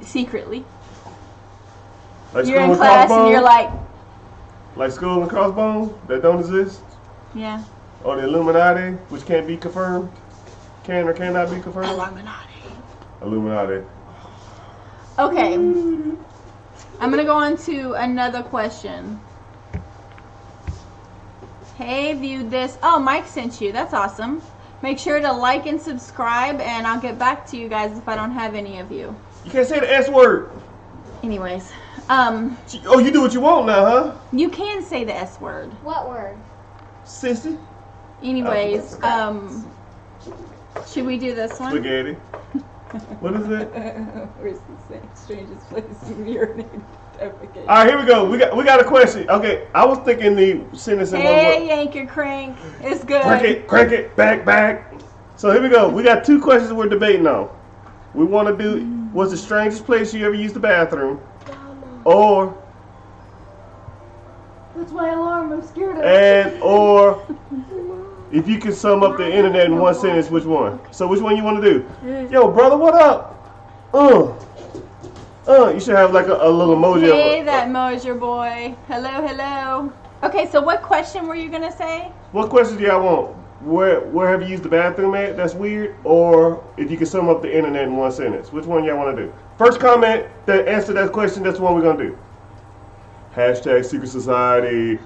Speaker 1: Secretly.
Speaker 4: Like
Speaker 1: You're
Speaker 4: Skull
Speaker 1: in
Speaker 4: and
Speaker 1: class and
Speaker 4: Crossbones?
Speaker 1: you're like,
Speaker 4: Like Skull and Crossbones that don't exist?
Speaker 1: yeah.
Speaker 4: Or the Illuminati, which can't be confirmed? can or cannot be confirmed? Illuminati.
Speaker 1: Okay. I'm gonna go on to another question. Hey, viewed this. Oh, Mike sent you. That's awesome. Make sure to like and subscribe, and I'll get back to you guys if I don't have any of you.
Speaker 4: You can't say the S word.
Speaker 1: Anyways,
Speaker 4: Oh, you do what you want now, huh?
Speaker 1: you can say the S word.
Speaker 3: What word?
Speaker 4: Sissy.
Speaker 1: Anyways, should we do this one?
Speaker 4: Spaghetti. What is it?
Speaker 1: Where's the strangest place in urinated? Okay.
Speaker 4: All right, here we go. We got a question. Okay, I was thinking the sentence in one
Speaker 1: Hey,
Speaker 4: word.
Speaker 1: yank your crank. It's good.
Speaker 4: Crank it, back. So here we go. We got two questions we're debating on. We want to do, what's the strangest place you ever used the bathroom? Or,
Speaker 1: That's my alarm. I'm scared of
Speaker 4: or, if you could sum up the internet in one sentence, which one? So which one you want to do? Yo, brother, what up? You should have like a little emoji.
Speaker 1: Hey, that Mosier boy. Hello. Okay, so what question were you gonna say?
Speaker 4: What question do y'all want? Where have you used the bathroom at? That's weird. Or if you can sum up the internet in one sentence, which one y'all want to do? First comment that answer that question, that's the one we're gonna do. Hashtag Secret Society.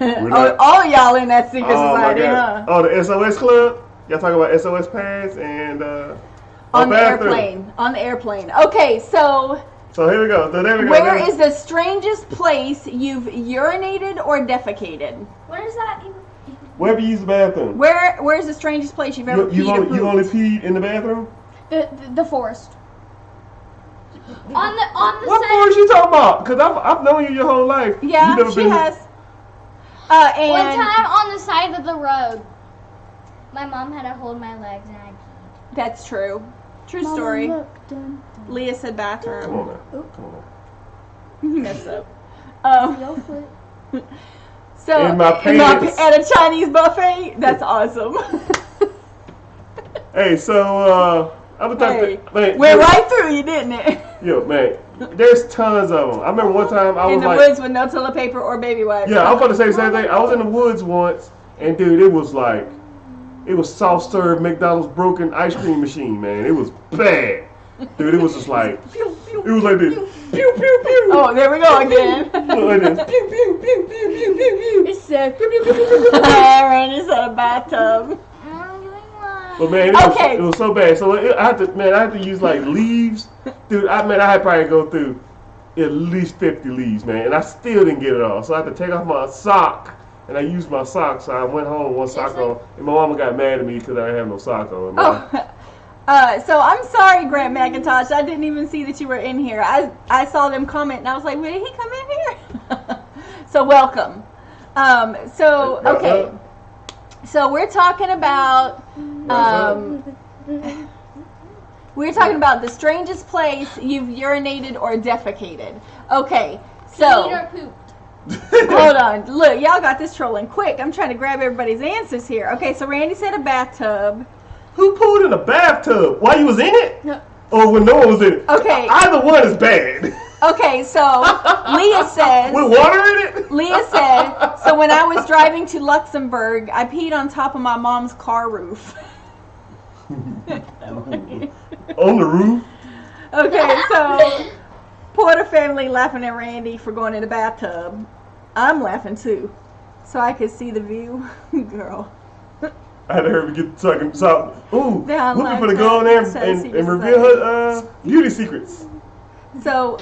Speaker 1: All y'all in that secret society, huh?
Speaker 4: Oh, the SOS Club. Y'all talking about SOS pads and
Speaker 1: On the
Speaker 4: bathroom.
Speaker 1: airplane. On the airplane. Okay, so
Speaker 4: here we go. So there we go.
Speaker 1: where is the strangest place you've urinated or defecated?
Speaker 3: What is that even?
Speaker 4: Where have you used the bathroom?
Speaker 1: Where's the strangest place you've ever
Speaker 4: You
Speaker 1: peed or pooped?
Speaker 4: only peed in the bathroom?
Speaker 2: The forest.
Speaker 3: On the
Speaker 4: What
Speaker 3: side.
Speaker 4: forest you talking about? Because I've known you your whole life.
Speaker 1: Yeah,
Speaker 4: you never
Speaker 1: she
Speaker 4: been
Speaker 1: has.
Speaker 3: One
Speaker 1: And
Speaker 3: time on the side of the road, my mom had to hold my legs and I peed.
Speaker 1: that's true. True story.
Speaker 2: Look, dun,
Speaker 1: Leah said
Speaker 4: Come
Speaker 1: bathroom.
Speaker 4: on now. Come on.
Speaker 1: You messed up.
Speaker 2: Yo, foot.
Speaker 1: So
Speaker 4: In my pants.
Speaker 1: at a Chinese buffet. That's awesome.
Speaker 4: Hey, so I'm gonna talk
Speaker 1: Hey,
Speaker 4: to man.
Speaker 1: went right through you, didn't it?
Speaker 4: Yo, man, there's tons of them. I remember one time I
Speaker 1: In
Speaker 4: was
Speaker 1: the
Speaker 4: like,
Speaker 1: woods with no toilet paper or baby wipes.
Speaker 4: yeah, I was about to say the same thing. I was in the woods once, and dude, it was soft serve McDonald's broken ice cream machine, man. It was bad, dude. It was just like, it was like this, pew pew pew.
Speaker 1: Oh, there we go again.
Speaker 4: Like this, pew pew pew pew pew pew pew.
Speaker 2: It said.
Speaker 1: Randy's in a bathtub.
Speaker 3: I'm doing one.
Speaker 4: But man, it was so bad. So I had to use like leaves, dude. I had probably go through at least 50 leaves, man, and I still didn't get it all. So I had to take off my sock, and I used my sock. So I went home with one sock on, and my mama got mad at me because I didn't have no sock on.
Speaker 1: So I'm sorry, Grant McIntosh. I didn't even see that you were in here. I saw them comment, and I was like, "Wait, did he come in here?" So welcome. Okay. So we're talking about the strangest place you've urinated or defecated. Okay, so
Speaker 3: Peed or pooped.
Speaker 1: hold on. Look, y'all got this trolling quick. I'm trying to grab everybody's answers here. Okay, so Randy said a bathtub.
Speaker 4: Who pulled in a bathtub? While you was in it?
Speaker 2: No.
Speaker 4: Or when no one was in it?
Speaker 1: Okay.
Speaker 4: Either one is bad.
Speaker 1: Okay, so Leah says.
Speaker 4: With water in it?
Speaker 1: Leah said, so when I was driving to Luxembourg, I peed on top of my mom's car roof.
Speaker 4: On the roof?
Speaker 1: Okay, so Porter family laughing at Randy for going in the bathtub. I'm laughing too, so I could see the view. Girl.
Speaker 4: I had to hurry to get so ooh, we're
Speaker 1: Download
Speaker 4: gonna go in there and
Speaker 1: Secret
Speaker 4: reveal her beauty secrets.
Speaker 1: So,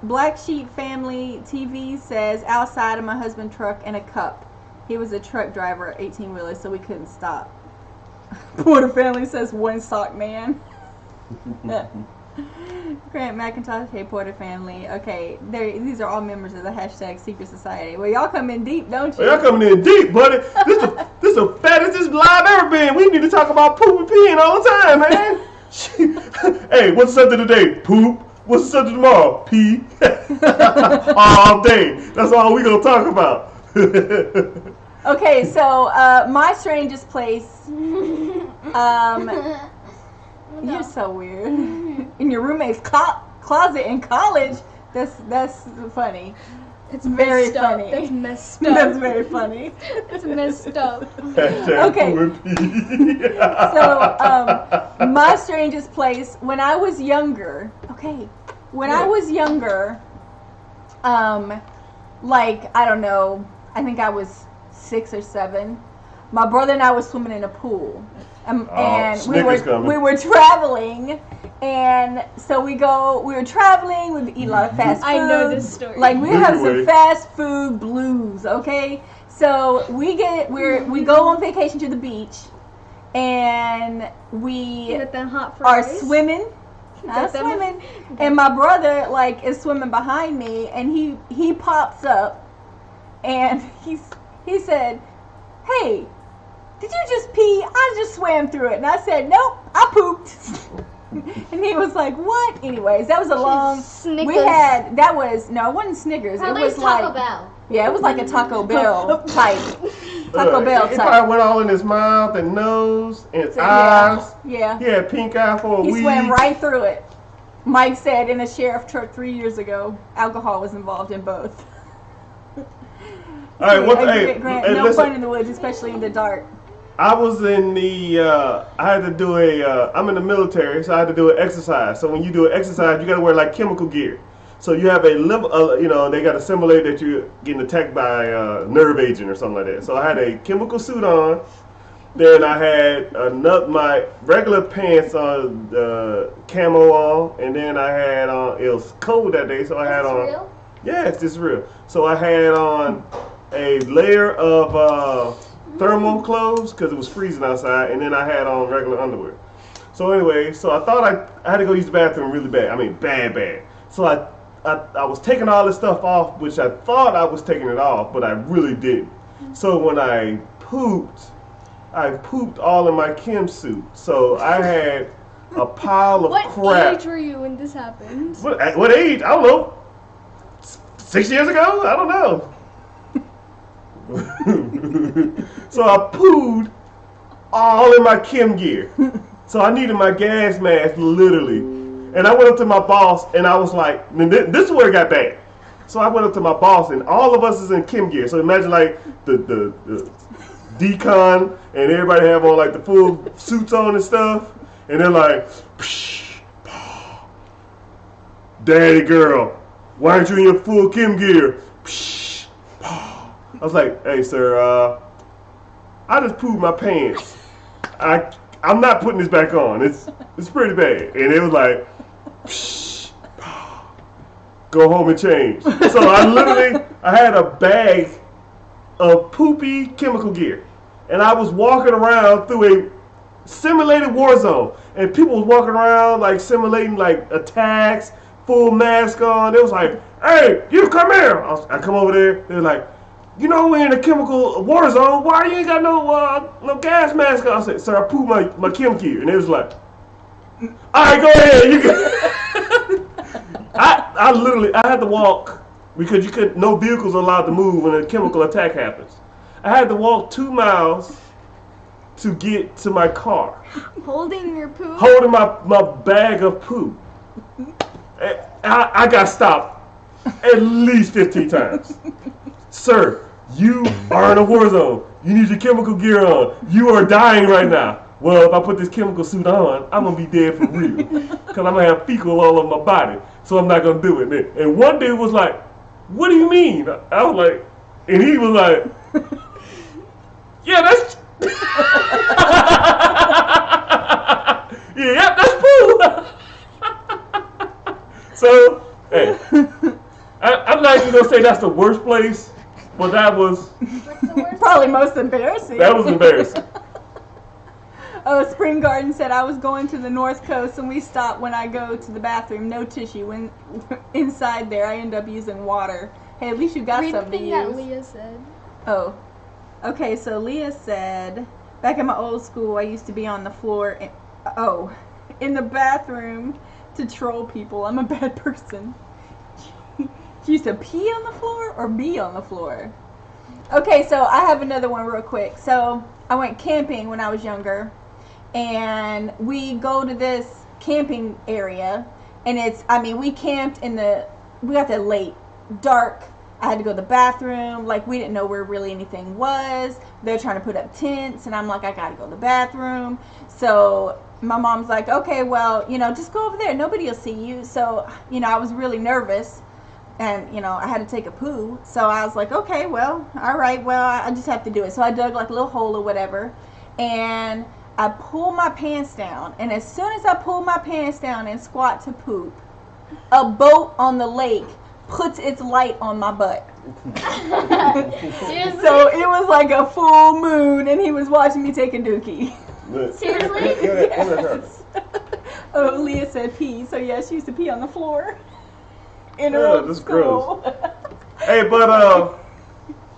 Speaker 1: Black Sheep Family TV says, outside of my husband's truck in a cup. He was a truck driver, 18-wheeler, so we couldn't stop. Porter family says, one sock man. Grant McIntosh, hey Porter family. Okay, these are all members of the hashtag Secret Society. Well, y'all come in deep, don't you?
Speaker 4: Well, y'all coming in deep, buddy. This the fattest live ever been. We need to talk about poop and peeing all the time, man. Hey, what's the subject today? Poop. What's the subject tomorrow? Pee. All day. That's all we gonna talk about.
Speaker 1: Okay, so my strangest place. You're so weird. In your roommate's closet in college. That's funny.
Speaker 2: It's
Speaker 1: very
Speaker 2: messed up.
Speaker 1: funny.
Speaker 2: That's messed up.
Speaker 1: That's very funny.
Speaker 2: That's messed up.
Speaker 1: Okay. So, my strangest place when I was younger. Okay, when I was younger, like I don't know, I think I was 6 or 7. My brother and I were swimming in a pool, and we were traveling. And so we were traveling, we eat a lot of fast food.
Speaker 2: I know this story.
Speaker 1: Like we have some fast food blues, okay? So we go on vacation to the beach and we are swimming. And my brother like is swimming behind me and he pops up and he said, "Hey, did you just pee? I just swam through it." And I said, "Nope, I pooped." And he was like, "What?" Anyways, that was a long.
Speaker 2: Snickers.
Speaker 1: It wasn't Snickers.
Speaker 3: Probably
Speaker 1: it was
Speaker 3: Taco
Speaker 1: like
Speaker 3: Bell.
Speaker 1: Yeah, it was like a Taco Bell type. Taco Bell
Speaker 4: It
Speaker 1: type.
Speaker 4: probably went all in his mouth and nose and eyes.
Speaker 1: Yeah.
Speaker 4: He had pink eye for a week.
Speaker 1: He swam right through it. Mike said in a sheriff truck 3 years ago, alcohol was involved in both.
Speaker 4: All right,
Speaker 1: Grant, no fun in the woods, especially in the dark.
Speaker 4: I was in the, I had to do I'm in the military, so I had to do an exercise. So when you do an exercise, you got to wear like chemical gear. So you have they got to simulate that you're getting attacked by a nerve agent or something like that. So I had a chemical suit on. Then I had my regular pants on, camo on. And then I had on, it was cold that day, so I had on.
Speaker 3: Real?
Speaker 4: Yes, this is real. So I had on a layer of thermal clothes because it was freezing outside, and then I had on regular underwear. So anyway, so I thought I had to go use the bathroom really bad. I mean, bad. So I was taking all this stuff off, which I thought I was taking it off, but I really didn't. So when I pooped all in my chem suit. So I had a pile of crap.
Speaker 2: What age were you when this happened?
Speaker 4: What age? I don't know. 6 years ago? I don't know. So I pooed all in my chem gear. So I needed my gas mask, literally. And I went up to my boss, and I was like, this is where it got bad. So I went up to my boss, and all of us is in chem gear. So imagine like the decon, and everybody have on like the full suits on and stuff. And they're like, psh, "Daddy girl, why aren't you in your full chem gear?" Psh, I was like, "Hey sir, I just pooped my pants. I'm not putting this back on. It's pretty bad." And it was like, psh, "Go home and change." So I had a bag of poopy chemical gear, and I was walking around through a simulated war zone, and people was walking around like simulating like attacks, full mask on. It was like, "Hey, you come here." I come over there. They're like, "You know we're in a chemical war zone. Why you ain't got no gas mask on?" I said, "Sir, I pooped my chem gear." And it was like, "All right, go ahead. You can." I had to walk because no vehicles are allowed to move when a chemical attack happens. I had to walk 2 miles to get to my car.
Speaker 2: Holding your poop?
Speaker 4: Holding my bag of poop. I got stopped at least 15 times. "Sir, you are in a war zone. You need your chemical gear on. You are dying right now." Well, if I put this chemical suit on, I'm going to be dead for real. Because I'm going to have fecal all over my body. So I'm not going to do it. And one dude was like, "What do you mean?" I was like, and he was like, "Yeah, that's... yeah, that's poo." So, hey, I'm not even going to say that's the worst place, but that was...
Speaker 3: What's the worst?
Speaker 1: Probably most embarrassing.
Speaker 4: That was embarrassing.
Speaker 1: Oh, Spring Garden said, "I was going to the North Coast and we stop when I go to the bathroom. No tissue. When inside there, I end up using water." Hey, at least you got something to use.
Speaker 2: Read the thing that Leah said.
Speaker 1: Oh. Okay, so Leah said, "Back in my old school, I used to be on the floor, in the bathroom to troll people. I'm a bad person." She used to pee on the floor or be on the floor? Okay, so I have another one real quick. So I went camping when I was younger, and we go to this camping area, and we camped we got there late, dark, I had to go to the bathroom. Like, we didn't know where really anything was. They're trying to put up tents, and I'm like, I gotta go to the bathroom. So my mom's like, okay, well, just go over there. Nobody will see you. So, I was really nervous, and, I had to take a poo. So I was like, okay, well, all right, well, I just have to do it. So I dug like a little hole or whatever, and I pulled my pants down. And as soon as I pulled my pants down and squat to poop, a boat on the lake puts its light on my butt.
Speaker 3: Seriously?
Speaker 1: So it was like a full moon, and he was watching me take a dookie.
Speaker 3: Seriously?
Speaker 1: Yes. Oh, Leah said pee. So yeah, she used to pee on the floor. In her own
Speaker 4: that's
Speaker 1: school.
Speaker 4: gross. Hey, but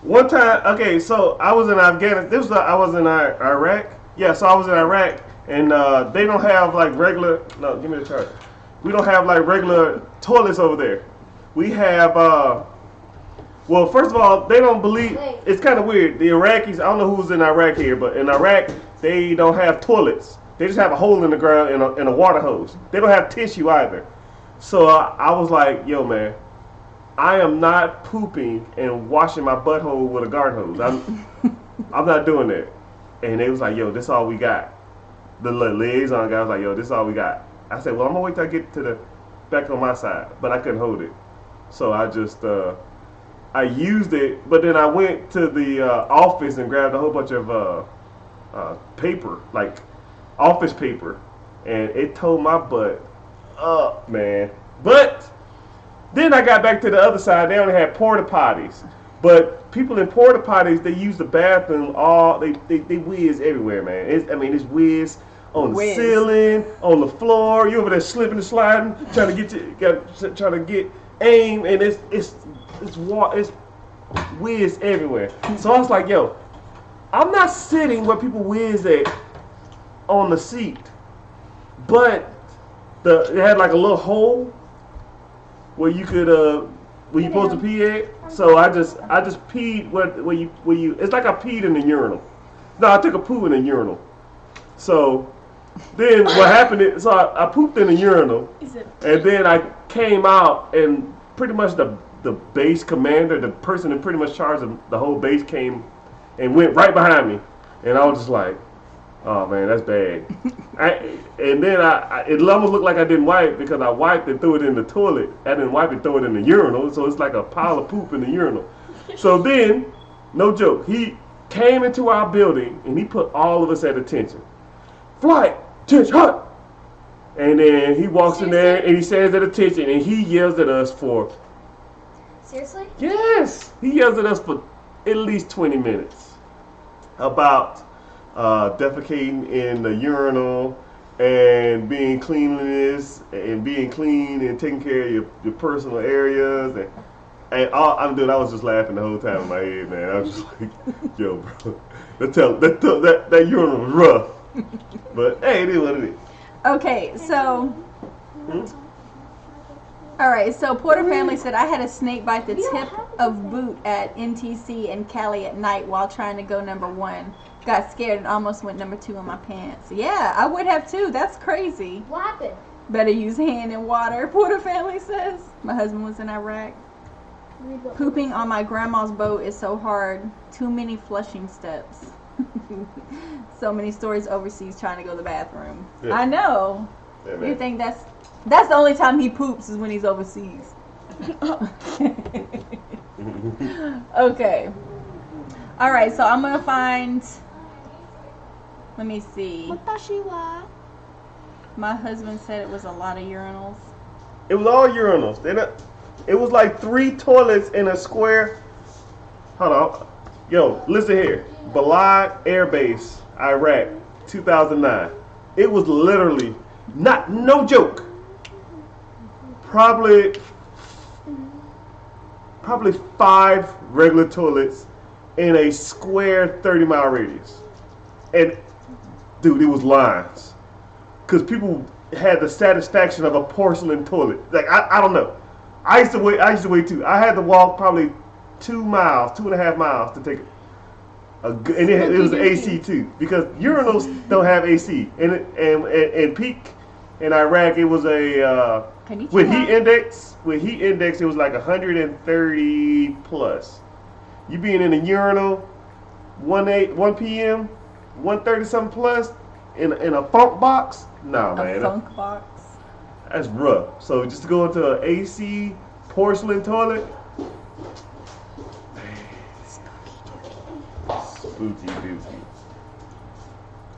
Speaker 4: one time, okay, so I was in Afghanistan. I was in Iraq. Yeah, so I was in Iraq, and they don't have like regular. No, give me the charger. We don't have like regular toilets over there. We have, well, first of all, they don't believe, it's kind of weird. The Iraqis, I don't know who's in Iraq here, but in Iraq, they don't have toilets. They just have a hole in the ground and a water hose. They don't have tissue either. So I was like, yo, man, I am not pooping and washing my butthole with a garden hose. I'm not doing that. And they was like, yo, this all we got. The liaison guy was like, yo, this all we got. I said, well, I'm going to wait till I get to the back on my side. But I couldn't hold it. So I just, I used it, but then I went to the office and grabbed a whole bunch of paper, like office paper, and it tore my butt up, man. But then I got back to the other side. They only had porta potties, but people in porta potties, they use the bathroom they whiz everywhere, man. It's whiz on the ceiling, on the floor. You over there slipping and sliding, trying to get aim, and it's whiz everywhere. So I was like, yo, I'm not sitting where people whiz at on the seat, but it had like a little hole where you could where you supposed to pee at. So I just peed where you it's like I peed in the urinal. No, I took a poo in the urinal. So then what happened is, so I pooped in the urinal, and then I came out, and pretty much the base commander, the person in pretty much charge of the whole base, came and went right behind me, and I was just like, oh man, that's bad. And then it almost looked like I didn't wipe, because I wiped and threw it in the toilet. I didn't wipe and throw it in the urinal, so it's like a pile of poop in the urinal. So then, no joke, he came into our building and he put all of us at attention. Flight, attention, hut. And then he walks in there and he says at attention, and he yells at us for...
Speaker 3: Seriously?
Speaker 4: Yes! He yells at us for at least 20 minutes about defecating in the urinal and being cleanliness and being clean and taking care of your personal areas. And I was just laughing the whole time in my head, man. I was just like, yo, bro, that urinal was rough. But hey, it is what it is.
Speaker 1: Okay, so... Alright, so Porter Family said, I had a snake bite the tip of boot at NTC in Cali at night while trying to go number 1. Got scared and almost went number 2 in my pants. Yeah, I would have too. That's crazy.
Speaker 3: What happened?
Speaker 1: Better use hand and water, Porter Family says. My husband was in Iraq. Pooping on my grandma's boat is so hard. Too many flushing steps. So many stories overseas trying to go to the bathroom. Yeah. I know. Yeah, you think that's the only time he poops is when he's overseas. Okay. All right, so I'm gonna find. Let me see. My husband said it was a lot of urinals.
Speaker 4: It was all urinals. It was like 3 toilets in a square. Hold on. Yo, listen here. Balad Air Base, Iraq, 2009. It was literally, no joke, probably 5 regular toilets in a square 30-mile radius. And dude, it was lines, because people had the satisfaction of a porcelain toilet. Like I don't know. I used to wait too. I had to walk probably 2.5 miles to take and it was AC too, because urinals don't have AC, and peak In Iraq, it was a
Speaker 1: Konnichiwa.
Speaker 4: with heat index. With heat index, it was like 130 plus. You being in a urinal, 1 p.m., 130 something plus, in a funk box. Nah, man.
Speaker 1: A funk box.
Speaker 4: That's rough. So just to go into an AC porcelain toilet. Spooky dooky.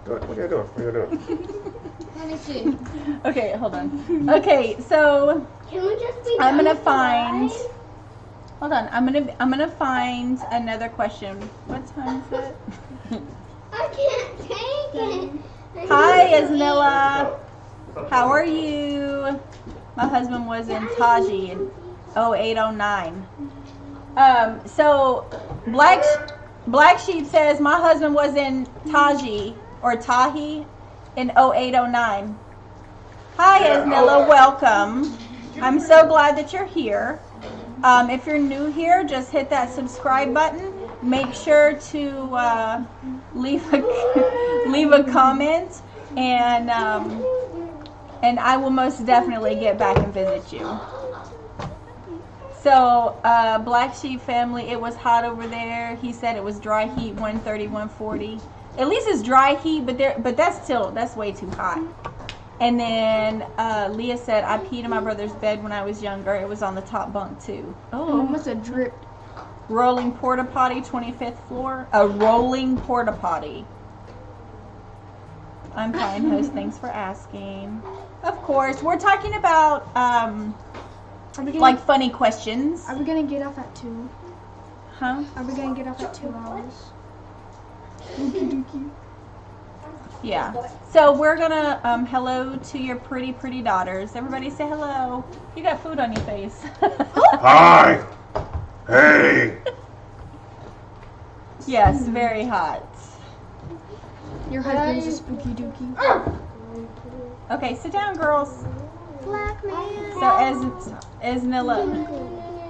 Speaker 4: What are you doing? What are you doing?
Speaker 3: Let me see.
Speaker 1: Okay, hold on. Okay, so
Speaker 5: Can we just be
Speaker 1: I'm
Speaker 5: done
Speaker 1: gonna
Speaker 5: with the
Speaker 1: find.
Speaker 5: live?
Speaker 1: Hold on. I'm gonna find another question. What time is it?
Speaker 5: I can't take it.
Speaker 1: Hi, Isnilla. How are you? My husband was in Taji in 0809. So Black Sheep says my husband was in Taji or Tahi in 0809. Hi, Isnilla. Welcome. I'm so glad that you're here. If you're new here, just hit that subscribe button. Make sure to leave a comment, and I will most definitely get back and visit you. So, Black Sheep family, it was hot over there. He said it was dry heat, 130, 140. At least it's dry heat, but that's way too hot. And then Leah said, I peed in my brother's bed when I was younger. It was on the top bunk too.
Speaker 2: Oh, it must have dripped.
Speaker 1: Rolling porta potty, 25th floor. A rolling porta potty. I'm fine, host. Thanks for asking. Of course, we're talking about like funny questions.
Speaker 2: Are we gonna get off at 2?
Speaker 1: Huh?
Speaker 2: Are we gonna get off at 2 hours?
Speaker 1: Yeah. So we're gonna hello to your pretty daughters. Everybody say hello. You got food on your face.
Speaker 4: Hi. Hey.
Speaker 1: Yes, very hot.
Speaker 2: Your husband's a spooky dookie.
Speaker 1: Okay, sit down, girls.
Speaker 5: Black man.
Speaker 1: So Esnilla.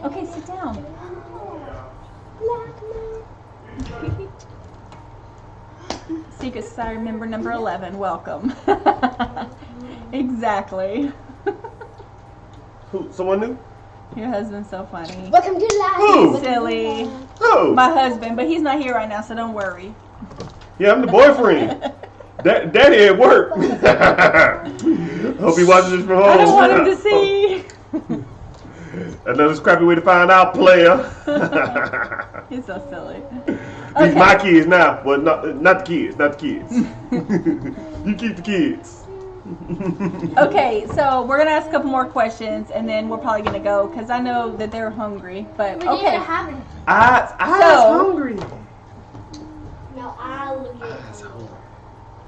Speaker 1: Okay, sit down.
Speaker 5: Black man.
Speaker 1: Secret Society member number 11. Welcome. Exactly.
Speaker 4: Who? Someone new?
Speaker 1: Your husband's so funny.
Speaker 5: Welcome to life.
Speaker 4: Who?
Speaker 1: Silly.
Speaker 4: Who?
Speaker 1: My husband, but he's not here right now, so don't worry.
Speaker 4: Yeah, I'm the boyfriend. Daddy at work. Hope he watches this from home.
Speaker 1: I don't want him to see.
Speaker 4: Another scrappy way to find out, player.
Speaker 1: He's so silly.
Speaker 4: These my kids now. Well, not the kids. Not the kids. You keep the kids.
Speaker 1: Okay, so we're gonna ask a couple more questions, and then we're probably gonna go because I know that they're hungry. But
Speaker 3: We need
Speaker 1: okay,
Speaker 3: to have it.
Speaker 4: I
Speaker 1: So-
Speaker 4: hungry.
Speaker 5: No, I'll get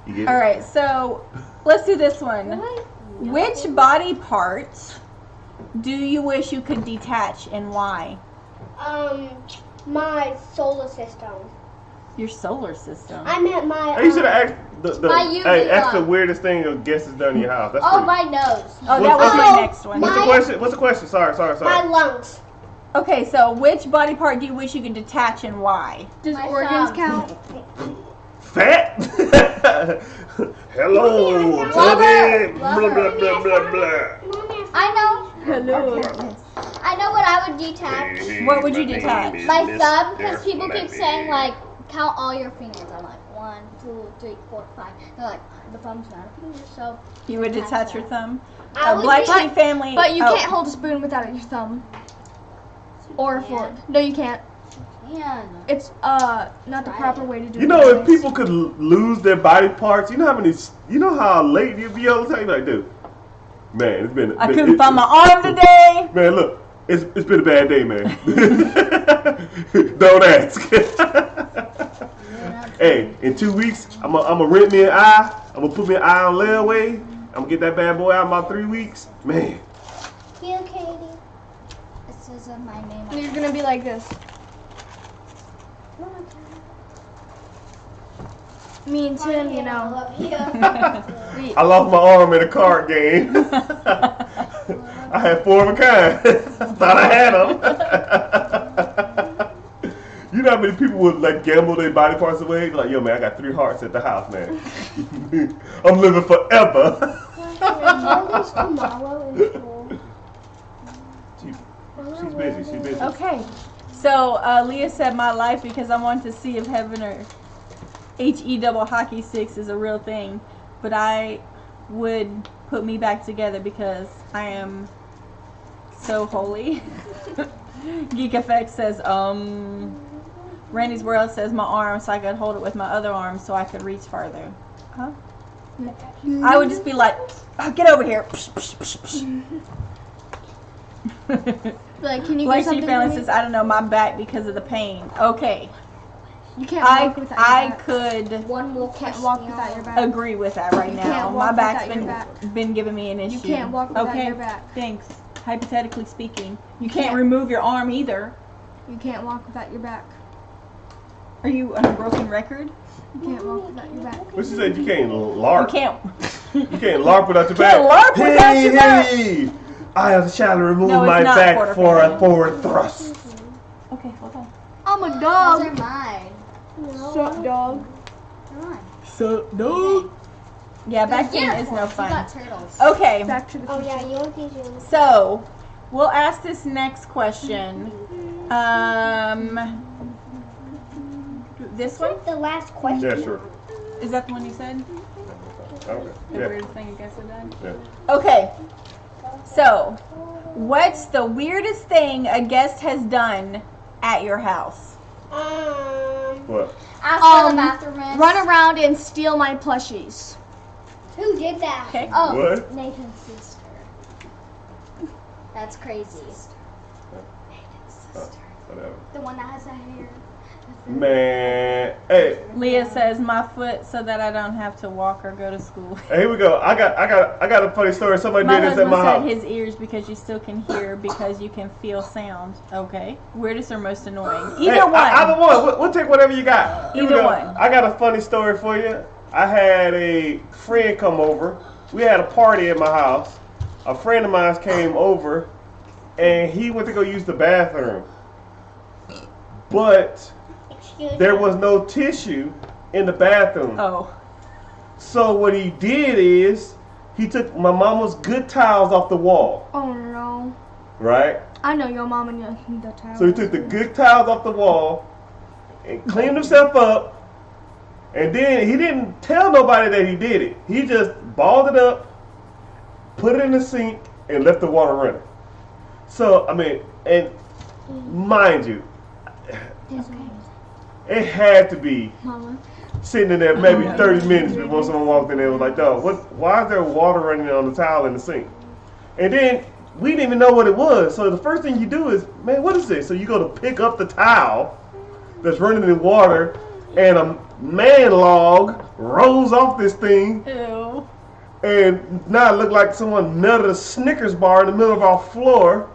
Speaker 4: You get
Speaker 1: all
Speaker 4: it?
Speaker 1: right. So let's do this one. Which body part do you wish you could detach, and why?
Speaker 5: my solar system.
Speaker 1: Your solar system.
Speaker 5: I meant my.
Speaker 4: Hey, you should have asked
Speaker 3: My UV
Speaker 4: ask the
Speaker 3: light.
Speaker 4: weirdest thing a guest has done in your house. That's
Speaker 3: Oh,
Speaker 4: pretty-
Speaker 3: my nose.
Speaker 1: Oh, that was my
Speaker 5: Oh,
Speaker 1: next one.
Speaker 4: What's the question? What's the question? Sorry.
Speaker 5: My lungs.
Speaker 1: Okay, so which body part do you wish you could detach, and why?
Speaker 2: Does
Speaker 3: My
Speaker 2: organs
Speaker 3: thumb.
Speaker 2: count?
Speaker 4: Fat? Hello,
Speaker 3: Blubber.
Speaker 4: Tubby. Blah, blah, blah, blah, blah.
Speaker 3: I know.
Speaker 2: Hello.
Speaker 3: I know what I would detach.
Speaker 1: What would you detach?
Speaker 3: My thumb, because people keep saying, like, count all your fingers. I'm like, 1, 2, 3, 4, 5. They're like, the thumb's not a finger, so.
Speaker 1: You would detach your thumb?
Speaker 5: I would
Speaker 1: Black
Speaker 5: detach-
Speaker 1: Sheep family.
Speaker 2: But you
Speaker 1: oh,
Speaker 2: can't hold a spoon without your thumb. Or a fork. No, you can't.
Speaker 3: Yeah.
Speaker 2: It's not the proper way to do it.
Speaker 4: You know, if people could lose their body parts, you know how late you'd be all the time. Like, dude, man, it's been.
Speaker 1: I couldn't find my arm today.
Speaker 4: Man, look, it's been a bad day, man. Don't ask. Hey, in 2 weeks, I'm gonna rent me an eye. I'm gonna put me an eye on layaway. I'm gonna get that bad boy out in about 3 weeks. Man.
Speaker 5: You, Katie.
Speaker 3: It says my name.
Speaker 2: And you're gonna be like this. Me and Tim, you know.
Speaker 4: I lost my arm in a card game. I had 4 of a kind. Thought I had them. You know how many people would like gamble their body parts away? Like, yo, man, I got 3 hearts at the house, man. I'm living forever.
Speaker 5: there's tomorrow in school.
Speaker 4: She's busy. She's busy.
Speaker 1: Okay. So Leah said my life because I wanted to see if heaven or HE double hockey sticks is a real thing, but I would put me back together because I am so holy. Geek Effect says, Randy's World says my arm so I could hold it with my other arm so I could reach farther. Huh? I would just be like, oh, get over here.
Speaker 2: Like, can you
Speaker 1: Like
Speaker 2: get something
Speaker 1: she
Speaker 2: for
Speaker 1: finally
Speaker 2: me?
Speaker 1: says, I don't know, my back because of the pain. Okay.
Speaker 2: You can't walk without your
Speaker 1: I
Speaker 2: back.
Speaker 1: could
Speaker 3: One more
Speaker 2: Can't walk without your back.
Speaker 1: agree with that right
Speaker 2: You
Speaker 1: now.
Speaker 2: can't
Speaker 1: My
Speaker 2: walk
Speaker 1: back's
Speaker 2: without your
Speaker 1: been giving me an issue.
Speaker 2: You can't walk without
Speaker 1: okay.
Speaker 2: your back.
Speaker 1: Thanks. Hypothetically speaking, you can't
Speaker 2: can't.
Speaker 1: remove your arm either.
Speaker 2: You can't walk without your back.
Speaker 1: Are you on a broken record?
Speaker 2: You can't walk without your back.
Speaker 4: But she said you can't LARP.
Speaker 1: You can't.
Speaker 4: You can't LARP without your back.
Speaker 1: Can't LARP without your back.
Speaker 4: Hey, I shall remove
Speaker 1: No, it's
Speaker 4: my
Speaker 1: not
Speaker 4: back
Speaker 1: quarter
Speaker 4: for a
Speaker 1: final.
Speaker 4: forward thrust.
Speaker 1: Okay, hold on.
Speaker 2: I'm a
Speaker 3: Those
Speaker 2: dog.
Speaker 3: are mine.
Speaker 2: Sup, dog?
Speaker 3: Come on.
Speaker 4: So no.
Speaker 1: Yeah, back then is no
Speaker 3: You
Speaker 1: fun.
Speaker 3: got turtles.
Speaker 1: Okay,
Speaker 2: Back to the
Speaker 5: Oh
Speaker 2: future.
Speaker 5: yeah, you want these ones?
Speaker 1: so we'll ask this next question. This one?
Speaker 5: The last question.
Speaker 4: Yeah, sure.
Speaker 1: Is that the one you said?
Speaker 4: Okay.
Speaker 1: The
Speaker 4: Yeah.
Speaker 1: weirdest thing I guess I've done?
Speaker 4: Yeah.
Speaker 1: Okay, so what's the weirdest thing a guest has done at your house?
Speaker 4: What?
Speaker 3: Ask where the bathroom is.
Speaker 2: Run around and steal my plushies.
Speaker 5: Who did that?
Speaker 1: Okay.
Speaker 3: Oh,
Speaker 4: What?
Speaker 3: Nathan's sister. That's crazy.
Speaker 4: Whatever.
Speaker 3: The one that has the hair.
Speaker 4: Man, hey,
Speaker 1: Leah says my foot so that I don't have to walk or go to school.
Speaker 4: here we go. I got a funny story. Somebody
Speaker 1: My
Speaker 4: did this at
Speaker 1: husband
Speaker 4: my
Speaker 1: said
Speaker 4: house.
Speaker 1: his ears because you still can hear because you can feel sound. Okay. Weirdest or most annoying? Either
Speaker 4: Hey,
Speaker 1: one.
Speaker 4: Either one. We'll take whatever you got. Here we
Speaker 1: Either
Speaker 4: go.
Speaker 1: one.
Speaker 4: I got a funny story for you. I had a friend come over. We had a party at my house. A friend of mine came over, and he went to go use the bathroom. But there was no tissue in the bathroom.
Speaker 1: Oh.
Speaker 4: So what he did is he took my mama's good towels off the wall,
Speaker 2: Oh no.
Speaker 4: right?
Speaker 2: I know your mom and your the towel.
Speaker 4: So he took the good towels off the wall and cleaned himself up. And then he didn't tell nobody that he did it. He just balled it up, put it in the sink, and left the water running. So, I mean, and mind you, it had to be
Speaker 2: Mama.
Speaker 4: sitting in there maybe 30 minutes before someone walked in there and was like, dog, why is there water running on the towel in the sink? And then we didn't even know what it was. So the first thing you do is, man, what is this? So you go to pick up the towel that's running in water, and a man log rolls off this thing,
Speaker 1: Ew.
Speaker 4: and now it looked like someone melted a Snickers bar in the middle of our floor.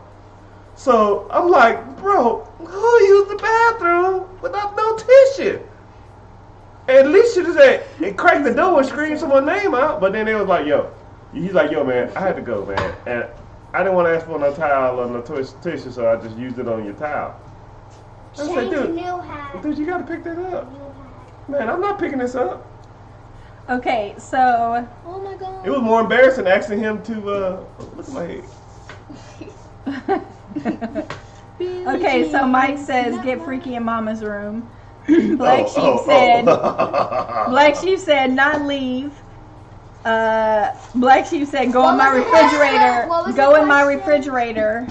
Speaker 4: So I'm like, bro, who used the bathroom without no tissue? At least you just said, it cracked the door and screamed someone's name out. But then they was like, yo, he's like, yo, man, I had to go, man. And I didn't want to ask for no towel or no tissue, so I just used it on your towel. I was like, dude, you got to pick that up. Man, I'm not picking this up.
Speaker 1: Okay, so
Speaker 3: Oh my god.
Speaker 4: It was more embarrassing asking him to look at my head.
Speaker 1: okay, so Mike says get freaky in Mama's room. Black Sheep said not leave. Black Sheep said go
Speaker 3: What
Speaker 1: in my
Speaker 3: was the question?
Speaker 1: refrigerator.
Speaker 3: What was
Speaker 1: Go
Speaker 3: the
Speaker 1: in my
Speaker 3: question?
Speaker 1: refrigerator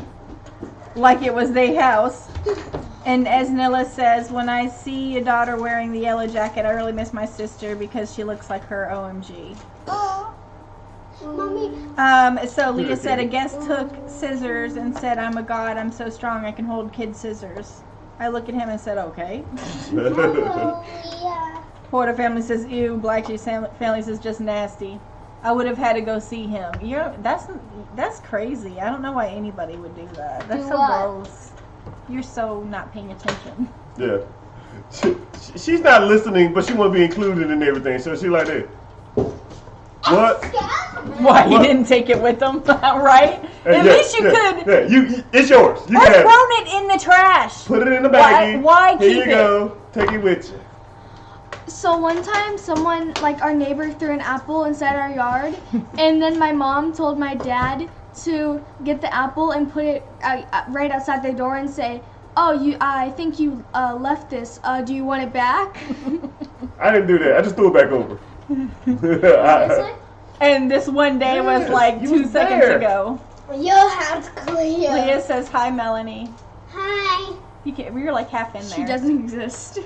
Speaker 1: like it was their house. And Esnilla says when I see your daughter wearing the yellow jacket, I really miss my sister because she looks like her. OMG.
Speaker 5: Mommy.
Speaker 1: So Leah said a guest took scissors and said, I'm a god, I'm so strong I can hold kids' scissors. I look at him and said, okay.
Speaker 5: Yeah.
Speaker 1: Porter family says, ew. Black Sheep family says, just nasty. I would have had to go see him. That's crazy. I don't know why anybody would do that. That's
Speaker 3: Do
Speaker 1: so
Speaker 3: what?
Speaker 1: gross. You're so not paying attention.
Speaker 4: Yeah. She's not listening, but she want to be included in everything. So she like that. What?
Speaker 1: Why he
Speaker 4: What?
Speaker 1: didn't take it with him, right? At
Speaker 4: Yeah,
Speaker 1: least you
Speaker 4: yeah,
Speaker 1: could.
Speaker 4: Yeah, it's yours. You
Speaker 1: Or
Speaker 4: can have it.
Speaker 1: thrown it in the trash.
Speaker 4: Put it in the baggie.
Speaker 1: Why
Speaker 4: Here
Speaker 1: keep
Speaker 4: you
Speaker 1: it?
Speaker 4: go. Take it with you.
Speaker 2: So one time, someone, like our neighbor, threw an apple inside our yard, and then my mom told my dad to get the apple and put it right outside the door and say, "Oh, I think you left this. Do you want it back?"
Speaker 4: I didn't do that. I just threw it back over.
Speaker 3: Seriously?
Speaker 1: And this one day was
Speaker 4: Yes,
Speaker 1: like
Speaker 4: you
Speaker 1: 2
Speaker 4: was
Speaker 1: seconds
Speaker 4: there.
Speaker 1: ago.
Speaker 5: Your house clear.
Speaker 1: Leah says, "Hi, Melanie."
Speaker 5: Hi.
Speaker 1: You're like half in there.
Speaker 2: She doesn't exist.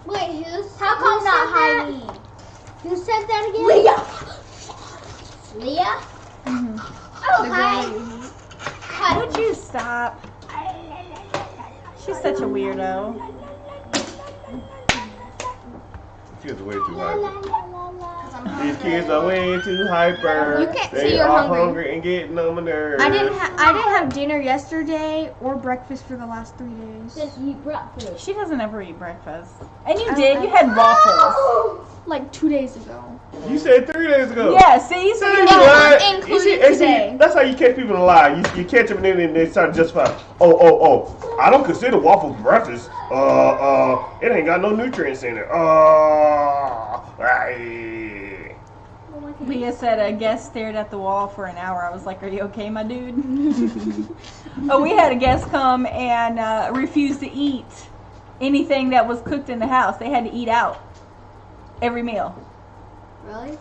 Speaker 5: Wait,
Speaker 3: How come not
Speaker 5: said
Speaker 3: Heidi?
Speaker 5: that? Who said that again?
Speaker 3: Leah?
Speaker 5: Oh, hi.
Speaker 1: Would you stop? She's such a weirdo.
Speaker 4: Kids are way too hyper. These kids are way too hyper.
Speaker 2: You can't
Speaker 4: They
Speaker 2: see you're
Speaker 4: are
Speaker 2: hungry.
Speaker 4: and getting on my nerves.
Speaker 2: I didn't have dinner yesterday or breakfast for the last 3 days.
Speaker 3: Just eat breakfast.
Speaker 1: She doesn't ever eat breakfast. And you
Speaker 2: I
Speaker 1: did.
Speaker 2: don't
Speaker 1: You had waffles.
Speaker 2: Like 2 days ago.
Speaker 4: You said 3 days ago.
Speaker 1: Yeah, see? So
Speaker 4: See
Speaker 1: you
Speaker 4: what?
Speaker 2: Including
Speaker 4: You see,
Speaker 2: today.
Speaker 4: that's how you catch people in a lie. You catch them and then they start to justify. Oh. I don't consider waffles breakfast. It ain't got no nutrients in it.
Speaker 1: Leah said a guest stared at the wall for an hour. I was like, "Are you okay, my dude?" Oh, we had a guest come and refuse to eat anything that was cooked in the house. They had to eat out every meal.
Speaker 3: Really?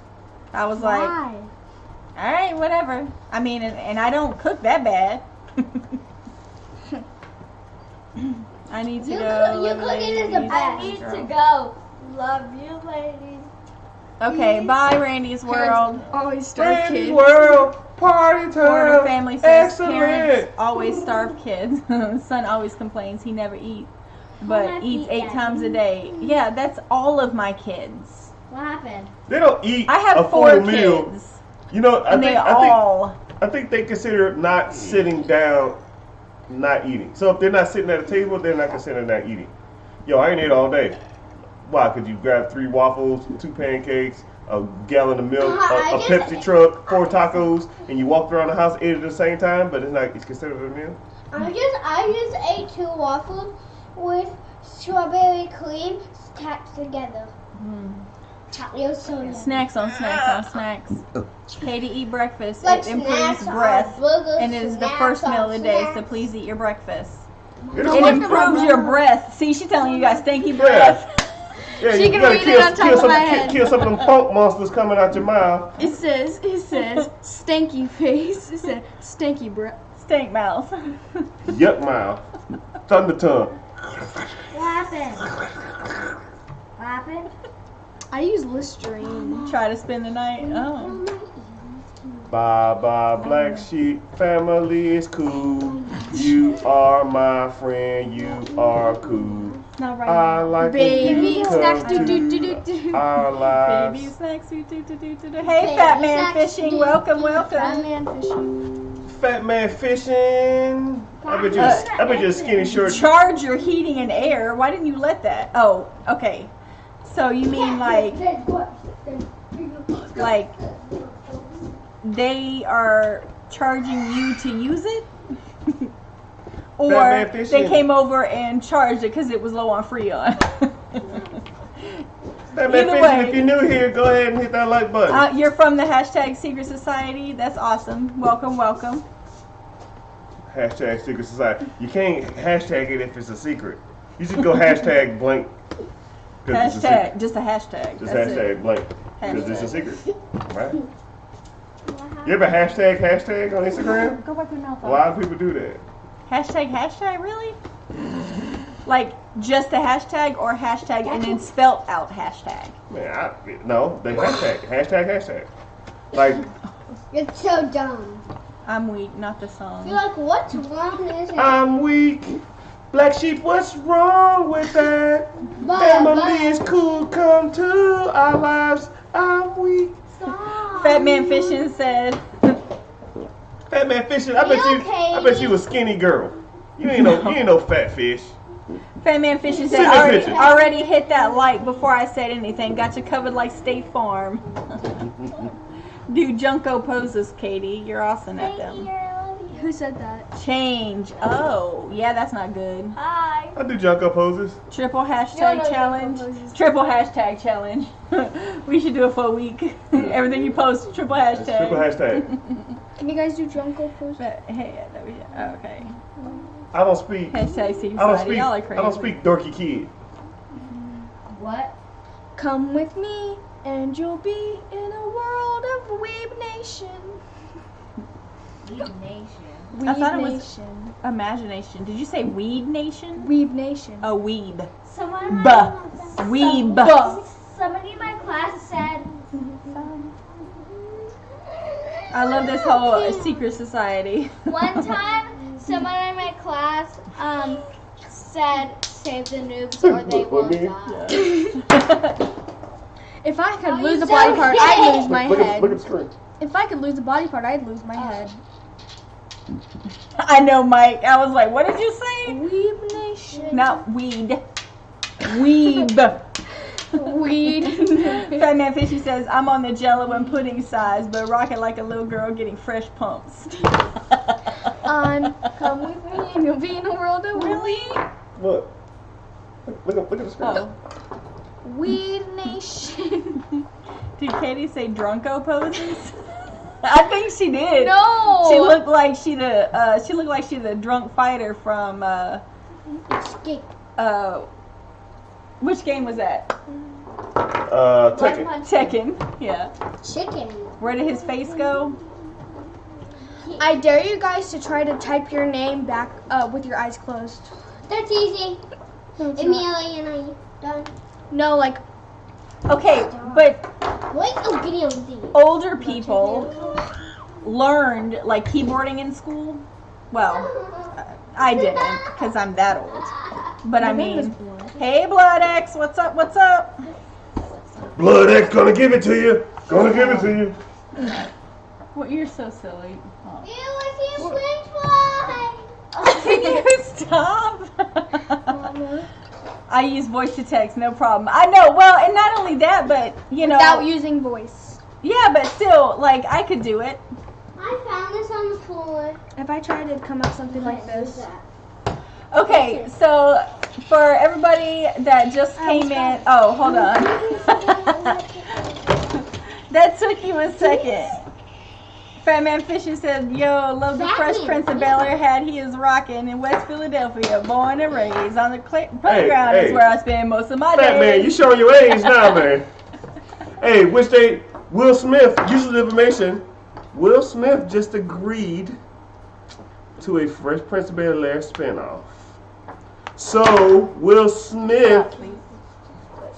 Speaker 1: I was like,
Speaker 2: Why?
Speaker 1: "All right, whatever." I mean, and I don't cook that bad. I need to go.
Speaker 5: Your cooking is the
Speaker 1: ladies.
Speaker 5: best.
Speaker 3: I need to go. Love you, ladies.
Speaker 1: Okay, bye, Randy's World.
Speaker 2: Always starve
Speaker 4: Randy's
Speaker 2: kids.
Speaker 4: World, party
Speaker 1: Florida
Speaker 4: time.
Speaker 1: family says
Speaker 4: Excellent.
Speaker 1: parents always starve kids. Son always complains he never eats, but
Speaker 3: How
Speaker 1: eats
Speaker 3: much
Speaker 1: 8
Speaker 3: eat
Speaker 1: times a day. Yeah, that's all of my kids.
Speaker 3: What happened?
Speaker 4: They don't eat
Speaker 1: I have
Speaker 4: a
Speaker 1: 4
Speaker 4: full meal.
Speaker 1: kids,
Speaker 4: You know,
Speaker 1: and they all.
Speaker 4: I think they consider not sitting down, not eating. So if they're not sitting at a table, they're not considered not eating. Yo, I ain't ate all day. Why? Could you grab 3 waffles, 2 pancakes, a gallon of milk, a Pepsi truck, 4 tacos, and you walked around the house, ate it at the same time, but it's considered a meal?
Speaker 5: I just ate 2 waffles with strawberry cream stacked together. It was so yummy.
Speaker 1: Snacks on snacks on snacks. Katie, eat breakfast.
Speaker 5: Like
Speaker 1: It improves
Speaker 5: snacks on
Speaker 1: breath,
Speaker 5: burgers,
Speaker 1: and it is the
Speaker 5: snacks
Speaker 1: first
Speaker 5: on
Speaker 1: meal of the day. So
Speaker 5: snacks.
Speaker 1: please eat your breakfast.
Speaker 4: It
Speaker 1: It improves your breath. See, she's telling you guys stinky breath.
Speaker 4: Yeah,
Speaker 2: She
Speaker 4: you
Speaker 2: can
Speaker 4: gotta
Speaker 2: read it on top of my head.
Speaker 4: kill some of them funk monsters coming out your mouth.
Speaker 2: It says stanky face. It said stanky breath.
Speaker 1: Stink mouth.
Speaker 4: Yuck mouth. Thunder tongue.
Speaker 3: What happened? What happened?
Speaker 2: I use Listerine.
Speaker 1: Try to spend the night. Oh.
Speaker 4: Bye bye, black sheep family is cool. You are my friend, you are cool.
Speaker 1: Not right
Speaker 4: I
Speaker 1: now.
Speaker 4: like
Speaker 2: Baby
Speaker 4: when you
Speaker 2: snacks
Speaker 4: come
Speaker 2: do do
Speaker 4: to
Speaker 2: do do do.
Speaker 4: our
Speaker 1: Baby
Speaker 4: lives.
Speaker 1: snacks. Hey, Fat Man Fishing. Welcome.
Speaker 2: Man fishing.
Speaker 4: Fat man fishing. I bet you a skinny short.
Speaker 1: Charge your heating and air. Why didn't you let that? Oh, okay. So you mean like they are charging you to use it? Or
Speaker 4: Batman fishing.
Speaker 1: they came over and charged it because it was low on Freon.
Speaker 4: Fat man
Speaker 1: Either
Speaker 4: fishing.
Speaker 1: way.
Speaker 4: If you're new here, go ahead and hit that like button.
Speaker 1: You're from the hashtag Secret Society. That's awesome. Welcome.
Speaker 4: Hashtag secret society. You can't hashtag it if it's a secret. You should go hashtag blank. 'Cause it's a secret.
Speaker 1: Hashtag. Just a hashtag.
Speaker 4: Just
Speaker 1: That's
Speaker 4: hashtag
Speaker 1: it.
Speaker 4: blank. Because it's a
Speaker 1: Hashtag.
Speaker 4: secret. Right? You ever hashtag on Instagram?
Speaker 1: Go wipe your mouth
Speaker 4: A
Speaker 1: off.
Speaker 4: lot of people do that.
Speaker 1: Hashtag, really? Like just a hashtag or hashtag and then spelt out hashtag?
Speaker 4: Man, no, they hashtag. Like,
Speaker 5: It's so dumb.
Speaker 1: I'm weak, not the
Speaker 5: You're
Speaker 1: song.
Speaker 5: like, what's wrong with it?
Speaker 4: I'm weak. Black sheep, what's wrong with that? Family is cool, come to our lives. I'm weak.
Speaker 1: Fat Man Fishing said,
Speaker 4: Fat man fishing. I bet you a skinny girl. You ain't no fat fish.
Speaker 1: Fat Man Fishing said,
Speaker 4: Send that picture.
Speaker 1: already hit that like before I said anything. Got you covered like State Farm. Do Junko poses, Katie. You're awesome at them.
Speaker 2: Who said that?
Speaker 1: Change. Oh, yeah, that's not good.
Speaker 2: Hi.
Speaker 4: I do Junko poses.
Speaker 1: Triple hashtag challenge. Triple hashtag challenge. We should do it for a week. Everything you post, triple hashtag.
Speaker 4: Triple hashtag.
Speaker 2: Can you guys do Drunko post?
Speaker 1: But, hey, okay.
Speaker 4: I don't speak.
Speaker 1: Hashtag see
Speaker 4: I don't
Speaker 1: society.
Speaker 4: speak.
Speaker 1: Y'all are
Speaker 4: I
Speaker 1: crazy.
Speaker 4: don't speak dorky kid.
Speaker 3: What?
Speaker 2: Come with me and you'll be in a world of Weeb Nation.
Speaker 3: Weeb Nation.
Speaker 2: Weeb
Speaker 1: I thought it was-
Speaker 2: Nation.
Speaker 1: Imagination. Did you say Weed Nation?
Speaker 2: Weeb Nation.
Speaker 1: Oh, weeb.
Speaker 3: Someone
Speaker 1: Weeb.
Speaker 3: Somebody in my class said.
Speaker 1: I love this whole secret society.
Speaker 3: One time, someone in my class said, "Save the noobs or they will die."
Speaker 2: If I could
Speaker 3: Oh,
Speaker 2: lose
Speaker 3: you
Speaker 2: a body
Speaker 3: so
Speaker 2: part,
Speaker 3: gay.
Speaker 2: I'd lose my
Speaker 4: Look
Speaker 2: head.
Speaker 4: at the screen.
Speaker 2: If I could lose a body part, I'd lose my head.
Speaker 1: I know, Mike. I was like, what did you say?
Speaker 2: Weeb Nation.
Speaker 1: Not weed. Weeb.
Speaker 2: Weed.
Speaker 1: Fat Man Fishy says, I'm on the Jello and pudding size, but rocking like a little girl getting fresh pumps.
Speaker 2: Come with me and you'll be in a world of
Speaker 1: Really?
Speaker 4: Look. Look at the screen.
Speaker 1: Oh.
Speaker 2: Weed Nation.
Speaker 1: Did Katie say drunko poses? I think she did.
Speaker 2: No.
Speaker 1: She looked like she the drunk fighter from which game was that?
Speaker 4: Tekken.
Speaker 1: Tekken. Yeah.
Speaker 5: Chicken.
Speaker 1: Where did his face go?
Speaker 2: I dare you guys to try to type your name back with your eyes closed.
Speaker 5: That's easy.
Speaker 2: No, it's not.
Speaker 5: Emiliana, done.
Speaker 2: No, like
Speaker 1: Okay, but
Speaker 5: Wait, oh, Gideon.
Speaker 1: older people learned like keyboarding in school. Well, I didn't because I'm that old. But I mean, hey Blood X, what's up? What's up?
Speaker 4: Blood X gonna give it to you. Gonna give it to you.
Speaker 1: Well, you're so silly. Oh.
Speaker 5: Ew, I see a
Speaker 1: Can you stop? I use voice to text, no problem. I know. Well, and not only that, but you know,
Speaker 2: without using voice.
Speaker 1: yeah, but still, like I could do it.
Speaker 5: I found this on the floor.
Speaker 2: If I tried, it'd come out something like this.
Speaker 1: Okay, so for everybody that just came in, oh, hold on. That took you a second. Fat Man Fisher said, yo, love the Fresh Prince of Bel-Air hat he is rocking in West Philadelphia. Born and raised on the playground is where I spend most of my days.
Speaker 4: Fat man, you showing your age now, man. Hey, Will Smith, useful information. Will Smith just agreed to a Fresh Prince of Bel-Air spinoff. So, Will Smith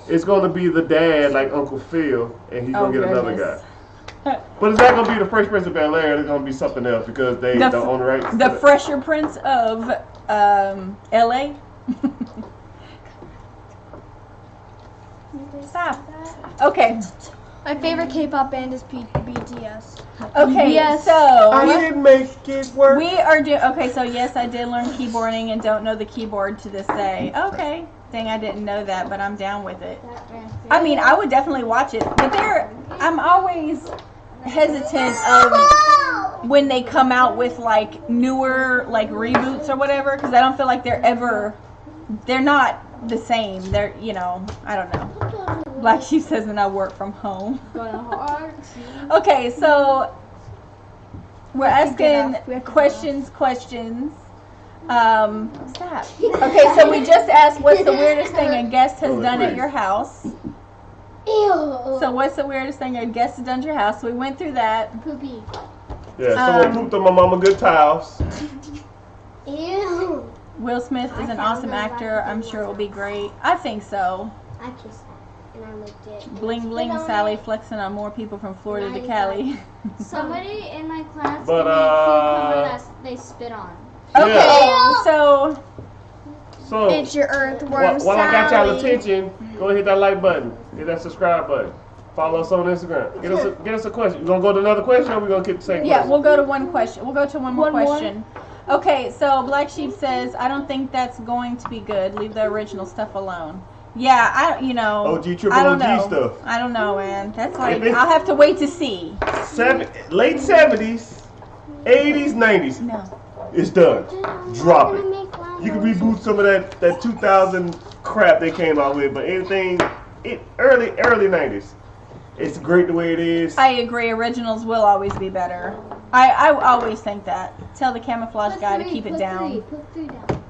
Speaker 4: is going to be the dad like Uncle Phil, and he's going to get another guy. But it's not going to be the Fresh Prince of Bel-Air, it's going to be something else because they don't own the rights.
Speaker 1: The Fresher Prince of L.A. Stop. Okay.
Speaker 2: My favorite K-pop band is BTS.
Speaker 1: Okay,
Speaker 2: Yes.
Speaker 1: so
Speaker 4: I didn't make it work.
Speaker 1: we are doing. Okay, so yes, I did learn keyboarding and don't know the keyboard to this day. Okay, dang, I didn't know that, but I'm down with it. I mean, I would definitely watch it, but I'm always hesitant of when they come out with like newer like reboots or whatever, because I don't feel like they're not the same. They're, you know, I don't know. Black Sheep says, and I work from home. Okay, so we're asking questions. Stop. Okay, so we just asked what's the weirdest thing a guest has done at your house.
Speaker 5: Ew.
Speaker 1: So what's the weirdest thing a guest has done at your house? So we went through that.
Speaker 5: Poopy.
Speaker 4: Yeah, someone pooped on my mama good towels.
Speaker 5: Ew.
Speaker 1: Will Smith is an awesome actor. I'm sure it will be great. I think so.
Speaker 5: I kissed that and I licked it.
Speaker 1: Bling bling Sally flexing on more people from Florida to Cali.
Speaker 3: Somebody in my class
Speaker 4: But,
Speaker 3: gave me a cucumber that they spit on.
Speaker 1: Okay,
Speaker 4: Yeah.
Speaker 1: So
Speaker 4: So,
Speaker 2: It's your earthworm
Speaker 4: while I got y'all
Speaker 2: Sally.
Speaker 4: attention, go hit that like button. Hit that subscribe button. Follow us on Instagram. Get us a question. You gonna go to another question or we gonna keep the same
Speaker 1: yeah,
Speaker 4: question?
Speaker 1: we'll go to one question. We'll go to one more
Speaker 2: One more?
Speaker 1: question. Okay, so Black Sheep says, I don't think that's going to be good. Leave the original stuff alone. Yeah,
Speaker 4: OG triple
Speaker 1: I don't
Speaker 4: OG
Speaker 1: know.
Speaker 4: stuff.
Speaker 1: I don't know, man. That's like,
Speaker 4: If it-
Speaker 1: I'll have to wait to see.
Speaker 4: Late 70s. 80s, 90s.
Speaker 1: No.
Speaker 4: It's done. Drop it. You can reboot some of that 2000 crap they came out with, but anything early 90s. It's great the way it is.
Speaker 1: I agree. Originals will always be better. I always think that. Tell the camouflage guy to keep it down.
Speaker 3: Put 3 down.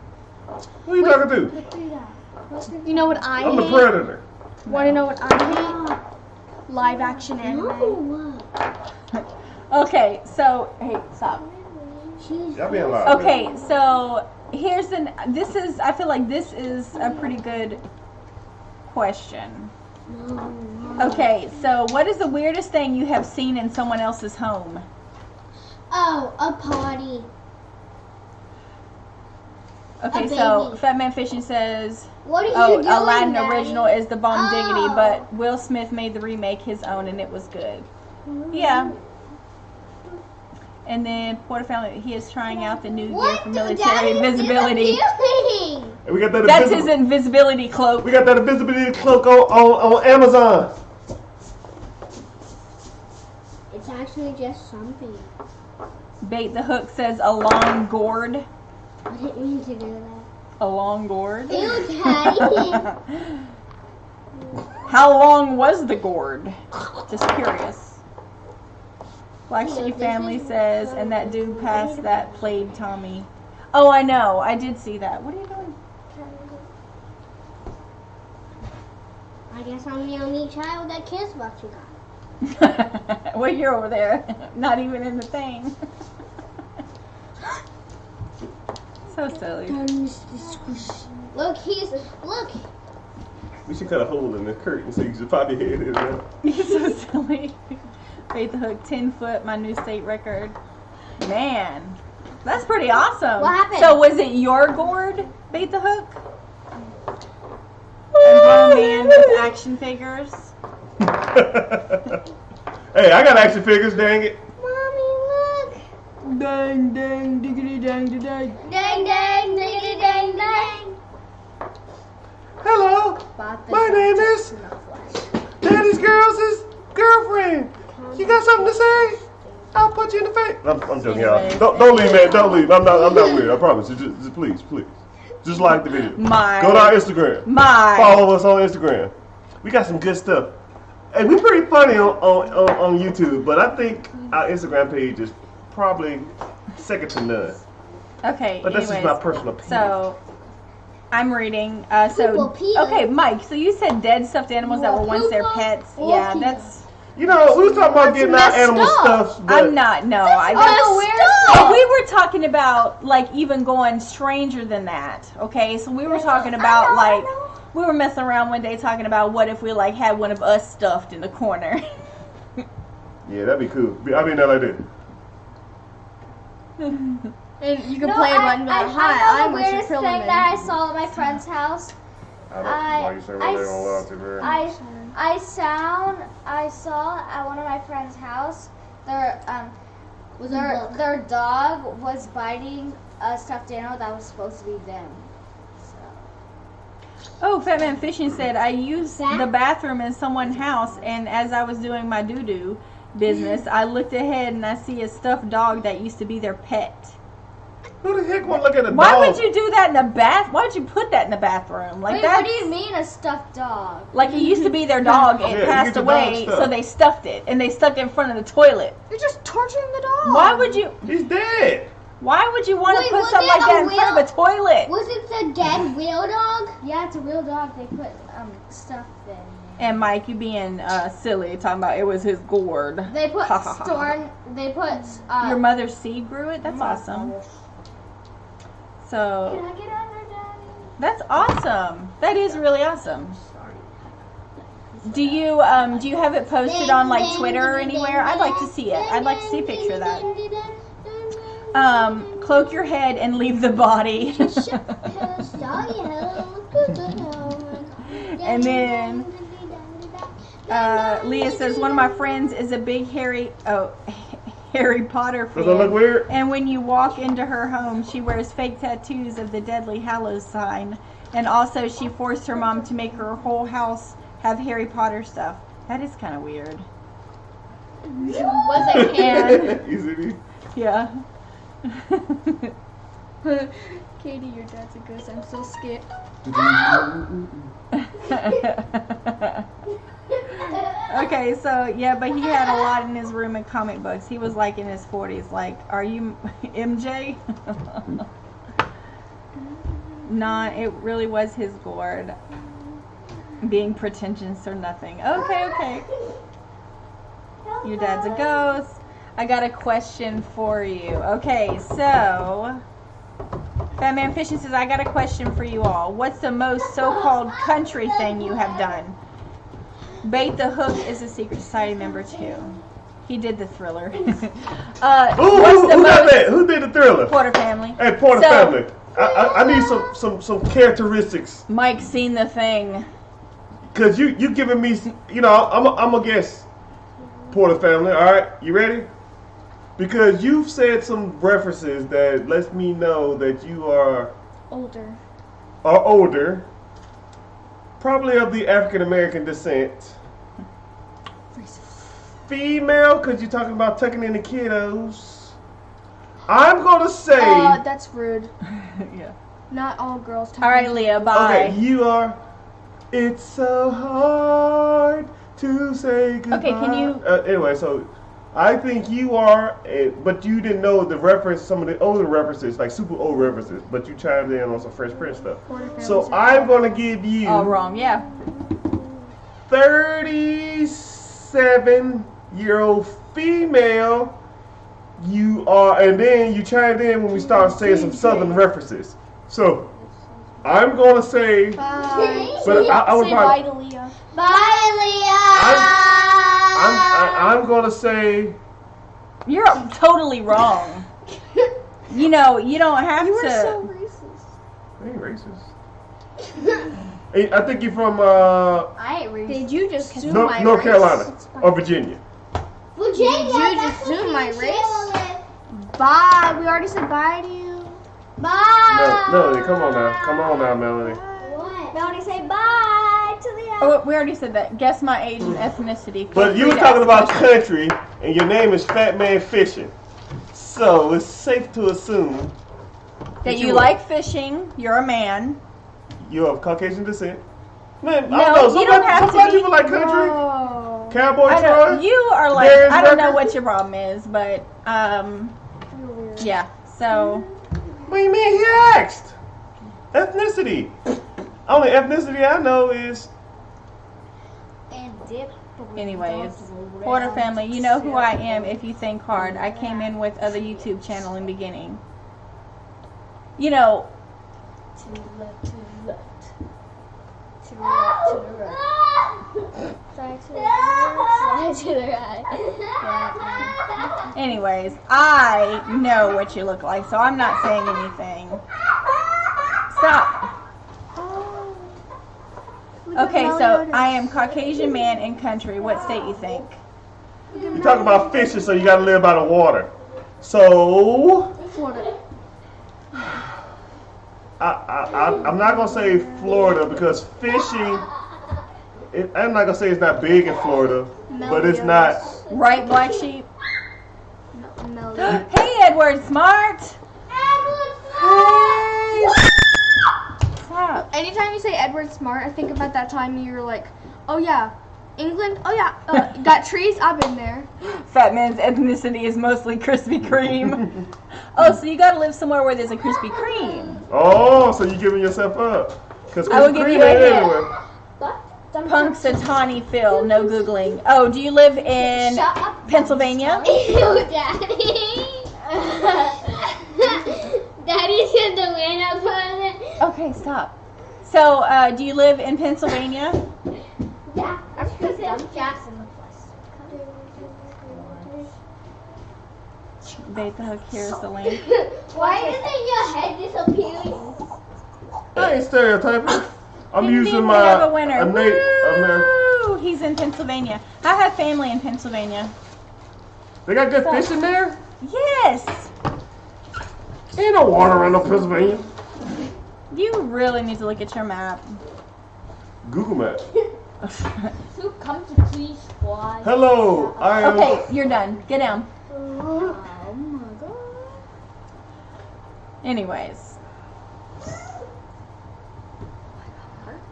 Speaker 4: What are you talking to?
Speaker 3: Put 3 down. Put 3
Speaker 2: You know what I
Speaker 4: I'm the
Speaker 2: hate?
Speaker 4: predator.
Speaker 2: Want to know what I hate? Live action anime.
Speaker 1: Okay, so hey, stop.
Speaker 4: Y'all being loud.
Speaker 1: Okay, so I feel like this is a pretty good question. Okay, so what is the weirdest thing you have seen in someone else's home?
Speaker 5: Oh, a party.
Speaker 1: Okay,
Speaker 5: A
Speaker 1: so
Speaker 5: baby.
Speaker 1: Fat Man Fishing says,
Speaker 5: What are you
Speaker 1: oh,
Speaker 5: doing,
Speaker 1: Aladdin
Speaker 5: Daddy?
Speaker 1: original is the bomb diggity,
Speaker 5: Oh.
Speaker 1: but Will Smith made the remake his own and it was good. Yeah. And then Porter Family, he is trying out the new gear
Speaker 5: What
Speaker 1: for
Speaker 5: the
Speaker 1: military
Speaker 5: Daddy
Speaker 1: invisibility.
Speaker 5: is doing?
Speaker 4: And we got that
Speaker 1: That's his invisibility cloak.
Speaker 4: We got that invisibility cloak on Amazon.
Speaker 5: It's actually just something.
Speaker 1: Bait the Hook says a long gourd.
Speaker 5: I didn't mean to do that.
Speaker 1: A long gourd?
Speaker 5: Ew, Daddy.
Speaker 1: How long was the gourd? Just curious. Black Sheep Family says, and that dude passed that played Tommy. Oh, I know. I did see that. What are you doing?
Speaker 5: I guess I'm the only child that cares what you got.
Speaker 1: Well, you're over there. Not even in the thing. So silly.
Speaker 5: Look.
Speaker 4: We should cut a hole in the curtain so you can pop your head in there.
Speaker 1: You're so silly. Bait the Hook, 10 foot, my new state record. Man, that's pretty awesome.
Speaker 5: What happened?
Speaker 1: So was it your gourd, Bait the Hook? A grown man with action figures?
Speaker 4: Hey, I got action figures, dang it.
Speaker 5: Mommy, look.
Speaker 1: Dang, dang, diggity, dang, dang.
Speaker 5: Dang, dang, diggity, dang, dang.
Speaker 4: Hello, my name is Daddy's Girls' girlfriend. You got something to say? I'll put you in the face. I'm joking, y'all.
Speaker 1: Anyways,
Speaker 4: Don't leave, man. Don't leave. I'm not weird. I promise. Just please. Just like the video. Go to our Instagram. Follow us on Instagram. We got some good stuff. Hey, we pretty funny on YouTube, but I think our Instagram page is probably second to none.
Speaker 1: Okay,
Speaker 4: But that's just my personal opinion.
Speaker 1: So, I'm reading.
Speaker 5: People.
Speaker 1: Okay, Mike, so you said dead stuffed animals that were once their pets. Yeah, that's...
Speaker 4: You know, we was talking about getting our animal stuff, but
Speaker 1: I'm not, no.
Speaker 5: weird
Speaker 1: And we were talking about, like, even going stranger than that, okay? So we were talking about, we were messing around one day talking about what if we, like, had one of us stuffed in the corner.
Speaker 4: yeah, that'd be cool. I mean, that like that.
Speaker 2: And you can play a button and be like, hi, I'm
Speaker 3: the
Speaker 2: Richard
Speaker 3: weirdest thing
Speaker 2: Pillman.
Speaker 3: that I saw at my friend's house. I saw at one of my friend's house their dog was biting a stuffed animal that was supposed to be them.
Speaker 1: Oh, Fat Man Fishing said, I used the bathroom in someone's house, and as I was doing my doo-doo business, I looked ahead and I see a stuffed dog that used to be their pet.
Speaker 4: Who the heck want to look at a dog?
Speaker 1: Why would you do that in the bath? Why'd you put that in the bathroom? Like
Speaker 3: Wait,
Speaker 1: that?
Speaker 3: what do you mean a stuffed dog?
Speaker 1: Like it used to be their dog and
Speaker 4: Yeah, you
Speaker 1: passed
Speaker 4: get your dog
Speaker 1: away,
Speaker 4: stuffed.
Speaker 1: so they stuffed it and they stuck it in front of the toilet.
Speaker 2: You're just torturing the dog.
Speaker 1: Why would you?
Speaker 4: He's dead.
Speaker 1: Why would you want to
Speaker 5: Wait,
Speaker 1: put
Speaker 5: was
Speaker 1: something
Speaker 5: it
Speaker 1: like that
Speaker 5: a
Speaker 1: in front of a toilet?
Speaker 5: Was it the dead real dog?
Speaker 3: Yeah, it's a real dog. They put stuff in.
Speaker 1: And Mike, you being silly, talking about it was his gourd.
Speaker 3: They put
Speaker 1: Ha, ha, ha, ha.
Speaker 3: They put.
Speaker 1: Your mother's seed grew it. That's awesome. So
Speaker 3: Can I get under, Daddy?
Speaker 1: that's awesome. That is really awesome. Do you have it posted on like Twitter or anywhere? I'd like to see it. I'd like to see a picture of that. Cloak your head and leave the body. And then Leah says one of my friends is a big Harry Potter fan.
Speaker 4: Does that look weird?
Speaker 1: And when you walk into her home, she wears fake tattoos of the Deadly Hallows sign. And also she forced her mom to make her whole house have Harry Potter stuff. That is kind of weird.
Speaker 3: Was it Harry?
Speaker 4: You see me?
Speaker 1: Yeah.
Speaker 2: Katie, your dad's a ghost. I'm so scared.
Speaker 1: Okay, so yeah, but he had a lot in his room in comic books. He was like in his 40s. Like, are you MJ? Nah, it really was his gourd. Being pretentious or nothing. Okay. Your dad's a ghost. I got a question for you. Okay, so Fatman Fishing says, I got a question for you all. What's the most so-called country thing you have done? Bait the Hook is a secret society member too. He did the Thriller.
Speaker 4: Who did the Thriller?
Speaker 1: Porter Family.
Speaker 4: Hey, Porter Family. I need some characteristics.
Speaker 1: Mike's seen the thing.
Speaker 4: Cause you giving me, I'm gonna guess Porter Family. All right, you ready? Because you've said some references that lets me know that you are
Speaker 2: Older.
Speaker 4: Probably of the African American descent. Female, because you're talking about tucking in the kiddos. I'm going to say...
Speaker 2: that's rude.
Speaker 1: Yeah.
Speaker 2: Not all girls talk.
Speaker 1: All right, Leah, bye.
Speaker 4: Okay, you are... It's so hard to say goodbye.
Speaker 1: Okay, can you...
Speaker 4: Anyway, so I think you are, but you didn't know the reference, some of the older references, like super old references, but you chimed in on some Fresh Prince stuff. So I'm going to give you...
Speaker 1: Oh, wrong, yeah.
Speaker 4: 37-year-old female. You are, and then you chimed in when we started saying some southern references. So I'm going to say...
Speaker 2: Bye.
Speaker 4: But I would
Speaker 2: say
Speaker 4: probably...
Speaker 2: bye to Leah.
Speaker 3: Bye, Leah.
Speaker 4: I'm going to say...
Speaker 1: You're totally wrong. You don't have
Speaker 2: You
Speaker 1: to...
Speaker 2: were so racist.
Speaker 4: I ain't racist. Hey, I think you're from
Speaker 3: I ain't racist.
Speaker 2: Did you just assume
Speaker 4: North
Speaker 2: my race?
Speaker 4: Carolina or Virginia.
Speaker 3: Virginia,
Speaker 2: Did you
Speaker 3: that's
Speaker 2: assume
Speaker 3: where
Speaker 2: my
Speaker 3: Michelle
Speaker 2: race?
Speaker 3: lives.
Speaker 2: Bye. We already said bye to you.
Speaker 3: Bye.
Speaker 4: Melody, come on now, Melody.
Speaker 3: What?
Speaker 5: Melody, say bye to the
Speaker 1: Oh, we already said that. Guess my age and ethnicity.
Speaker 4: But you were talking about country, and your name is Fatman Fishing. So it's safe to assume
Speaker 1: that you like fishing. You're a man.
Speaker 4: you're of Caucasian descent. Man,
Speaker 1: No,
Speaker 4: I don't know.
Speaker 1: you don't have
Speaker 4: Some
Speaker 1: to
Speaker 4: black
Speaker 1: be-
Speaker 4: people like country.
Speaker 2: Oh.
Speaker 4: Cowboy
Speaker 1: I know
Speaker 4: Troy.
Speaker 1: you are like
Speaker 4: Darius
Speaker 1: I don't know
Speaker 4: Rucker?
Speaker 1: what your problem is, but
Speaker 2: You're weird.
Speaker 1: yeah. So
Speaker 4: What do you mean? He asked. Ethnicity. Only ethnicity I know is.
Speaker 3: And dip.
Speaker 1: anyways, Porter Family, you know who I am if you think hard. I came in with other YouTube channel in the beginning. You know,
Speaker 3: To the left, to the left. To the left, to the right. Slide to the right. Slide to the right.
Speaker 1: anyways, I know what you look like, so I'm not saying anything. Stop. Okay, so I am Caucasian man in country. What state you think?
Speaker 4: You talk about fishing, so you got to live by the water. So
Speaker 2: Florida.
Speaker 4: I'm not gonna say Florida because fishing. I'm not gonna say it's not big in Florida, but it's not.
Speaker 1: Right, Black Sheep?
Speaker 2: No.
Speaker 1: Hey, Edward Smart! Stop.
Speaker 2: Anytime you say Edward Smart, I think about that time you were like, oh yeah, England. Oh yeah, got trees. I've been there.
Speaker 1: Fat man's ethnicity is mostly Krispy Kreme. Oh, so you gotta live somewhere where there's a Krispy Kreme.
Speaker 4: Oh, so you giving yourself up? Because
Speaker 1: I will give you a hint.
Speaker 4: everywhere.
Speaker 1: Punxsutawney Phil, no Googling. Oh, do you live in
Speaker 3: Shut up.
Speaker 1: Pennsylvania?
Speaker 3: Ew, Daddy. Daddy's in the wind up on it.
Speaker 1: Okay, stop. So, do you live in Pennsylvania?
Speaker 3: Yeah.
Speaker 1: Bait the Hook, here's the link.
Speaker 3: Why isn't your head disappearing?
Speaker 4: I ain't stereotyping. I'm
Speaker 1: Ding,
Speaker 4: using
Speaker 1: ding, we
Speaker 4: my
Speaker 1: have a winner.
Speaker 4: innate American.
Speaker 1: Woo! He's in Pennsylvania. I have family in Pennsylvania.
Speaker 4: They got good fish in there.
Speaker 1: Yes!
Speaker 4: Ain't no water around no Pennsylvania.
Speaker 1: You really need to look at your map.
Speaker 4: Google Maps.
Speaker 3: Who come to please squad?
Speaker 4: Hello, I am.
Speaker 1: Okay, you're done. Get down.
Speaker 3: Oh my god.
Speaker 1: Anyways.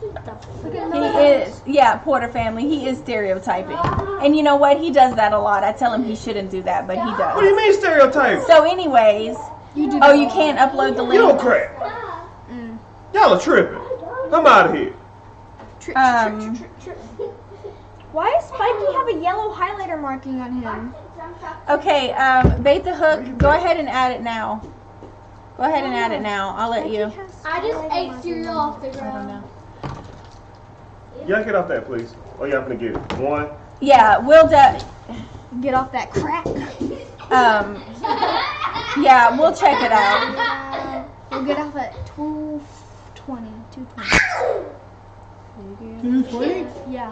Speaker 2: Look at
Speaker 1: He
Speaker 2: Noah.
Speaker 1: is, yeah, Porter family. He is stereotyping, and you know what? He does that a lot. I tell him he shouldn't do that, but he
Speaker 4: What do you
Speaker 1: does.
Speaker 4: mean stereotype?
Speaker 1: So, anyways,
Speaker 2: You do
Speaker 1: oh, you can't upload the
Speaker 4: You don't
Speaker 1: link.
Speaker 4: crap. Y'all are tripping. I'm out of here.
Speaker 2: Why does Spikey have a yellow highlighter marking on him?
Speaker 1: Okay, Bait the Hook. Go ahead and add it now. Go ahead and add it now. I'll let you.
Speaker 3: I just ate cereal off the
Speaker 1: I don't
Speaker 3: ground.
Speaker 1: know.
Speaker 4: Y'all get off that, please. Oh, y'all finna get it. One.
Speaker 1: Yeah, we'll
Speaker 2: Get off that crack.
Speaker 1: yeah, we'll check it out.
Speaker 2: We'll get off at 2:20. 2:20. Yeah.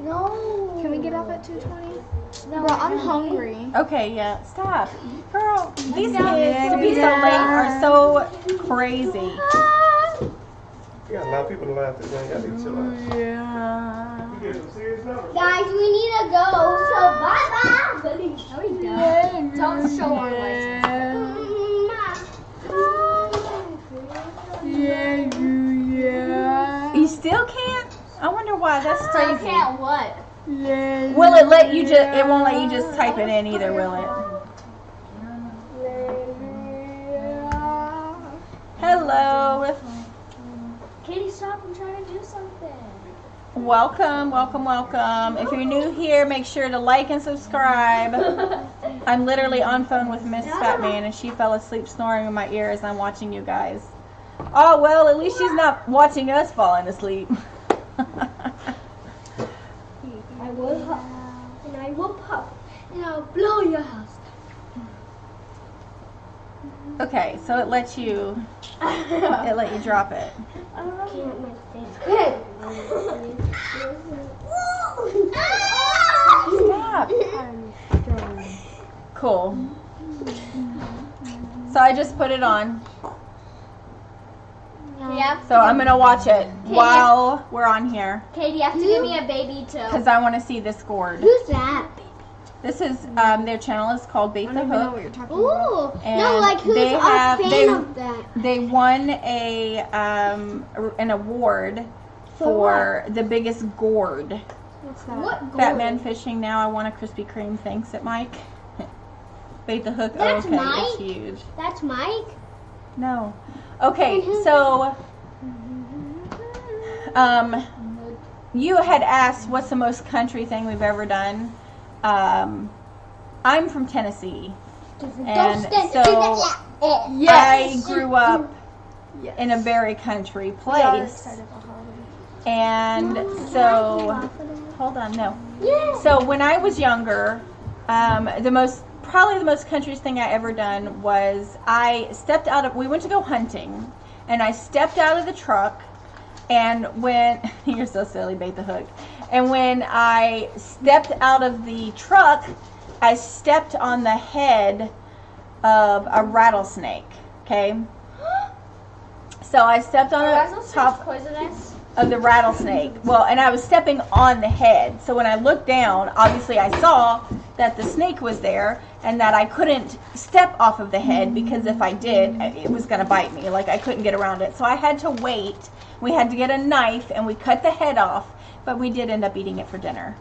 Speaker 3: No.
Speaker 2: Can we get off at 2:20? Bro, I'm hungry.
Speaker 1: Okay, yeah. Stop. Girl, these kids to be so late are so crazy.
Speaker 4: You got a lot of people to laugh at. Y'all gotta chill out.
Speaker 1: Yeah.
Speaker 4: You get some serious numbers.
Speaker 3: Guys, we need to go. So bye bye. No, we don't. Don't show our
Speaker 1: You still can't? I wonder why. That's
Speaker 3: So you
Speaker 1: crazy.
Speaker 3: can't what?
Speaker 1: Will it let you just, it won't let you just type it in either, will it? Hello.
Speaker 3: Katie, stop. I'm trying to do something.
Speaker 1: Welcome, welcome, welcome. If you're new here, make sure to like and subscribe. I'm literally on phone with Miss Fatman and she fell asleep snoring in my ear as I'm watching you guys. Oh, well, at least she's not watching us falling asleep.
Speaker 3: I will huff and I will puff and I'll blow your house.
Speaker 1: Okay, so it let you drop it. Stop. Cool. So I just put it on.
Speaker 3: Yeah.
Speaker 1: So I'm gonna watch it while we're on here
Speaker 3: Katie, you have to give me a baby too.
Speaker 1: because I want to see this gourd.
Speaker 5: Who's that?
Speaker 1: This is their channel is called Bait the Hook.
Speaker 2: what you're talking about.
Speaker 5: Ooh.
Speaker 1: And
Speaker 5: No, like who's
Speaker 1: they
Speaker 5: a
Speaker 1: have-
Speaker 5: fan of that?
Speaker 1: They won an award for the biggest gourd.
Speaker 2: What's that?
Speaker 3: What?
Speaker 1: Batman fishing now. I want a Krispy Kreme. Thanks at Mike. Bait the Hook.
Speaker 5: That's
Speaker 1: Oh, okay,
Speaker 5: Mike?
Speaker 1: it's huge.
Speaker 5: That's Mike?
Speaker 1: No. Okay, so you had asked what's the most country thing we've ever done. I'm from Tennessee, and so I grew up in a very country place. And so, hold on, no. So when I was younger, probably the most country thing I ever done was we went to go hunting, and I stepped out of the truck, and you're so silly, Bait the Hook. And when I stepped out of the truck, I stepped on the head of a rattlesnake, okay? So I stepped on the top
Speaker 3: Poisonous.
Speaker 1: of the rattlesnake. Well, and I was stepping on the head. So when I looked down, obviously I saw that the snake was there and that I couldn't step off of the head because if I did, it was going to bite me. Like I couldn't get around it. So I had to wait. We had to get a knife and we cut the head off, but we did end up eating it for dinner.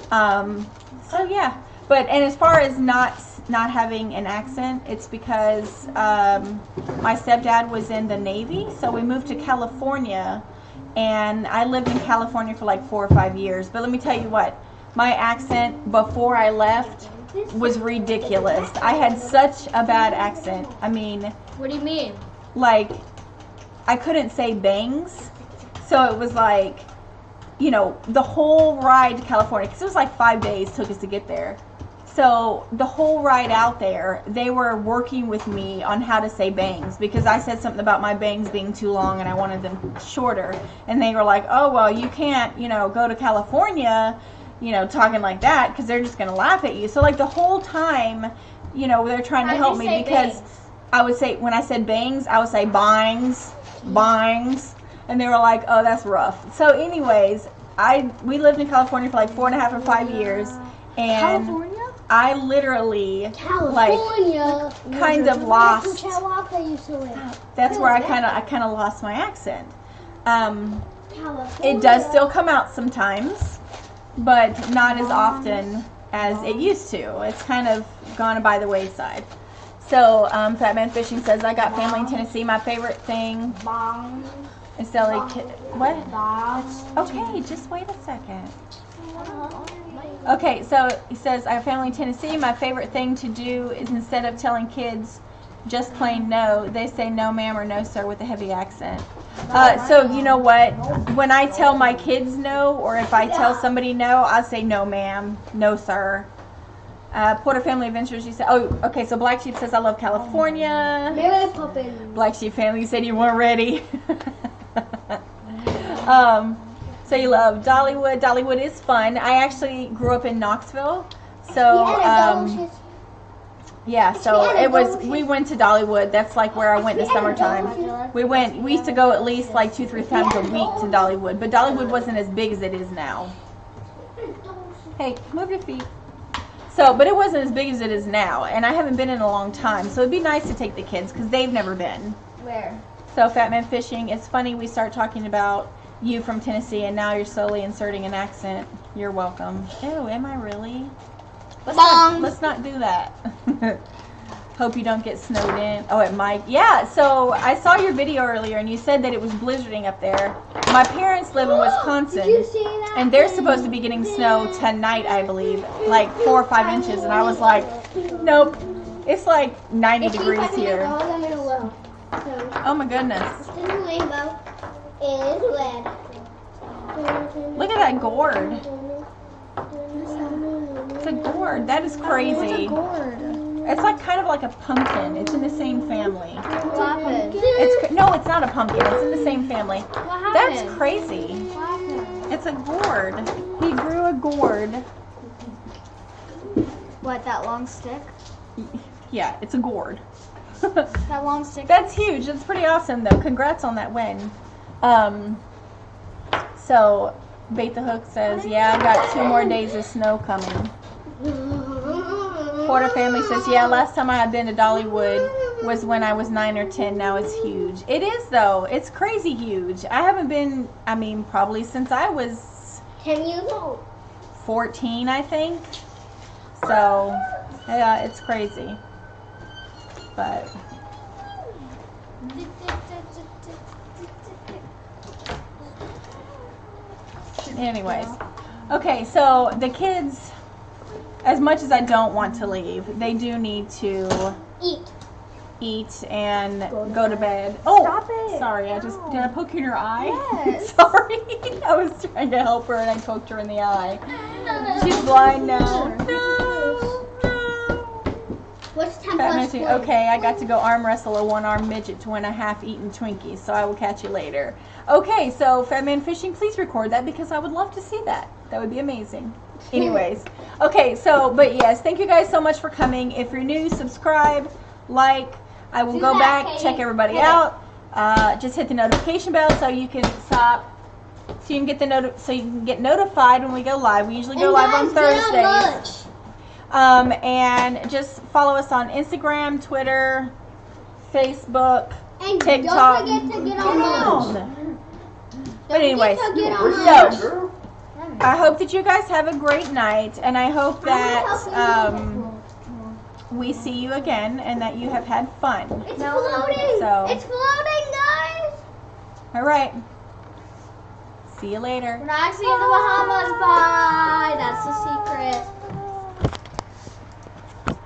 Speaker 1: So yeah. And as far as not having an accent, it's because my stepdad was in the Navy, so we moved to California, and I lived in California for like 4 or 5 years. But let me tell you what, my accent before I left was ridiculous. I had such a bad accent. I mean,
Speaker 3: What do you mean?
Speaker 1: like, I couldn't say bangs, so it was like, you know, the whole ride to California, because it was like 5 days took us to get there. So the whole ride out there, they were working with me on how to say bangs because I said something about my bangs being too long and I wanted them shorter. And they were like, oh, well, you can't, you know, go to California, you know, talking like that because they're just going to laugh at you. So like the whole time, you know, they're trying to help me because I would say, when I said bangs, I would say bangs, bangs. And they were like, oh, that's rough. So anyways, we lived in California for like 4.5 or 5 years. And
Speaker 2: California?
Speaker 1: I literally
Speaker 5: California.
Speaker 1: kind of lost.
Speaker 5: Chihuahua used to live.
Speaker 1: That's where I kind of lost my accent.
Speaker 5: California.
Speaker 1: It does still come out sometimes, but not as often as it used to. It's kind of gone by the wayside. So, Fat Man Fishing says, I got family in Tennessee. My favorite thing is selling what? Okay, just wait a second. Okay, so he says, I have family in Tennessee. My favorite thing to do is instead of telling kids just plain no, they say no ma'am or no sir with a heavy accent. So you know what? When I tell my kids no, or if I tell somebody no, I say no ma'am, no sir. Porter Family Adventures, you said, oh, okay, so Black Sheep says, I love California.
Speaker 5: Mary Poppins.
Speaker 1: Black Sheep Family said you weren't ready. So you love Dollywood. Dollywood is fun. I actually grew up in Knoxville. So, yeah, so it was, we went to Dollywood. That's like where I went in the summertime. We used to go at least like 2-3 times a week to Dollywood. But Dollywood wasn't as big as it is now. Hey, move your feet. So, but it wasn't as big as it is now, and I haven't been in a long time, so it'd be nice to take the kids, because they've never been.
Speaker 3: Where?
Speaker 1: So, Fat Man Fishing, it's funny we start talking about you from Tennessee, and now you're slowly inserting an accent. You're welcome. Ew, am I really? Let's not do that. Hope you don't get snowed in. Oh, it might. Yeah, so I saw your video earlier, and you said that it was blizzarding up there. My parents live in Wisconsin,
Speaker 5: Did you see that?
Speaker 1: and they're supposed to be getting snow tonight, I believe, like 4 or 5 inches, and I was like, nope, it's like 90 degrees here. Oh my goodness.
Speaker 5: The rainbow is red.
Speaker 1: Look at that gourd. It's a gourd. That is crazy. It's like kind of like a pumpkin. It's in the same family.
Speaker 3: What happened?
Speaker 1: No, it's not a pumpkin. It's in the same family.
Speaker 3: What happened?
Speaker 1: That's crazy.
Speaker 3: What happened?
Speaker 1: It's a gourd. He grew a gourd.
Speaker 3: What, that long stick?
Speaker 1: Yeah, it's a gourd.
Speaker 3: That long stick?
Speaker 1: That's huge. That's pretty awesome, though. Congrats on that win. So, Bait the Hook says, yeah, I got 2 more days of snow coming. Porter Family says, yeah, last time I had been to Dollywood was when I was 9 or 10. Now it's huge. It is, though. It's crazy huge. I haven't been, I mean, probably since I was
Speaker 5: 10 years old.
Speaker 1: 14, I think. So, yeah, it's crazy. But anyways, okay, so the kids, as much as I don't want to leave, they do need to eat and go to bed. Oh,
Speaker 2: Stop it.
Speaker 1: Sorry, did I poke you in your eye?
Speaker 2: Yes.
Speaker 1: Sorry, I was trying to help her and I poked her in the eye. She's blind now. No.
Speaker 5: What's 10
Speaker 1: Fat
Speaker 5: plus
Speaker 1: Mitchie,
Speaker 5: 20?
Speaker 1: okay, I got to go arm wrestle a 1-armed midget to win a half-eaten Twinkie, so I will catch you later. Okay, so Fat Man Fishing, please record that because I would love to see that. That would be amazing. Anyways, okay, so, but yes, thank you guys so much for coming. If you're new, subscribe, like. I will go back, check everybody out. Just hit the notification bell so you can stop. So you can get notified when we go live. We usually go live on Thursdays. And just follow us on Instagram, Twitter, Facebook,
Speaker 5: And
Speaker 1: TikTok.
Speaker 5: don't forget to get on
Speaker 1: But anyways, so I hope that you guys have a great night, and I hope that we see you again and that you have had fun.
Speaker 5: It's floating.
Speaker 1: So,
Speaker 5: It's floating, guys.
Speaker 1: all right. See you later.
Speaker 3: We're not actually in the Bahamas. Bye. That's the secret.